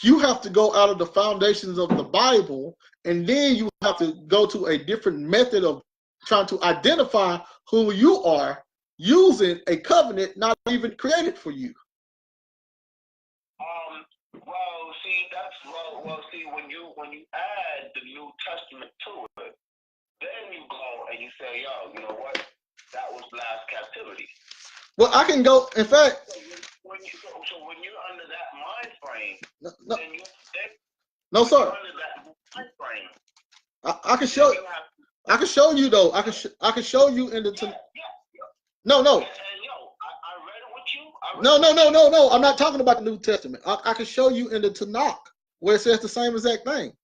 you have to go out of the foundations of the Bible, and then you have to go to a different method of trying to identify who you are using a covenant not even created for you. Well, see, see, when you add the New Testament to it, then you go and you say, yo, you know what? That was last captivity. Well, I can go. In fact, so when you're under that mind frame, no, then no, sir. Under that mind frame, I can show. I can show you though. I can show you in the. No. And yo, I read it with you. No. I'm not talking about the New Testament. I can show you in the Tanakh where it says the same exact thing.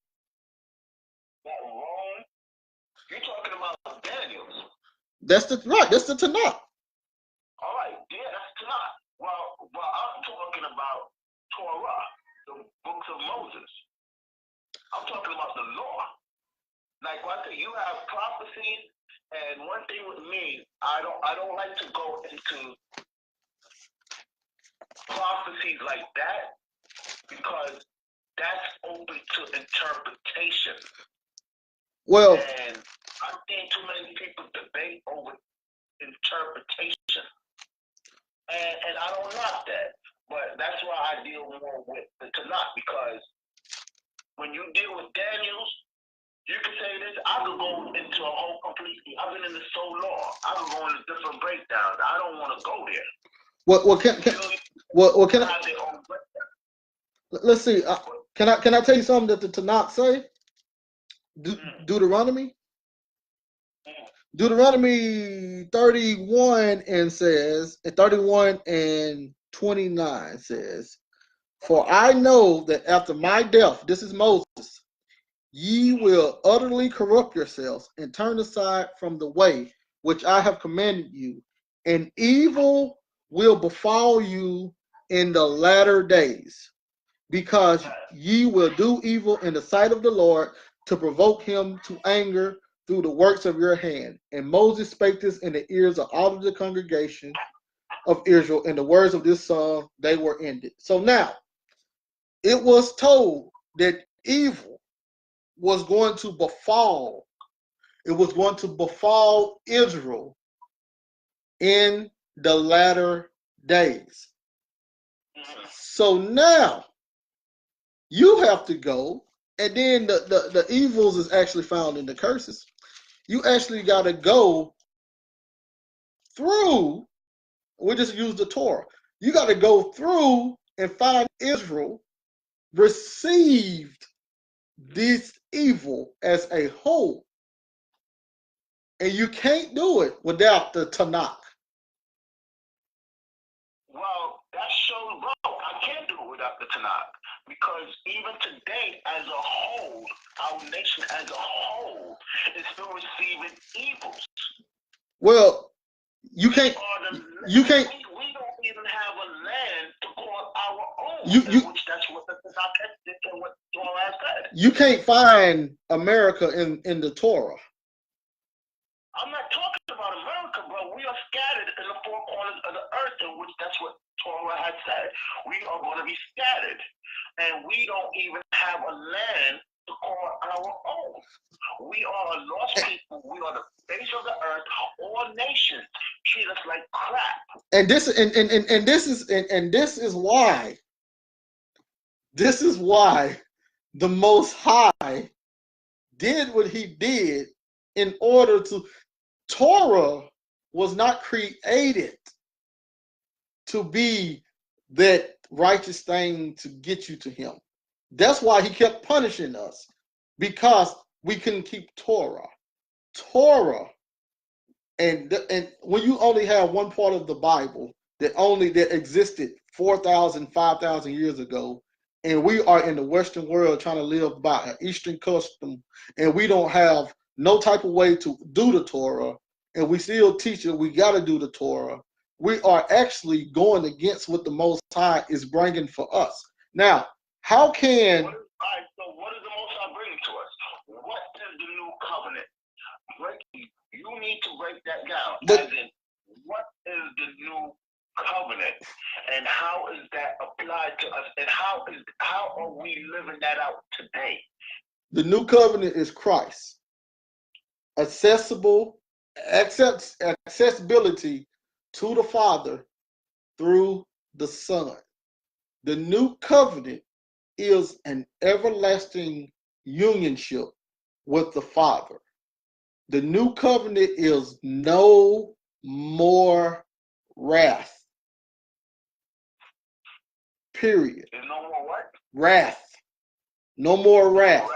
That wrong? You're talking about Daniel's. That's the Tanakh. All right, yeah, that's Tanakh. Well, I'm talking about Torah, the books of Moses. I'm talking about the law. Like I said, you have prophecies, and one thing with me, I don't like to go into prophecies like that because that's open to interpretation. Well, and I've seen too many people debate over interpretation, and I don't knock that, but that's why I deal more with the Tanakh, because when you deal with Daniel's, you can say this. I could go into a whole completely. I've been in this so long. I could go into different breakdowns. I don't want to go there. Can I? Let's see. Can I tell you something that the Tanakh say? Deuteronomy. Deuteronomy 31 and says, 31 and 29 says, "For I know that after my death," this is Moses, "ye will utterly corrupt yourselves and turn aside from the way which I have commanded you, and evil will befall you in the latter days, because ye will do evil in the sight of the Lord to provoke him to anger through the works of your hand." And Moses spake this in the ears of all of the congregation of Israel, and the words of this song, they were ended. So now, it was told that evil was going to befall. It was going to befall Israel in the latter days. So now you have to go, and then the evils is actually found in the curses. You actually got to go through. We just use the Torah. You got to go through and find Israel received this evil as a whole. And you can't do it without the Tanakh. Well, that shows, bro, I can't do it without the Tanakh. Because even today, as a whole, our nation as a whole is still receiving evils. Well, you can't. We don't even have a land to call our own. Which that's what the Tanakh did and what Torah said. You can't find America in the Torah. I'm not talking about America, bro. We are scattered in the four corners of the earth, in which that's what Torah had said. We are going to be scattered, and we don't even have a land to call our own. We are a lost people. We are the face of the earth. All nations treat us like crap. And this is why. This is why the Most High did what he did in order to. Torah was not created to be that righteous thing to get you to him. That's why he kept punishing us, because we couldn't keep Torah. And when you only have one part of the Bible that existed 4,000, 5,000 years ago, and we are in the Western world trying to live by an Eastern custom, and we don't have no type of way to do the Torah, and we still teach it, we got to do the Torah. We are actually going against what the Most High is bringing for us. Now, how can... So what is the Most High bringing to us? What is the new covenant? You need to break that down. As in, what is the new covenant, and how is that applied to us, and how are we living that out today? The new covenant is Christ. Accessibility to the Father through the Son. The new covenant is an everlasting unionship with the Father. The new covenant is no more wrath. Period. There's no more what? Wrath. No more wrath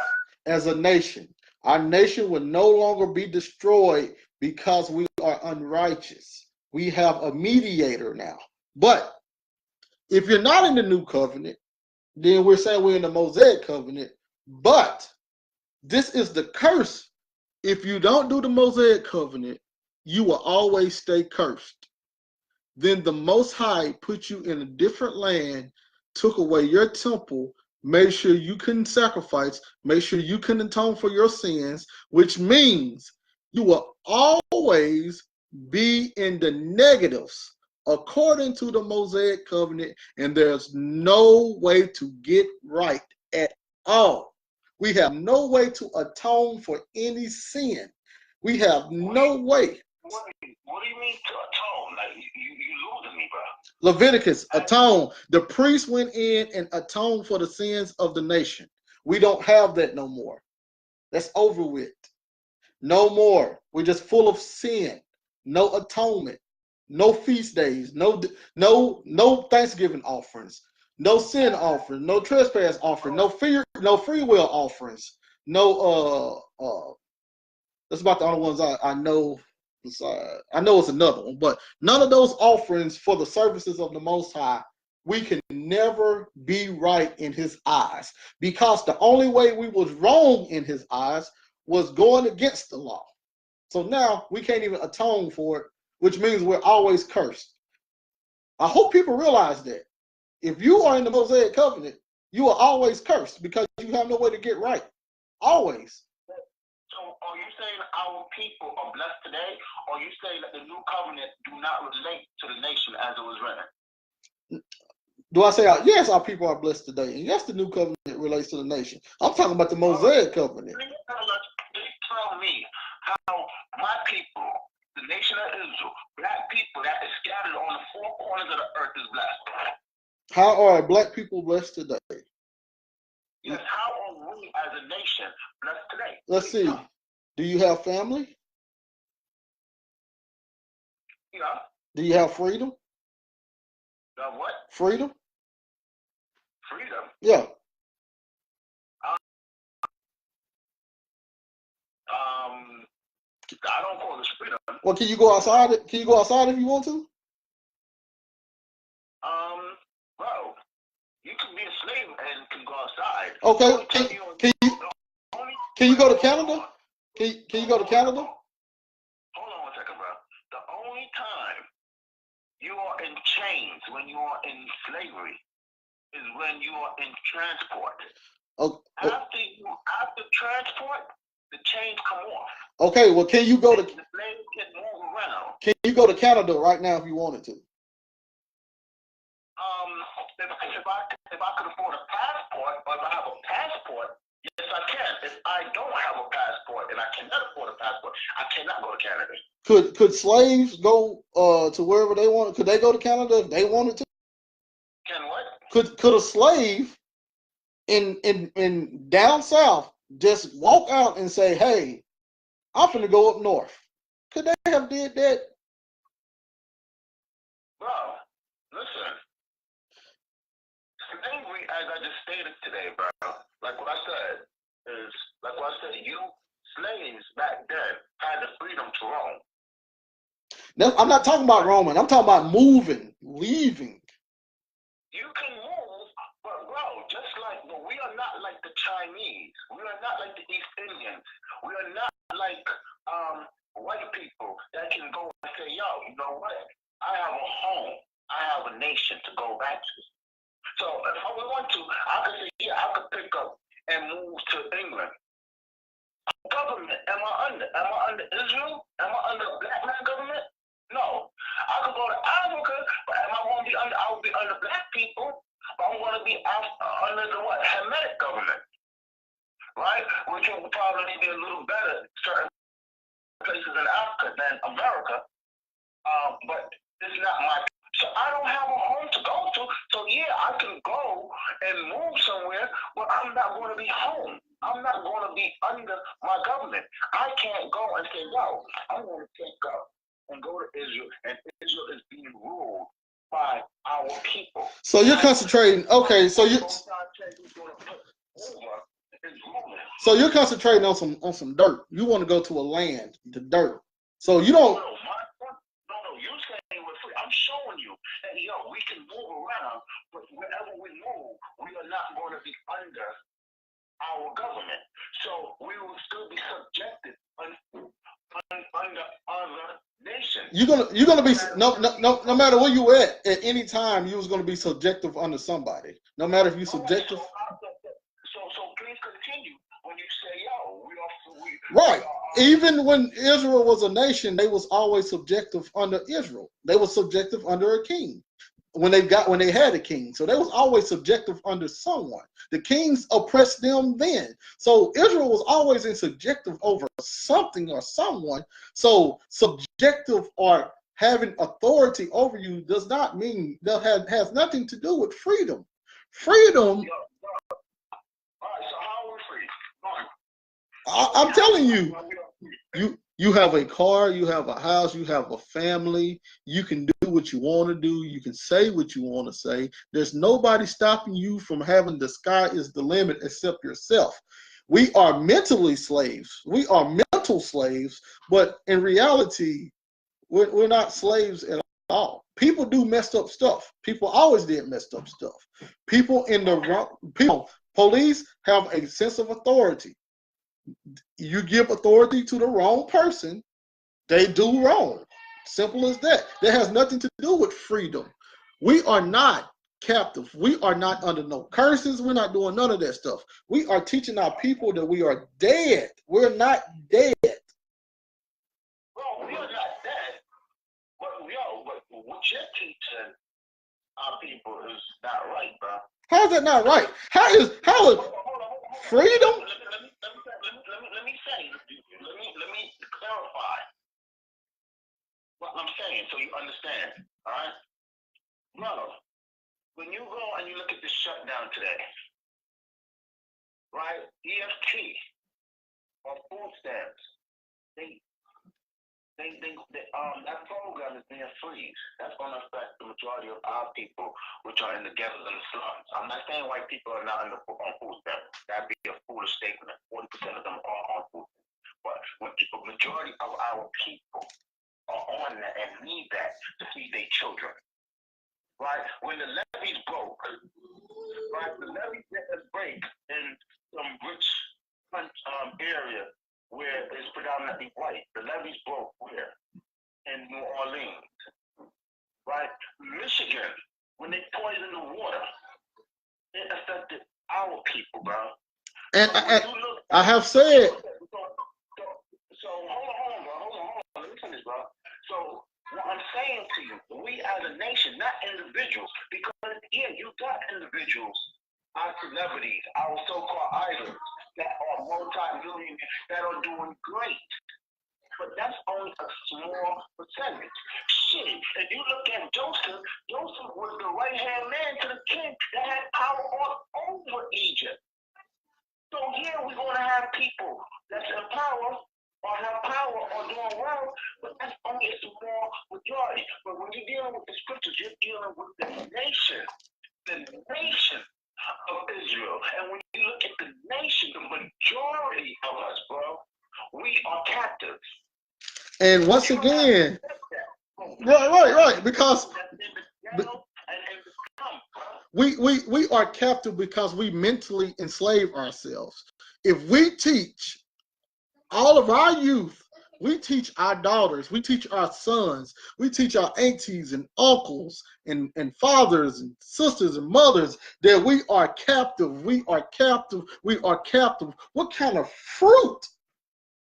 as a nation. Our nation will no longer be destroyed because we are unrighteous. We have a mediator now. But if you're not in the new covenant, then we're saying we're in the Mosaic covenant. But this is the curse. If you don't do the Mosaic covenant, you will always stay cursed. Then the Most High put you in a different land, took away your temple, made sure you couldn't sacrifice, made sure you couldn't atone for your sins, which means you will always be in the negatives according to the Mosaic covenant, and there's no way to get right at all. We have no way to atone for any sin. We have no way. What do you mean to atone? Like you losing me, bro. Leviticus, atone. The priest went in and atoned for the sins of the nation. We don't have that no more. That's over with. No more. We're just full of sin. No atonement. No feast days. No Thanksgiving offerings. No sin offering. No trespass offering. No free will offerings. No that's about the only ones I know. I know it's another one, but none of those offerings for the services of the Most High, we can never be right in His eyes, because the only way we was wrong in His eyes was going against the law. So now we can't even atone for it, which means we're always cursed. I hope people realize that. If you are in the Mosaic covenant, you are always cursed because you have no way to get right. Always. So are you saying our people are blessed today, or are you saying that the new covenant do not relate to the nation as it was written? Do I say, yes, our people are blessed today, and yes, the new covenant relates to the nation. I'm talking about the Mosaic covenant. Tell me how my people, the nation of Israel, black people that is scattered on the four corners of the earth is blessed. How are black people blessed today? Yes, how are we as a nation blessed today? Let's see. Do you have family? Yeah. Do you have freedom? What? Freedom? Freedom? Yeah. I don't call this freedom. Well, can you go outside? Can you go outside if you want to? Well, you can be a slave and can go outside. Okay. Can you go to Canada? Can you go to Canada? Hold on 1 second, bro. The only time you are in chains when you are in slavery is when you are in transport. Okay. After transport, the chains come off. Okay, well, can you go to? The slaves can move around. Can you go to Canada right now if you wanted to? If I could afford a passport, or if I have a passport, yes, I can. If I don't have a passport and I cannot afford a passport, I cannot go to Canada. Could slaves go to wherever they wanted? Could they go to Canada if they wanted to? Can what? Could a slave in down south just walk out and say, "Hey, I'm finna go up north"? Could they have did that? Bro, listen. Slavery, as I just stated today, bro, like what I said, you slaves back then had the freedom to roam. No, I'm not talking about roaming. I'm talking about moving, leaving. You can move, but bro, but we are not like the Chinese. We are not like the East Indians. We are not like white people that can go and say, yo, you know what? I have a home. I have a nation to go back to. So if I want to, I could say, yeah, I could pick up and move to England. Government, am I under Israel? Am I under a black man government? No. I could go to Africa, but am I going to be under? I will be under black people, but I'm going to be under the what? Hamitic government, right? Which will probably be a little better in certain places in Africa than America. But It's not my. So I don't have a home to go to. So yeah, I can go and move somewhere, but I'm not going to be home. I'm not going to be under my government. I can't go and say, no, I'm going to take up and go to Israel, and Israel is being ruled by our people. So you're concentrating. Okay, so you're concentrating on some dirt. You want to go to a land, the dirt. So you don't. No, you saying we're free. I'm showing you that we can move around, but wherever we move, we are not going to be under our government. So we will still be subjected under other nations. You're gonna be no matter where you at any time you was gonna be subjective under somebody. No matter if you subjective. So please continue when you say right. Even when Israel was a nation, they was always subjective under Israel. They were subjective under a king. When they had a king. So they was always subjective under someone. The kings oppressed them then. So Israel was always in subjective over something or someone. So subjective or having authority over you does not mean that has nothing to do with freedom. Freedom. All right, so how are we free? I'm telling you. You have a car, you have a house, you have a family. You can do what you want to do. You can say what you want to say. There's nobody stopping you from having the sky is the limit except yourself. We are mentally slaves. We are mental slaves, but in reality, we're not slaves at all. People do messed up stuff. People always did messed up stuff. Police have a sense of authority. You give authority to the wrong person, they do wrong. Simple as that. That has nothing to do with freedom. We are not captive. We are not under no curses. We're not doing none of that stuff. We are teaching our people that we are dead. We're not dead. Well, we are not dead. But what you're teaching our people is not right, bro. How is that not right? How is freedom? Let me clarify what I'm saying so you understand. All right, brother. When you go and you look at the shutdown today, right? EFT or food stamps, that program is being freeze. That's going to affect the majority of our people, which are in the ghettos and the slums. I'm not saying white people are not on food stamps. That'd be a foolish statement. 40% of them are on food stamps. But when the majority of our people are on that and need that to feed their children, right? When the levees broke, right? The levees didn't break in some rich area where it's predominantly white. The levees broke where? In New Orleans, right? Michigan, when they poisoned the water, it affected our people, bro. And I have said. So hold on, let me finish, bro. So what I'm saying to you, we as a nation, not individuals, because you got individuals, our celebrities, our so-called idols that are multi-millionaires that are doing great. But that's only a small percentage. Shit, if you look at Joseph was the right-hand man to the king that had power all over Egypt. So here we're going to have people that's in power or have power or doing well, but that's only a small majority. But when you're dealing with the scriptures, you're dealing with the nation of Israel. And when you look at the nation, the majority of us, bro, we are captives. And once again, right, because we are captive because we mentally enslave ourselves. If we teach all of our youth, we teach our daughters, we teach our sons, we teach our aunties and uncles and fathers and sisters and mothers that we are captive, we are captive. What kind of fruit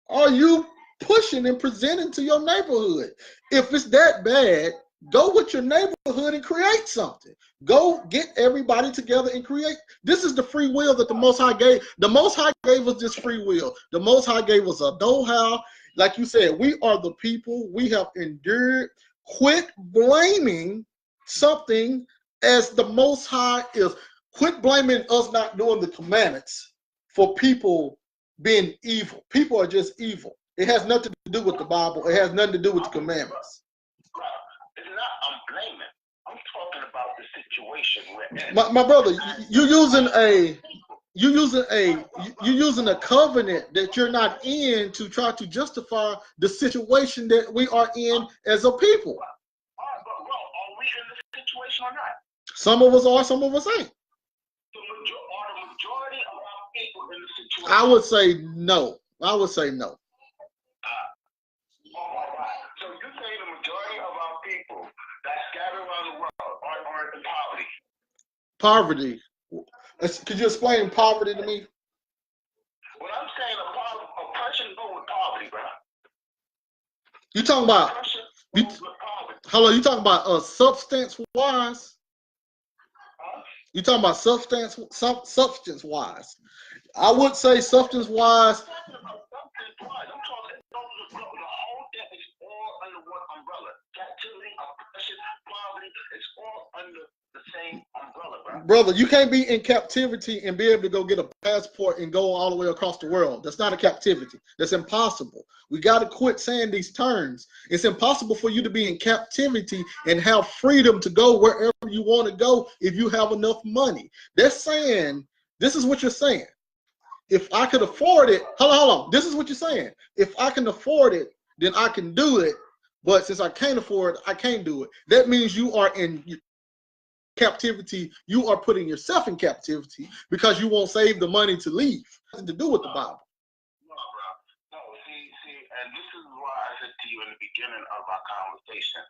are you pushing and presenting to your neighborhood? If it's that bad, go with your neighborhood and create something. Go get everybody together and create. This is the free will that the Most High gave. The Most High gave us this free will. The Most High gave us a know-how. Like you said, we are the people. We have endured Quit blaming something as the Most High is. Quit blaming us not doing the commandments for people being evil. People are just evil. It has nothing to do with the Bible. It has nothing to do with the commandments. It's not I'm blaming. I'm talking about the situation we're in. My brother, you're using a covenant that you're not in to try to justify the situation that we are in as a people. Are we in the situation or not? Some of us are, some of us ain't. Are the majority of our people in the situation? I would say no. I would say no. So you say the majority of our people that scatter around the world are in poverty? Poverty. Could you explain poverty to me? When I'm saying oppression go with poverty, bro. You talking about? Hello, you talking about substance wise? Huh? You talking about substance wise? I would say substance wise. I'm talking the whole thing is all under one umbrella. Captivity, oppression, poverty, it's all under the same umbrella, bro. Brother, you can't be in captivity and be able to go get a passport and go all the way across the world. That's not a captivity. That's impossible. We got to quit saying these terms. It's impossible for you to be in captivity and have freedom to go wherever you want to go if you have enough money. They're saying, this is what you're saying. If I could afford it, hold on. This is what you're saying. If I can afford it, then I can do it. But since I can't afford it, I can't do it. That means you are in captivity. You are putting yourself in captivity because you won't save the money to leave. Nothing to do with the Bible. No, bro. No, see, and this is why I said to you in the beginning of our conversation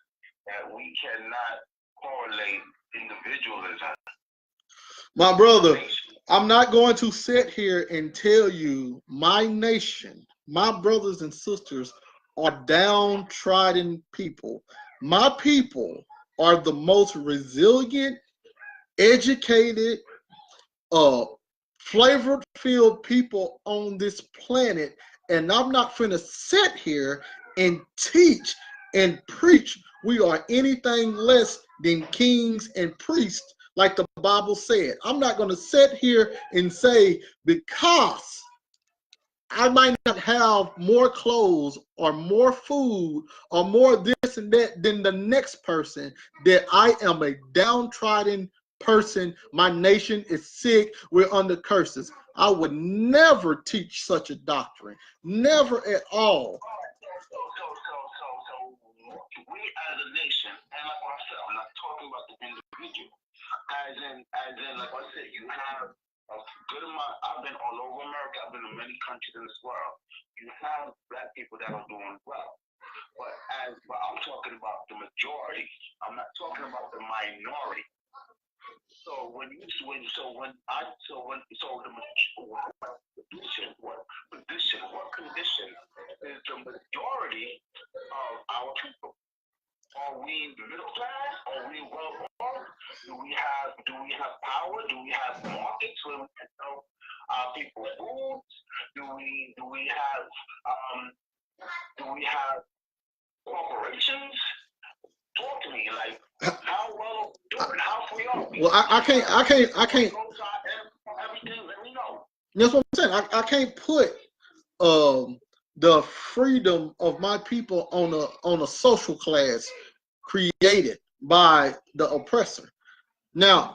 that we cannot correlate individualism. My brother, I'm not going to sit here and tell you my nation, my brothers and sisters are downtrodden people. My people are the most resilient, educated, flavor-filled people on this planet. And I'm not finna sit here and teach and preach we are anything less than kings and priests like the Bible said. I'm not going to sit here and say because I might not have more clothes or more food or more this and that than the next person that I am a downtrodden person. My nation is sick. We're under curses. I would never teach such a doctrine. Never at all. So we as a nation, and like I said, I'm not talking about the individual. As in, like I said, you have a good amount. I've been all over America. I've been in many countries in this world. You have black people that are doing well, but I'm talking about the majority. I'm not talking about the minority. So what condition is the majority of our people? Are we middle class? Are we well off? Do we have power? Do we have markets where we can sell our people foods? Do we have corporations? Talk to me, like how well doing? How free are we? Well, I can't. Everything, let me know. That's what I'm saying. I can't put the freedom of my people on a social class created by the oppressor. Now,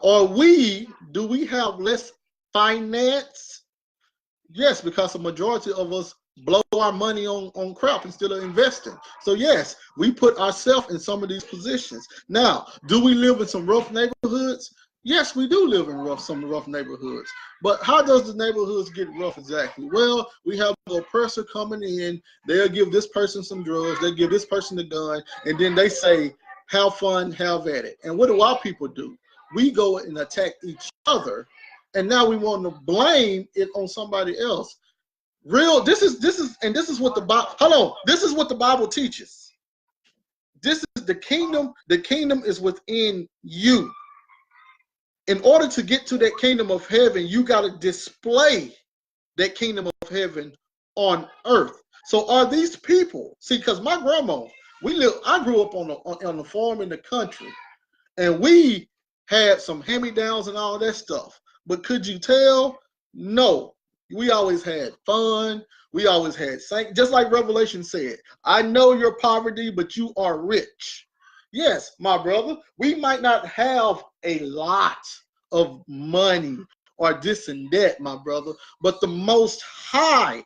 do we have less finance? Yes, because the majority of us blow our money on crap instead of investing. So yes, we put ourselves in some of these positions. Now, do we live in some rough neighborhoods? Yes, we do live in some rough neighborhoods. But how does the neighborhoods get rough exactly? Well, we have the oppressor coming in. They'll give this person some drugs. They give this person a gun. And then they say, have fun, have at it. And what do our people do? We go and attack each other. And now we want to blame it on somebody else. This is what the Bible, this is what the Bible teaches. This is the kingdom. The kingdom is within you. In order to get to that kingdom of heaven, you got to display that kingdom of heaven on earth. So are these people, see, because my grandma I grew up on the farm in the country, and we had some hand-me-downs and all that stuff. But could you tell? No. We always had fun. We always had just like Revelation said, I know your poverty, but you are rich. Yes, my brother, we might not have a lot of money or this and that, my brother, but the Most High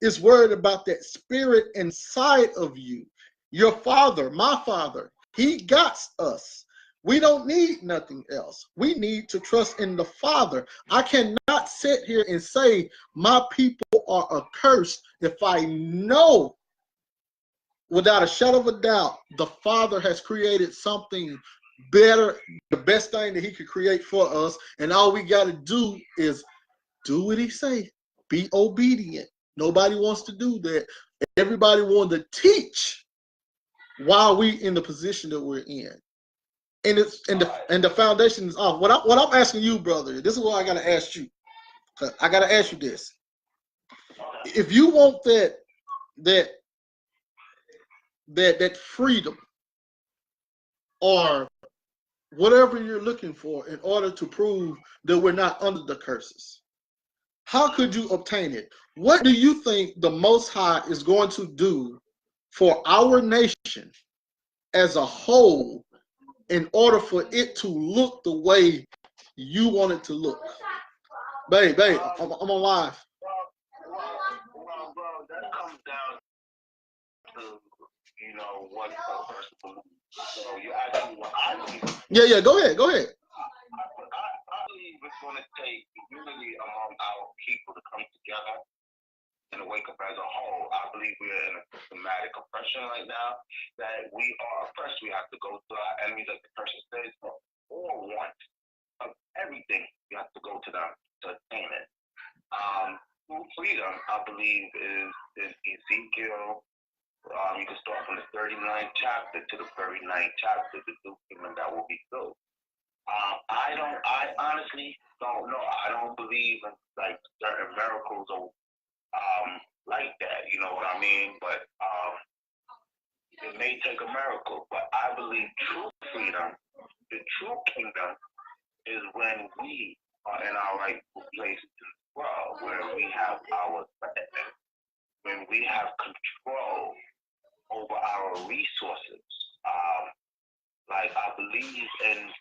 is worried about that spirit inside of you. Your Father, my Father, He got us. We don't need nothing else. We need to trust in the Father. I cannot sit here and say my people are accursed if I know without a shadow of a doubt the Father has created something better, the best thing that He could create for us, and all we got to do is do what He say. Be obedient. Nobody wants to do that. Everybody wants to teach while we in the position that we're in. And the foundation is off. What I'm asking you, brother, this is what I gotta ask you. I gotta ask you this. If you want that freedom or whatever you're looking for in order to prove that we're not under the curses, how could you obtain it? What do you think the Most High is going to do for our nation as a whole in order for it to look the way you want it to look? Babe, I'm on live. Well, bro, that comes down to, what a person believes. So you ask me what I believe. Yeah, go ahead. I believe it's going to take unity among our people to come together and wake up as a whole. I believe we're in a systematic oppression right now, that we are oppressed. We have to go to our enemies, like the person says, for all want of everything. We have to go to them to attain it. True freedom, I believe, is Ezekiel. You can start from the 39th chapter to the 39th chapter, the new kingdom that will be built. I honestly don't know. I don't believe in like certain miracles or like that, you know what I mean? But it may take a miracle, but I believe true freedom, the true kingdom, is when we are in our rightful place in the world, where we have our when we have control over our resources. Like I believe in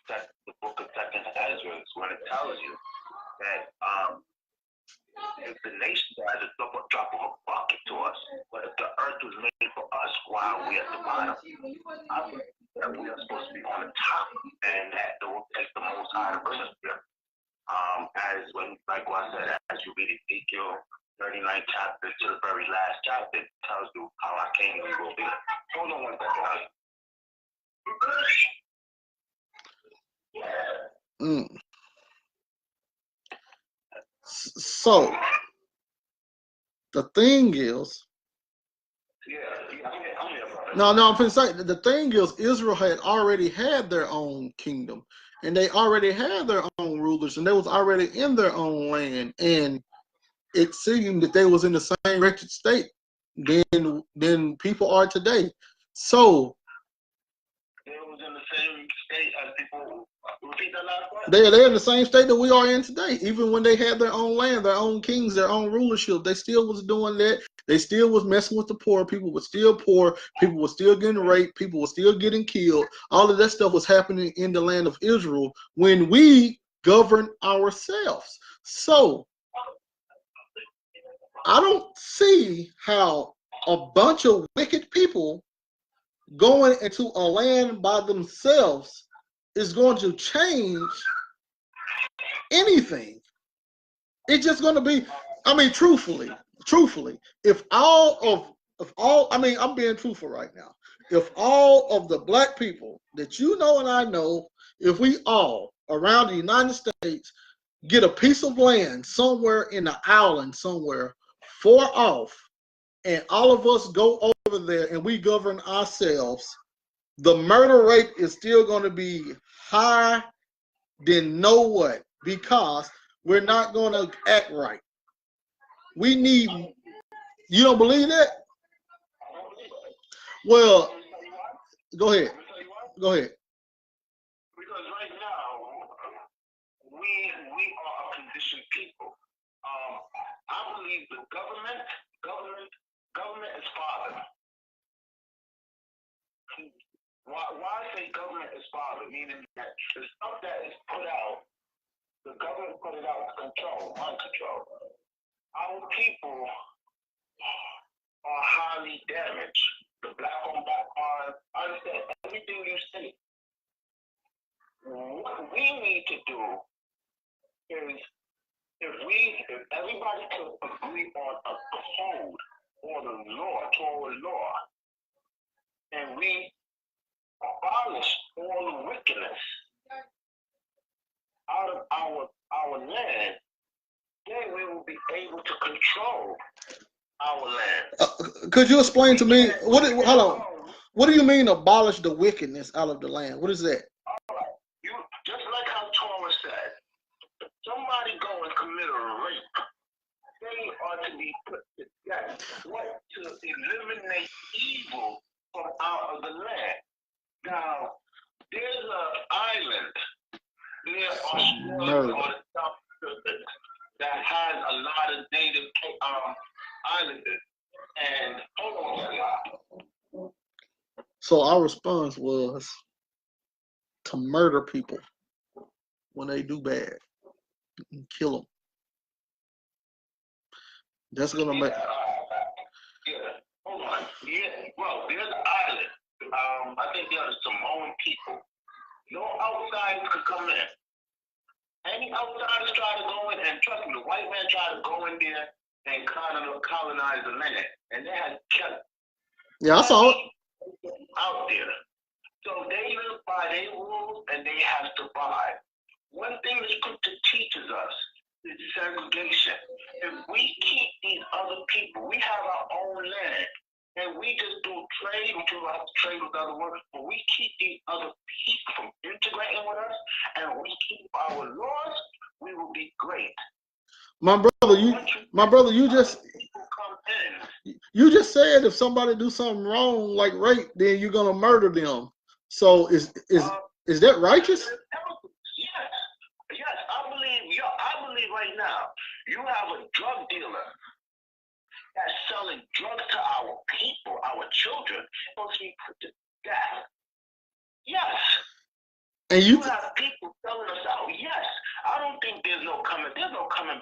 the book of Second Ezra, when it tells you that if the nation has a drop of a bucket to us, but if the earth was made for us while we're at the bottom, I believe that we are supposed to be on the top, and that it will take the Most High to bring us there. As when, like what I said, as you read Ezekiel 39th chapter to the very last chapter, it tells you how our kingdom will be. Hold on one second. So the thing is, no, I'm going to say the thing is, Israel had already had their own kingdom, and they already had their own rulers, and they was already in their own land, and it seemed that they was in the same wretched state than people are today. So they was in the same state as people. Repeat that last part? They're in the same state that we are in today. Even when they had their own land, their own kings, their own rulership, they still was doing that. They still was messing with the poor. People were still poor. People were still getting raped. People were still getting killed. All of that stuff was happening in the land of Israel when we governed ourselves. So I don't see how a bunch of wicked people going into a land by themselves is going to change anything. It's just going to be, I mean, truthfully, if I'm being truthful right now. If all of the black people that you know and I know, if we all around the United States get a piece of land somewhere in the island somewhere far off, and all of us go over there and we govern ourselves, the murder rate is still going to be high than know what, because we're not going to act right. You don't believe that? Well, Go ahead. Go ahead. Because right now, we are a conditioned people. I believe the government is father. Why say government is father? Meaning that the stuff that is put out, the government put it out to control, mind control. Our people are highly damaged. The black on black crime, understand everything you say. What we need to do is if everybody could agree on a code or the law, Torah law, and we abolish all the wickedness out of our land, then we will be able to control our land. Could you explain to me hold on? What do you mean abolish the wickedness out of the land? What is that? You just like how Torah said, if somebody go and commit a rape, they are to be put to death. What? To eliminate evil from out of the land. Now, there's an island near Australia or the South Pacific that has a lot of native islanders. And hold on. So our response was to murder people when they do bad and kill them. That's gonna make. Yeah. Hold on. Yeah. Well, there's an island. I think there are Samoan people. No outsiders could come in. Any outsiders try to go in, and trust me, the white man tried to go in there and kind of colonize the land, and they had kept. Yeah, I saw it out there. So they live by their rules, and they have to abide. One thing the scripture teaches us is segregation. If we keep these other people, we have our own land, and we just do trade, we do have to trade with other workers, but we keep these other people from integrating with us, and we keep our laws, we will be great. My brother, you just said if somebody do something wrong like rape, then you're gonna murder them. So is that righteous? Yes, I believe right now you have a drug dealer that's selling drugs to our people, our children, supposed to be put to death. Yes. And you have people selling us out. Yes. I don't think there's no coming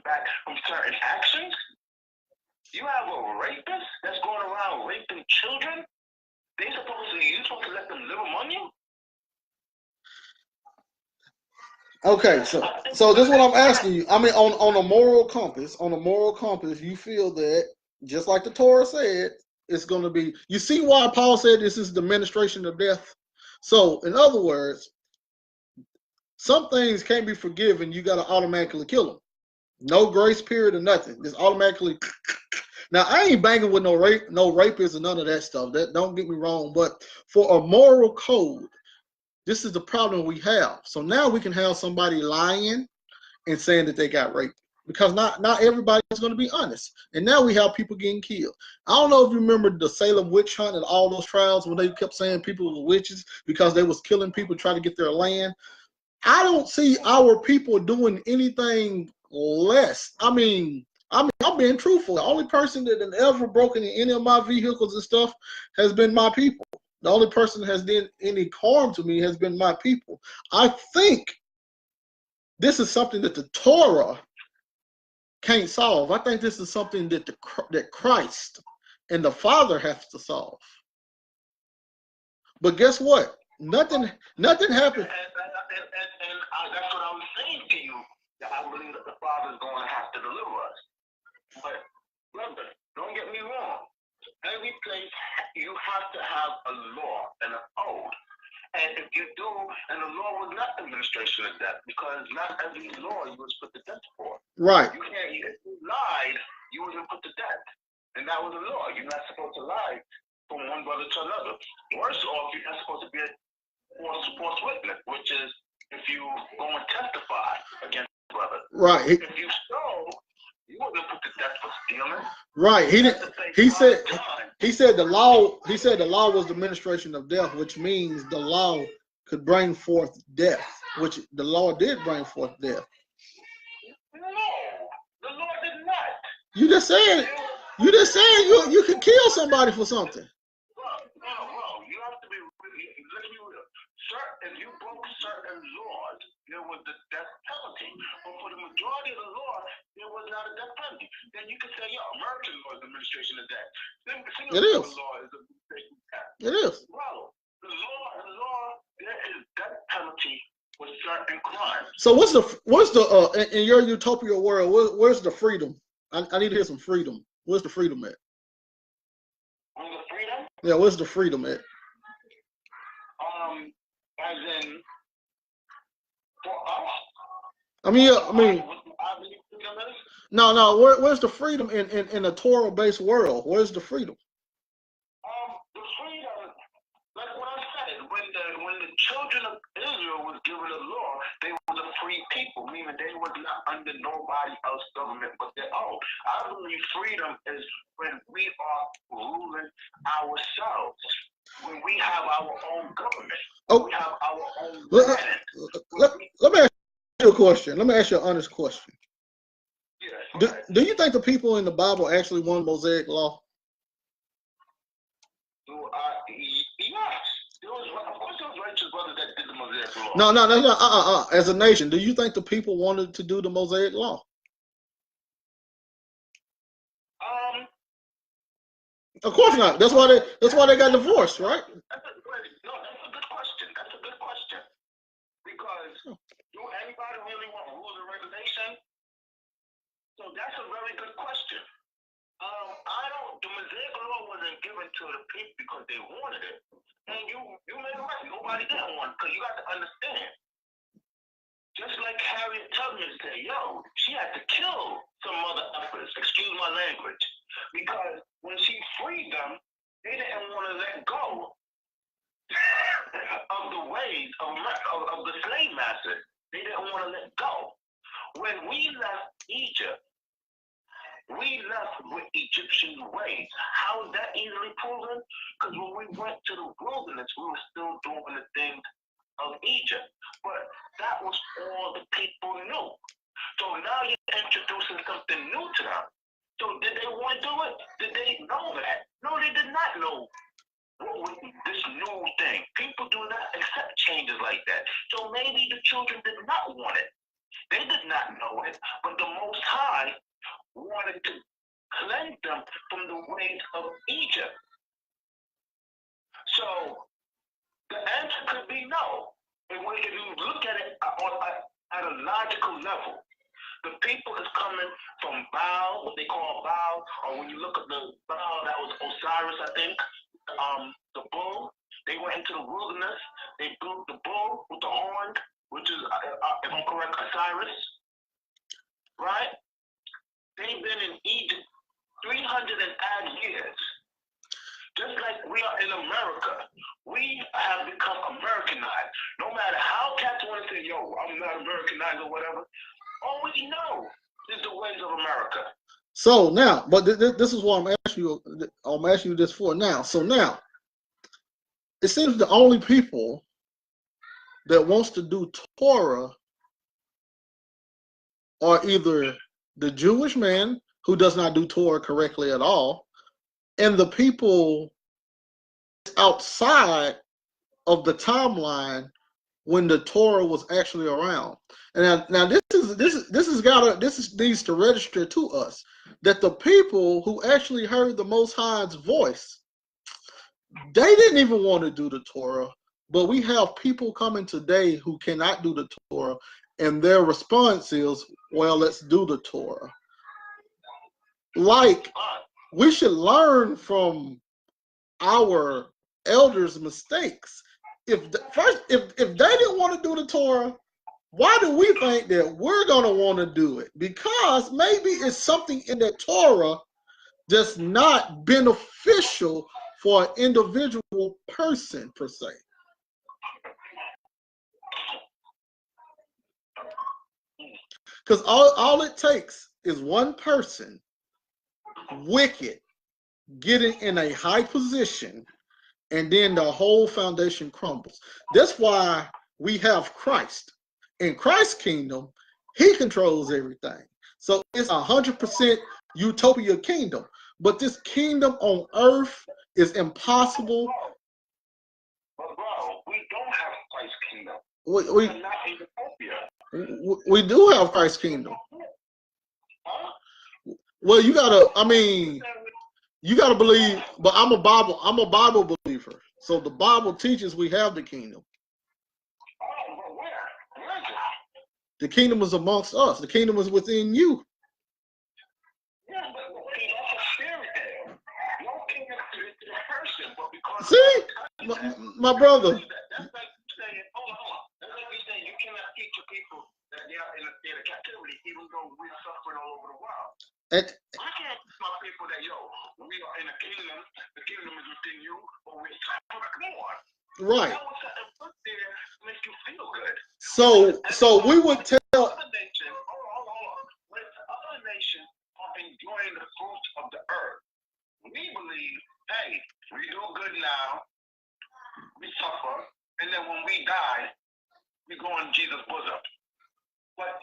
back from certain actions. You have a rapist that's going around raping children. You're supposed to let them live among you? Okay, so this is what I'm asking you. I mean, on a moral compass, you feel that just like the Torah said, it's going to be. You see why Paul said this is the ministration of death. So, in other words, some things can't be forgiven. You got to automatically kill them. No grace period or nothing. Just automatically. Now, I ain't banging with no rapists or none of that stuff. That don't get me wrong. But for a moral code, this is the problem we have. So now we can have somebody lying and saying that they got raped because not everybody is going to be honest. And now we have people getting killed. I don't know if you remember the Salem witch hunt and all those trials when they kept saying people were witches because they was killing people trying to get their land. I don't see our people doing anything less. I mean, I'm being truthful. The only person that has ever broken in any of my vehicles and stuff has been my people. The only person that has done any harm to me has been my people. I think this is something that the Torah can't solve. I think this is something that that Christ and the Father have to solve. But guess what? Nothing happened. And that's what I was saying to you. That I believe that the Father is going to have to deliver us. But brother, don't get me wrong. Every place you have to have a law and an oath. And if you do, and the law was not administration of death, because not every law you was put to death for. Right. You can't, if you lied, you wasn't put to death. And that was the law. You're not supposed to lie from one brother to another. Worse off, you're not supposed to be a false witness, which is if you go and testify against your brother. Right. If you stole, you wasn't put to death for stealing. Right. He said He said the law. He said the law was the ministration of death, which means the law could bring forth death, which the law did bring forth death. No, the law did not. You just said you could kill somebody for something. Well, you have to be. Let's be real. If you broke certain laws, there was the death penalty. But for the majority of the law, there was not a death penalty. Then you could say, American law is the administration of death. It is. Law is the administration of death. It is. Well, the law, there is death penalty for certain crimes. So what's the in your utopia world? Where's the freedom? I need to hear some freedom. Where's the freedom at? Where's the freedom? Yeah, where's the freedom at? As in, for us. I mean. No. Where's the freedom in a Torah-based world? Where's the freedom? The freedom, like what I said, when the children of Israel was given a law, they were the free people, meaning they was not under nobody else's government but their own. I believe freedom is when we are ruling ourselves, when we have our own government, we have our own land. Let me ask you a question. Let me ask you an honest question. Yes, do you think the people in the Bible actually want Mosaic law? Yes. Of course, there was righteous brothers that did the Mosaic law. No. As a nation, do you think the people wanted to do the Mosaic law? Of course not. That's why they got divorced, right? That's a good question. That's a good question. Because do anybody really want rules and regulations? So that's a very good question. The Mosaic law wasn't given to the people because they wanted it. And you made it right. Nobody didn't want it, because you got to understand. Just like Harriet Tubman said, she had to kill some mother effers, excuse my language. Because when she freed them, they didn't want to let go of the ways of the slave master. They didn't want to let go. When we left Egypt, we left with Egyptian ways. How is that easily proven? Because when we went to the wilderness, we were still doing the things of Egypt. But that was all the people knew. So now you're introducing something new to them. So did they want to do it? Did they know that? No, they did not know what was this new thing. People do not accept changes like that. So maybe the children did not want it. They did not know it, but the Most High wanted to cleanse them from the ways of Egypt. So the answer could be no. If you look at it at a logical level, the people is coming from Baal, what they call Baal, or when you look at the Baal, that was Osiris, I think, the bull. They went into the wilderness. They built the bull with the horn, which is, if I'm correct, Osiris, right? They've been in Egypt 300 and odd years. Just like we are in America, we have become Americanized. No matter how cats want to say, I'm not Americanized or whatever, all we know is the ways of America. So now, but this is what I'm asking you this for now. So now, it seems the only people that wants to do Torah are either the Jewish man who does not do Torah correctly at all, and the people outside of the timeline when the Torah was actually around. And now this needs to register to us that the people who actually heard the Most High's voice, they didn't even want to do the Torah, but we have people coming today who cannot do the Torah, and their response is, well, let's do the Torah. Like, we should learn from our elders' mistakes. If they didn't want to do the Torah, why do we think that we're going to want to do it? Because maybe it's something in the Torah that's not beneficial for an individual person per se. Because all it takes is one person, wicked, getting in a high position, and then the whole foundation crumbles. That's why we have Christ. In Christ's kingdom, he controls everything. So it's 100% utopia kingdom. But this kingdom on earth is impossible. But bro, we don't have Christ's kingdom. We're not in utopia. We do have Christ's kingdom. Huh? Well, you gotta believe, but I'm a Bible believer. So the Bible teaches we have the kingdom. Oh, but where? Where is it? The kingdom is amongst us. The kingdom is within you. Yeah, but see, that's a spirit there. No kingdom is a person, but because See, my brother. That's like saying, hold on. That's like you saying you cannot teach your people that they are in a state of captivity, even though we're suffering all over the world. I can't teach my people that, yo, we are in a kingdom, the kingdom is within you, but we're suffering more. Right. That was something put there to make you feel good. So we would tell other nations, hold on. When other nations are enjoying the fruits of the earth, we believe, hey, we do good now, we suffer, and then when we die, we go in Jesus' bosom. But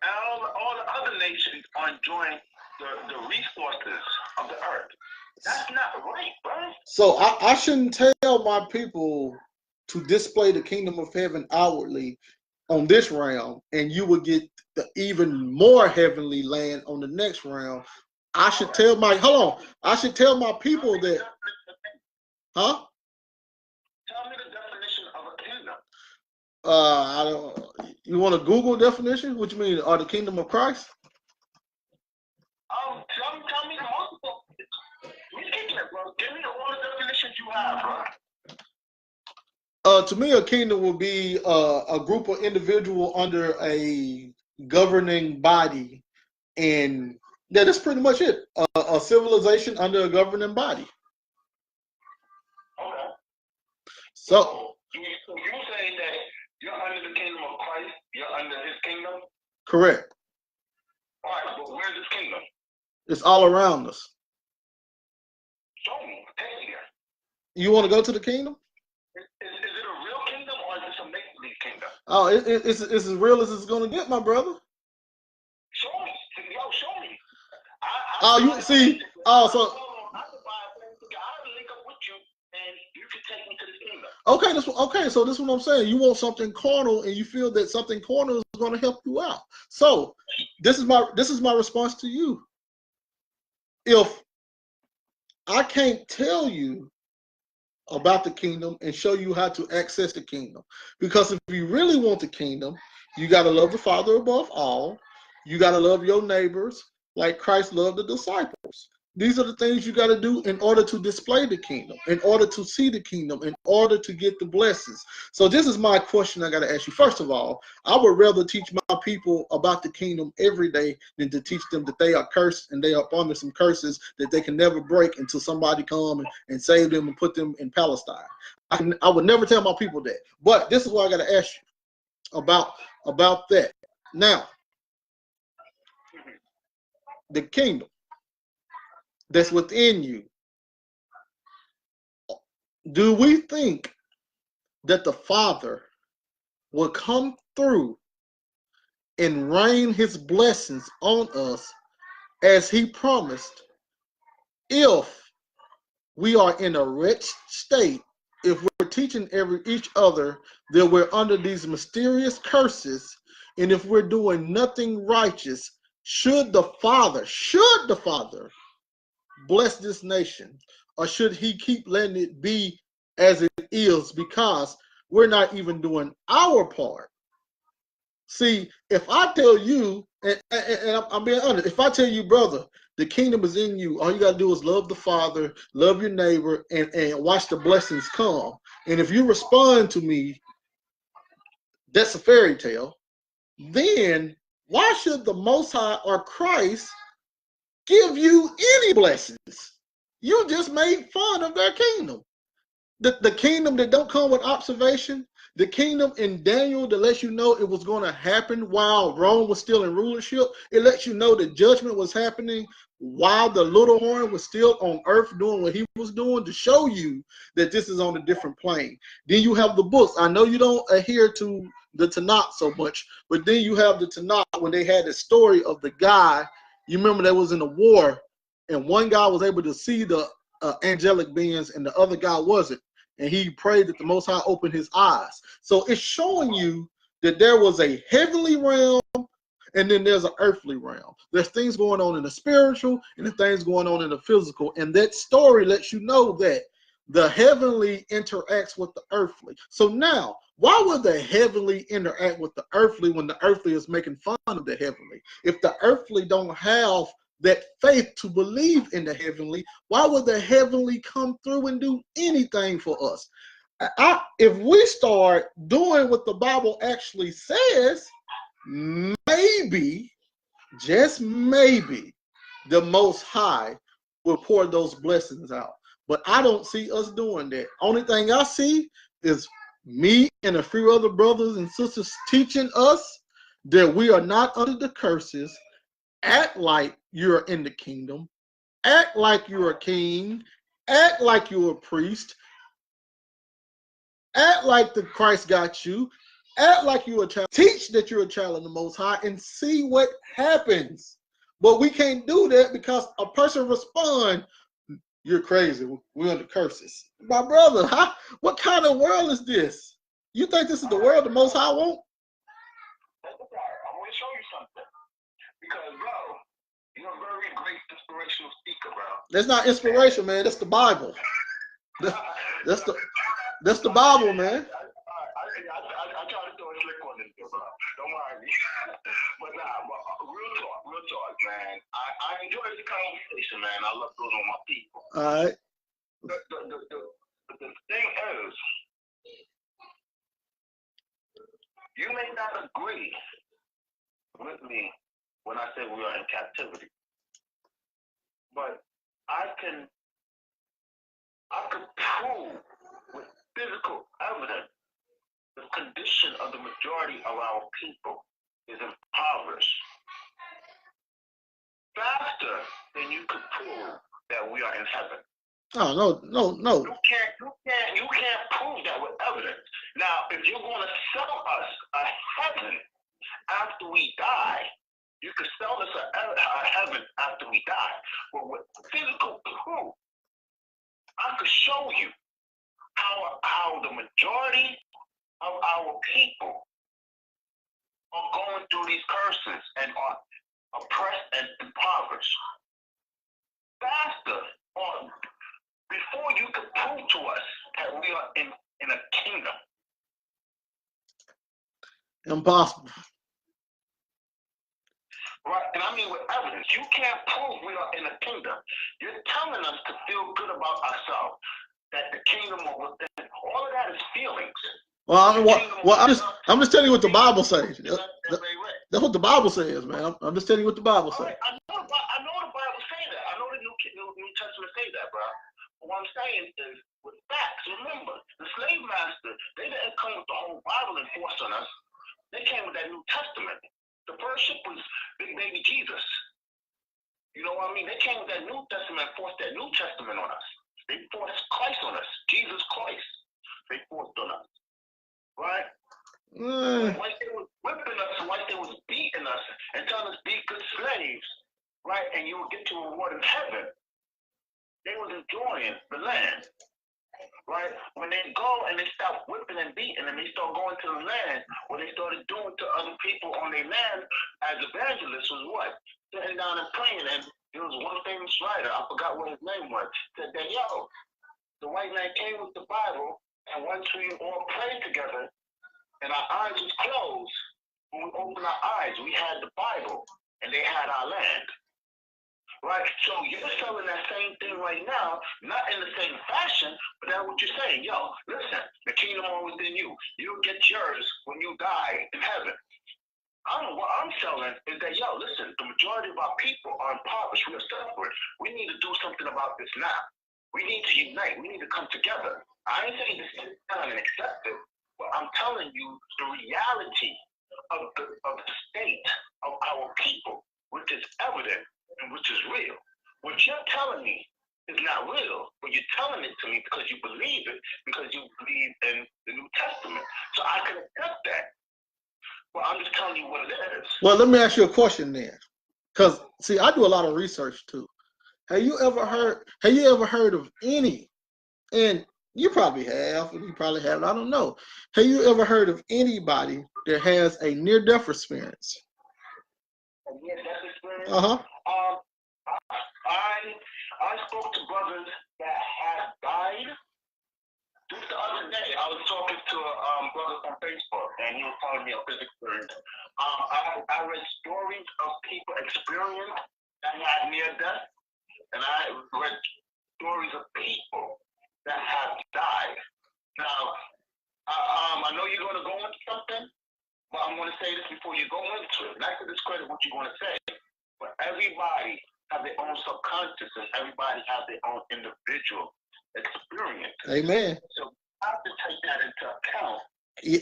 all the other nations are enjoying the resources of the earth. That's not right, bro. So I shouldn't tell my people to display the kingdom of heaven outwardly on this realm, and you will get the even more heavenly land on the next realm. I should tell my I should tell my people that, huh? Tell me the definition of a kingdom. I don't. You want a Google definition? What you mean? Are the kingdom of Christ? Tell me the multiple. Bro. Give me all the definitions you have, bro. To me, a kingdom would be a group of individuals under a governing body, and that's pretty much it. A civilization under a governing body. Okay. So you saying that you're under the kingdom of Christ? You're under His kingdom? Correct. All right, but where's His kingdom? It's all around us. Show me. Take me there. You want to go to the kingdom? Is it a real kingdom or is it a make-believe kingdom? Oh, it's as real as it's gonna get, my brother. Show me. Yo, show me. You see? Oh, so. Okay, so this is what I'm saying. You want something carnal, and you feel that something carnal is going to help you out. So, this is my response to you. If I can't tell you about the kingdom and show you how to access the kingdom, because if you really want the kingdom, you got to love the Father above all. You got to love your neighbors like Christ loved the disciples. These are the things you got to do in order to display the kingdom, in order to see the kingdom, in order to get the blessings. So this is my question I got to ask you. First of all, I would rather teach my people about the kingdom every day than to teach them that they are cursed and they are under some curses that they can never break until somebody come and save them and put them in Palestine. I would never tell my people that. But this is what I got to ask you about that. Now, the kingdom that's within you, do we think that the Father will come through and rain His blessings on us as He promised if we are in a wretched state, if we're teaching each other that we're under these mysterious curses, and if we're doing nothing righteous? Should the Father bless this nation, or should He keep letting it be as it is because we're not even doing our part? See, if I tell you, and I'm being honest, if I tell you, brother, the kingdom is in you, all you got to do is love the Father, love your neighbor, and watch the blessings come. And if you respond to me, that's a fairy tale. Then why should the Most High or Christ give you any blessings? You just made fun of their kingdom. The kingdom that don't come with observation, the kingdom in Daniel that lets you know it was going to happen while Rome was still in rulership. It lets you know that judgment was happening while the little horn was still on earth doing what he was doing, to show you that this is on a different plane. Then you have the books. I know you don't adhere to the Tanakh so much, but then you have the Tanakh when they had the story of the guy. You remember that was in a war, and one guy was able to see the angelic beings, and the other guy wasn't. And he prayed that the Most High opened his eyes. So it's showing you that there was a heavenly realm, and then there's an earthly realm. There's things going on in the spiritual, and there's things going on in the physical. And that story lets you know that the heavenly interacts with the earthly. So now, why would the heavenly interact with the earthly when the earthly is making fun of the heavenly? If the earthly don't have that faith to believe in the heavenly, why would the heavenly come through and do anything for us? If we start doing what the Bible actually says, maybe, just maybe, the Most High will pour those blessings out. But I don't see us doing that. Only thing I see is me and a few other brothers and sisters teaching us that we are not under the curses. Act like you're in the kingdom. Act like you're a king. Act like you're a priest. Act like the Christ got you. Act like you're a child. Teach that you're a child of the Most High and see what happens. But we can't do that because a person responds, "You're crazy. We're under curses." My brother, what kind of world is this? You think this is the world the Most High want? I want to show you something. Because, bro, you're a very great inspirational speaker, bro. That's not inspiration, man. That's the Bible. That's the Bible, man. I try to throw a slick one in there, bro. Don't mind me. But nah, real talk, man. I enjoy this conversation, man. I love those on my people. All right. The thing is, you may not agree with me when I say we are in captivity, but I could prove with physical evidence the condition of the majority of our people is impoverished faster than you could prove that we are in heaven. Oh, no. You can't prove that with evidence. Now, if you're going to sell us a heaven after we die, you can sell us a heaven after we die. But with physical proof, I could show you how the majority of our people are going through these curses and are oppressed and impoverished. Faster, or before you could prove to us that we are in a kingdom. Impossible. Right, and I mean with evidence. You can't prove we are in a kingdom. You're telling us to feel good about ourselves, that the kingdom are within. All of that is feelings. Well, I'm just telling you what the Bible says. That's what the Bible says, man. I'm just telling you what the Bible says. Right, I know the Bible say that. I know the New Testament say that, bro. But what I'm saying is with facts. Remember, the slave master, they didn't come with the whole Bible and force on us. They came with that New Testament. The first ship was Big Baby Jesus. You know what I mean? They came with that New Testament and forced that New Testament on us. They forced Christ on us. Jesus Christ. They forced on us. Right? Like they was whipping us, like they was beating us and telling us be good slaves. Right? And you will get your reward in heaven. They was enjoying the land. Right? When they go and they stop whipping and beating and they start going to the land, what they started doing to other people on their land as evangelists was what? Sitting down and praying. And there was one famous writer, I forgot what his name was, said that, yo, the white man came with the Bible, and once we all prayed together and our eyes was closed, when we opened our eyes, we had the Bible and they had our land. Right? So you're selling that same thing right now, not in the same fashion, but that's what you're saying. Yo, listen, the kingdom is within you. You'll get yours when you die in heaven. What I'm selling is that, yo, listen, the majority of our people are impoverished. We are separate. We need to do something about this now. We need to unite. We need to come together. I ain't saying just sit down and accept it, But I'm telling you the reality of the state of our people, which is evident and which is real. What you're telling me is not real, but you're telling it to me because you believe it, because you believe in the New Testament. So I can accept that. Well, I'm just telling you what it is. Well, let me ask you a question then, because see, I do a lot of research too. Have you ever heard of any? And you probably have, or you probably haven't. I don't know. Have you ever heard of anybody that has a near-death experience? A near-death experience? Uh-huh. I spoke to brothers that had died. Just the other day, I was talking to a brother on Facebook, and he was telling me of his experience. I read stories of people experience that had near death, and I read stories of people that have died. Now, I know you're going to go into something, but I'm going to say this before you go into it. Not to discredit what you're going to say, but everybody have their own subconscious, and everybody have their own individual experience. Amen. So you have to take that into account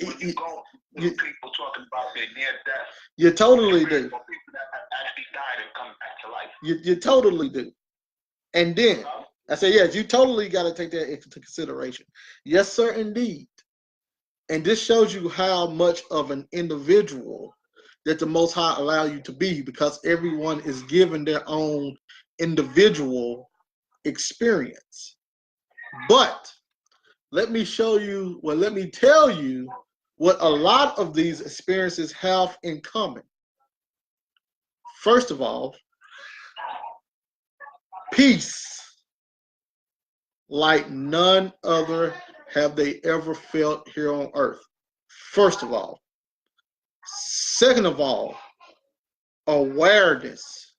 when you go to people talking about their near death. You totally do. Or people that have actually died and come back to life. You totally do. And then I say, yes, you totally got to take that into consideration. Yes, sir, indeed. And this shows you how much of an individual that the Most High allow you to be, because everyone is given their own individual experience. But let me tell you what a lot of these experiences have in common. First of all, peace like none other have they ever felt here on earth. First of all. Second of all, awareness,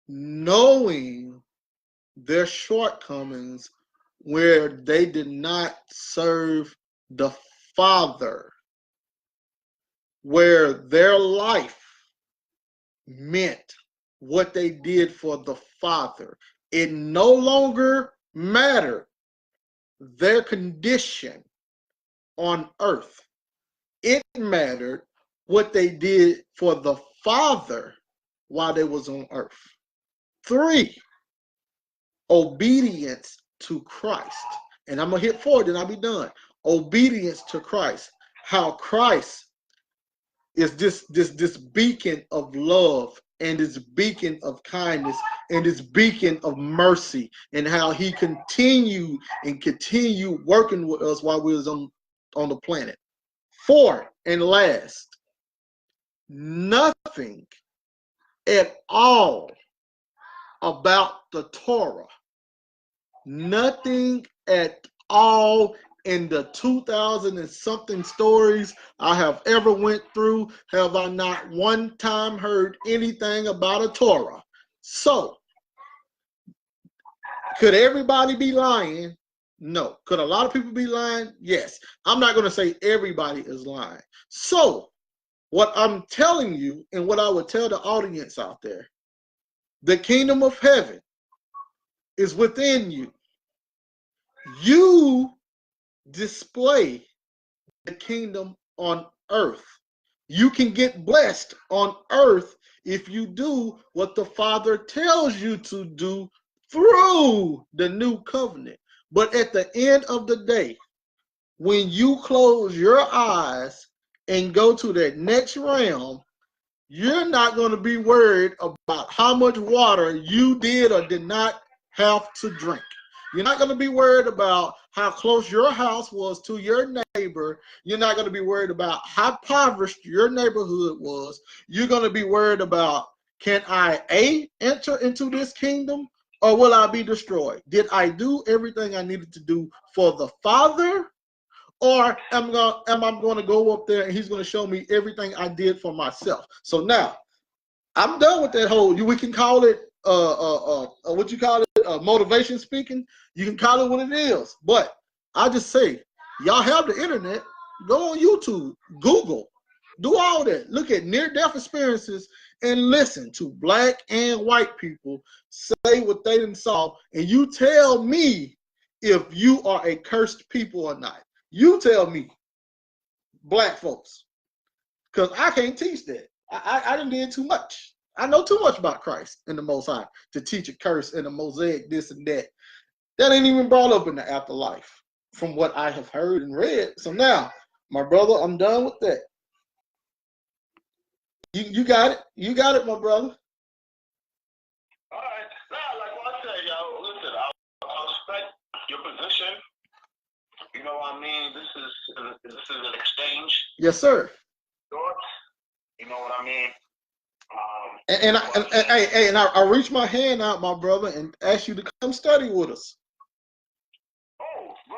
knowing their shortcomings where they did not serve the Father, where their life meant what they did for the Father. It no longer mattered their condition on earth. It mattered what they did for the Father while they was on earth. 3, obedience to Christ. And I'm going to hit 4, then I'll be done. Obedience to Christ. How Christ is this beacon of love, and this beacon of kindness, and this beacon of mercy, and how he continued working with us while we was on the planet. 4, and last, nothing at all about the Torah. Nothing at all in the 2,000 and something stories I have ever went through have I not one time heard anything about a Torah. So, could everybody be lying? No. Could a lot of people be lying? Yes. I'm not going to say everybody is lying. So, what I'm telling you, and what I would tell the audience out there, the kingdom of heaven is within you. You display the kingdom on earth. You can get blessed on earth if you do what the Father tells you to do through the new covenant. But at the end of the day, when you close your eyes and go to that next realm, you're not going to be worried about how much water you did or did not have to drink. You're not going to be worried about how close your house was to your neighbor. You're not going to be worried about how impoverished your neighborhood was. You're going to be worried about, can I enter into this kingdom, or will I be destroyed? Did I do everything I needed to do for the Father? Or am I going to go up there and he's going to show me everything I did for myself? So now, I'm done with that whole, we can call it, what you call it, motivation speaking. You can call it what it is. But I just say, y'all have the internet. Go on YouTube, Google, do all that. Look at near-death experiences and listen to black and white people say what they done saw. And you tell me if you are a cursed people or not. You tell me. black folks, because I can't teach that. I done did too much. I know too much about Christ and the Most High to teach a curse and a Mosaic, this and that. That ain't even brought up in the afterlife, from what I have heard and read. So now, my brother, I'm done with that. You got it. You got it, my brother. All right. Now, like what I said, yo, listen, I respect your position. You know what I mean? This is an exchange. Yes, sir. Thoughts. You know what I mean? And I reach my hand out, my brother, and ask you to come study with us. Oh, bro.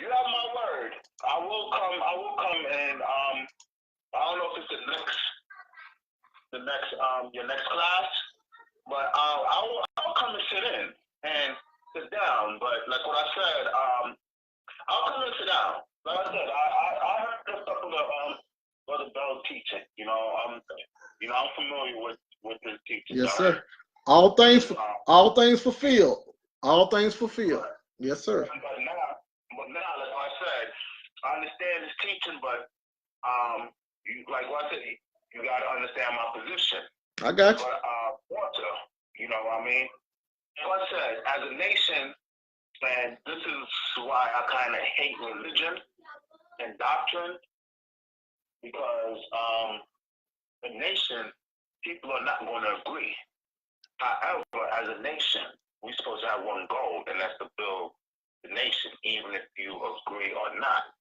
You have my word. I will come, and I don't know if it's your next class, but I'll come and sit in and sit down. But like what I said, I'll come and sit down. Like I said, I heard the stuff of Brother Bell teaching. I'm familiar with his teaching. Yes, sir. All things fulfilled. All things fulfilled. Yes, sir. But now, like I said, I understand his teaching, but like what I said, you got to understand my position. I got you. But you know what I mean? Like I said, as a nation, and this is why I kind of hate religion and doctrine, because the nation, people are not going to agree. However, as a nation, we're supposed to have one goal, and that's to build the nation, even if you agree or not.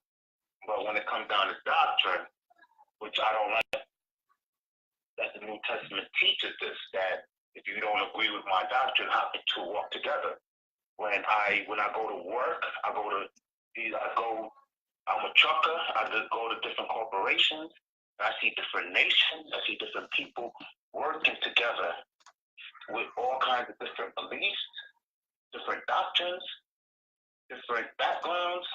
But when it comes down to doctrine, which I don't like, that the New Testament teaches this, that if you don't agree with my doctrine, how can two walk together? When I go to work, I'm a trucker, I just go to different corporations, I see different nations, I see different people working together with all kinds of different beliefs, different doctrines, different backgrounds,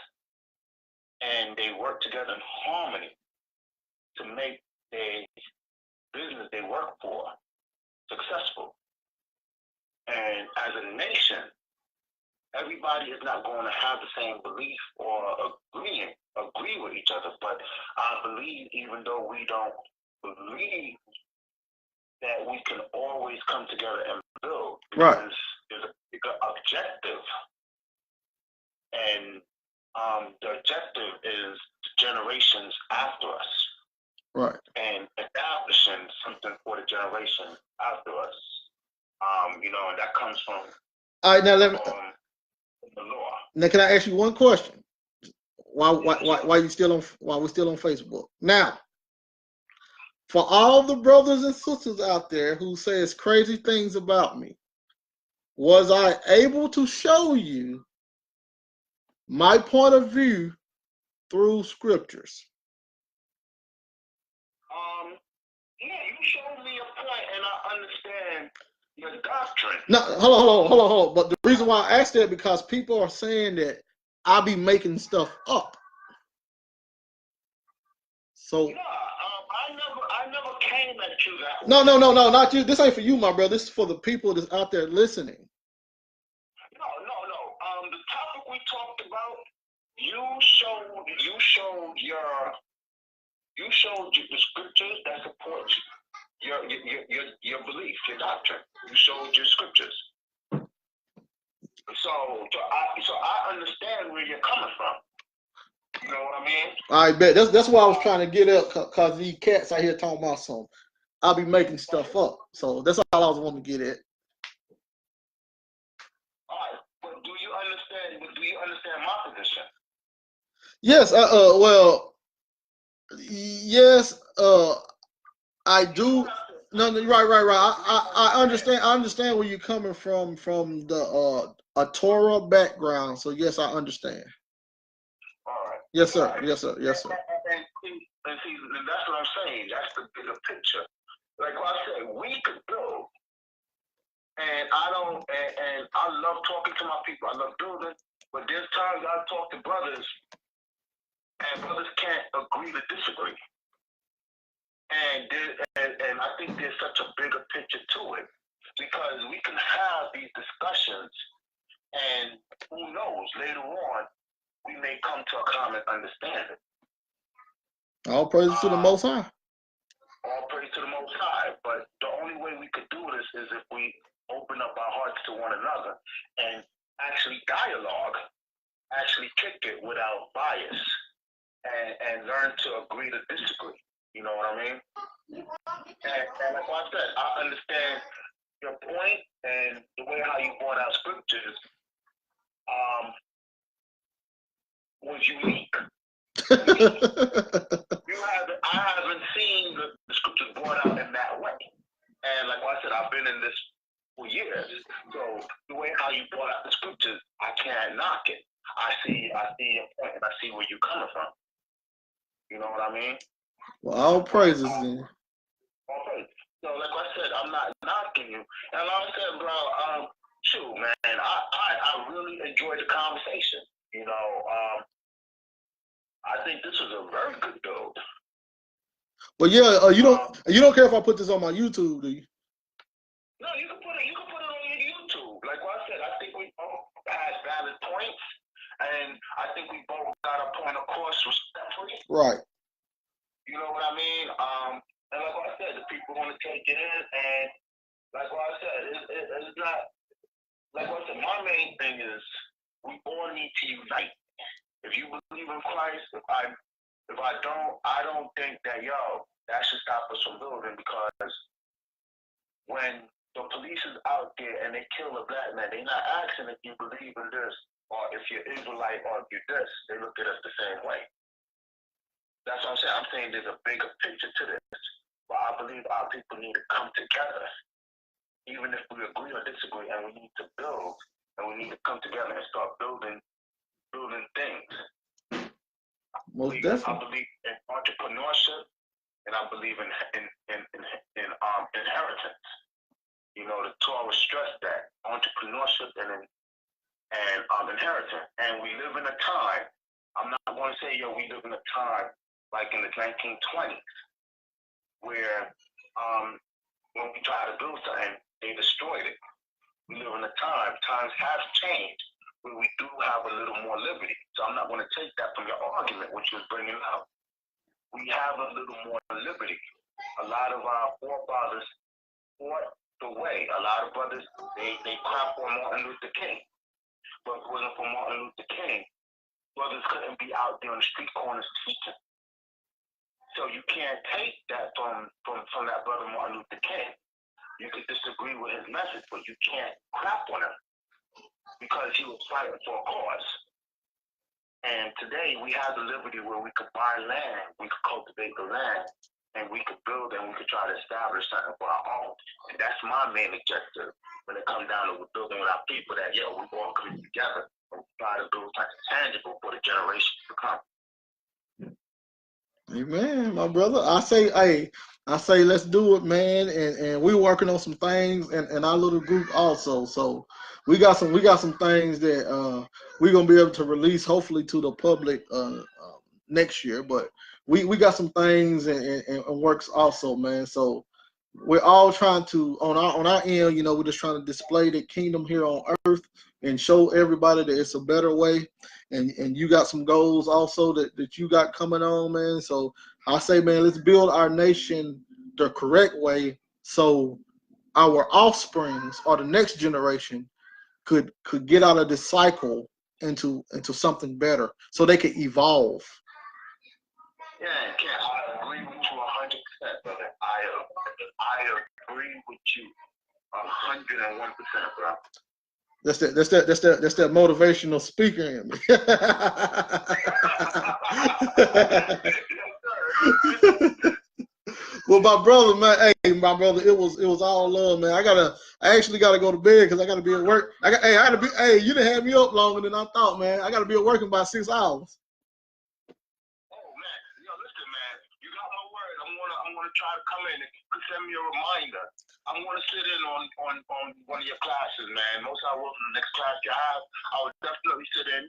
and they work together in harmony to make the business they work for successful. And as a nation, everybody is not going to have the same belief or agree with each other. But I believe, even though we don't believe, that we can always come together and build. Because Right. There's a bigger objective. And the objective is the generations after us. Right. And establishing something for the generation after us. And that comes from All right, now let me. The law. Now, can I ask you one question? While we're still on Facebook. Now, for all the brothers and sisters out there who says crazy things about me, was I able to show you my point of view through scriptures? Yeah, you showed me a point, and I understand your doctrine. No, hold on. But the reason why I asked that, because people are saying that I be making stuff up. So I never came at you that no, way. not you. This ain't for you, my brother. This is for the people that's out there listening. No. The topic we talked about, you showed the scriptures that support your belief, your doctrine. You showed your scriptures. So I understand where you're coming from. You know what I mean? I bet that's why I was trying to get up, cause these cats out here talking about something. I'll be making stuff up. So that's all I was wanting to get at. All right, but do you understand my position? Yes. Well. Yes. I do. No. Right. I understand. I understand where you're coming from the a Torah background. So yes, I understand. All right. Yes, sir. Right. Yes, sir. And that's what I'm saying. That's the bigger picture. Like I said, we could build, and I love talking to my people. I love building, but there's times I talk to brothers, and brothers can't agree to disagree. And I think there's such a bigger picture to it, because we can have these discussions, and who knows, later on we may come to a common understanding. All praise to the Most High. All praise to the Most High. But the only way we could do this is if we open up our hearts to one another and actually dialogue, actually kick it without bias, and learn to agree to disagree. You know what I mean? And like I said, I understand your point and the way how you brought out scriptures was unique. I haven't seen the scriptures brought out in that way. And like I said, I've been in this for years. So the way how you brought out the scriptures, I can't knock it. I see your point and I see where you're coming from. You know what I mean? Well, all praises then. All praises. So like I said, I'm not knocking you. And like I said, bro, shoot, man, I really enjoyed the conversation. You know, I think this was a very good build. Well, yeah, you don't care if I put this on my YouTube, do you? No, you can put it on your YouTube. Like I said, I think we both had valid points, and I think we both got a point across respectfully. Right. You know what I mean? And like I said, the people want to take it in, and like I said, it's not. Like I said, my main thing is we all need to unite. If you believe in Christ, if I don't, I don't think that that should stop us from building, because when the police is out there and they kill a black man, they're not asking if you believe in this or if you're Israelite or if you're this. They look at us the same way. That's what I'm saying. I'm saying there's a bigger picture to this. But I believe our people need to come together, even if we agree or disagree, and we need to build, and we need to come together and start building things. Most definitely. I believe in entrepreneurship, and I believe in inheritance. You know, the Torah stressed that entrepreneurship and inheritance. And we live in a time. I'm not going to say we live in a time like in the 1920s, where when we try to build something, they destroyed it. We live in a times have changed, where we do have a little more liberty. So I'm not going to take that from your argument, which you was bringing up. We have a little more liberty. A lot of our forefathers fought the way. A lot of brothers, they clapped for Martin Luther King. But if it wasn't for Martin Luther King, brothers couldn't be out there on the street corners teaching. So you can't take that from that brother Martin Luther King. You could disagree with his message, but you can't crap on him because he was fighting for a cause. And today we have the liberty where we could buy land, we could cultivate the land, and we could build and we could try to establish something for our own. And that's my main objective when it comes down to building with our people, that we all come together and try to build something tangible for the generations to come. Amen, my brother. I say let's do it, man. And we're working on some things in our little group also. So we got some things that we're gonna be able to release hopefully to the public next year. But we got some things and works also, man. So we're all trying to on our end, we're just trying to display the kingdom here on earth and show everybody that it's a better way. And you got some goals also that you got coming on, man. So I say, man, let's build our nation the correct way so our offsprings or the next generation could get out of this cycle into something better so they could evolve. Yeah, I agree with you 100%, brother. I agree with you 101%, bro. That's that motivational speaker in me. Well, my brother, man, it was all love, man. I actually gotta go to bed because I gotta be at work. You done had me up longer than I thought, man. I gotta be at work in about 6 hours. Oh man, listen, man, you got my word. I'm gonna try to come in and send me a reminder. I'm going to sit in on one of your classes, man. Most I will in the next class you have. I would definitely sit in.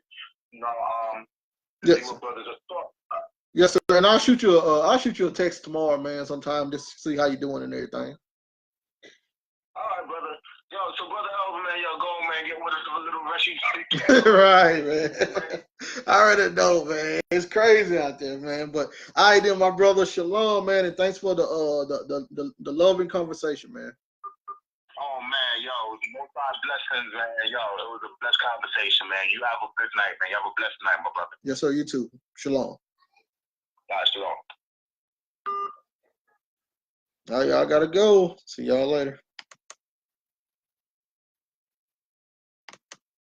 Yes. See what brothers are talking about. Yes, sir. And I'll shoot you a text tomorrow, man, sometime just to see how you doing and everything. All right, brother. So brother Elvin, man, go, man. man. Get with us a little rushy. Right, man. I already know, man. It's crazy out there, man. But I did my brother Shalom, man, and thanks for the loving conversation, man. Oh man, yo, most blessings, man. Yo, it was a blessed conversation, man. You have a good night, man. You have a blessed night, my brother. Yes, sir. You too. Shalom. Shalom. All right, y'all gotta go. See y'all later.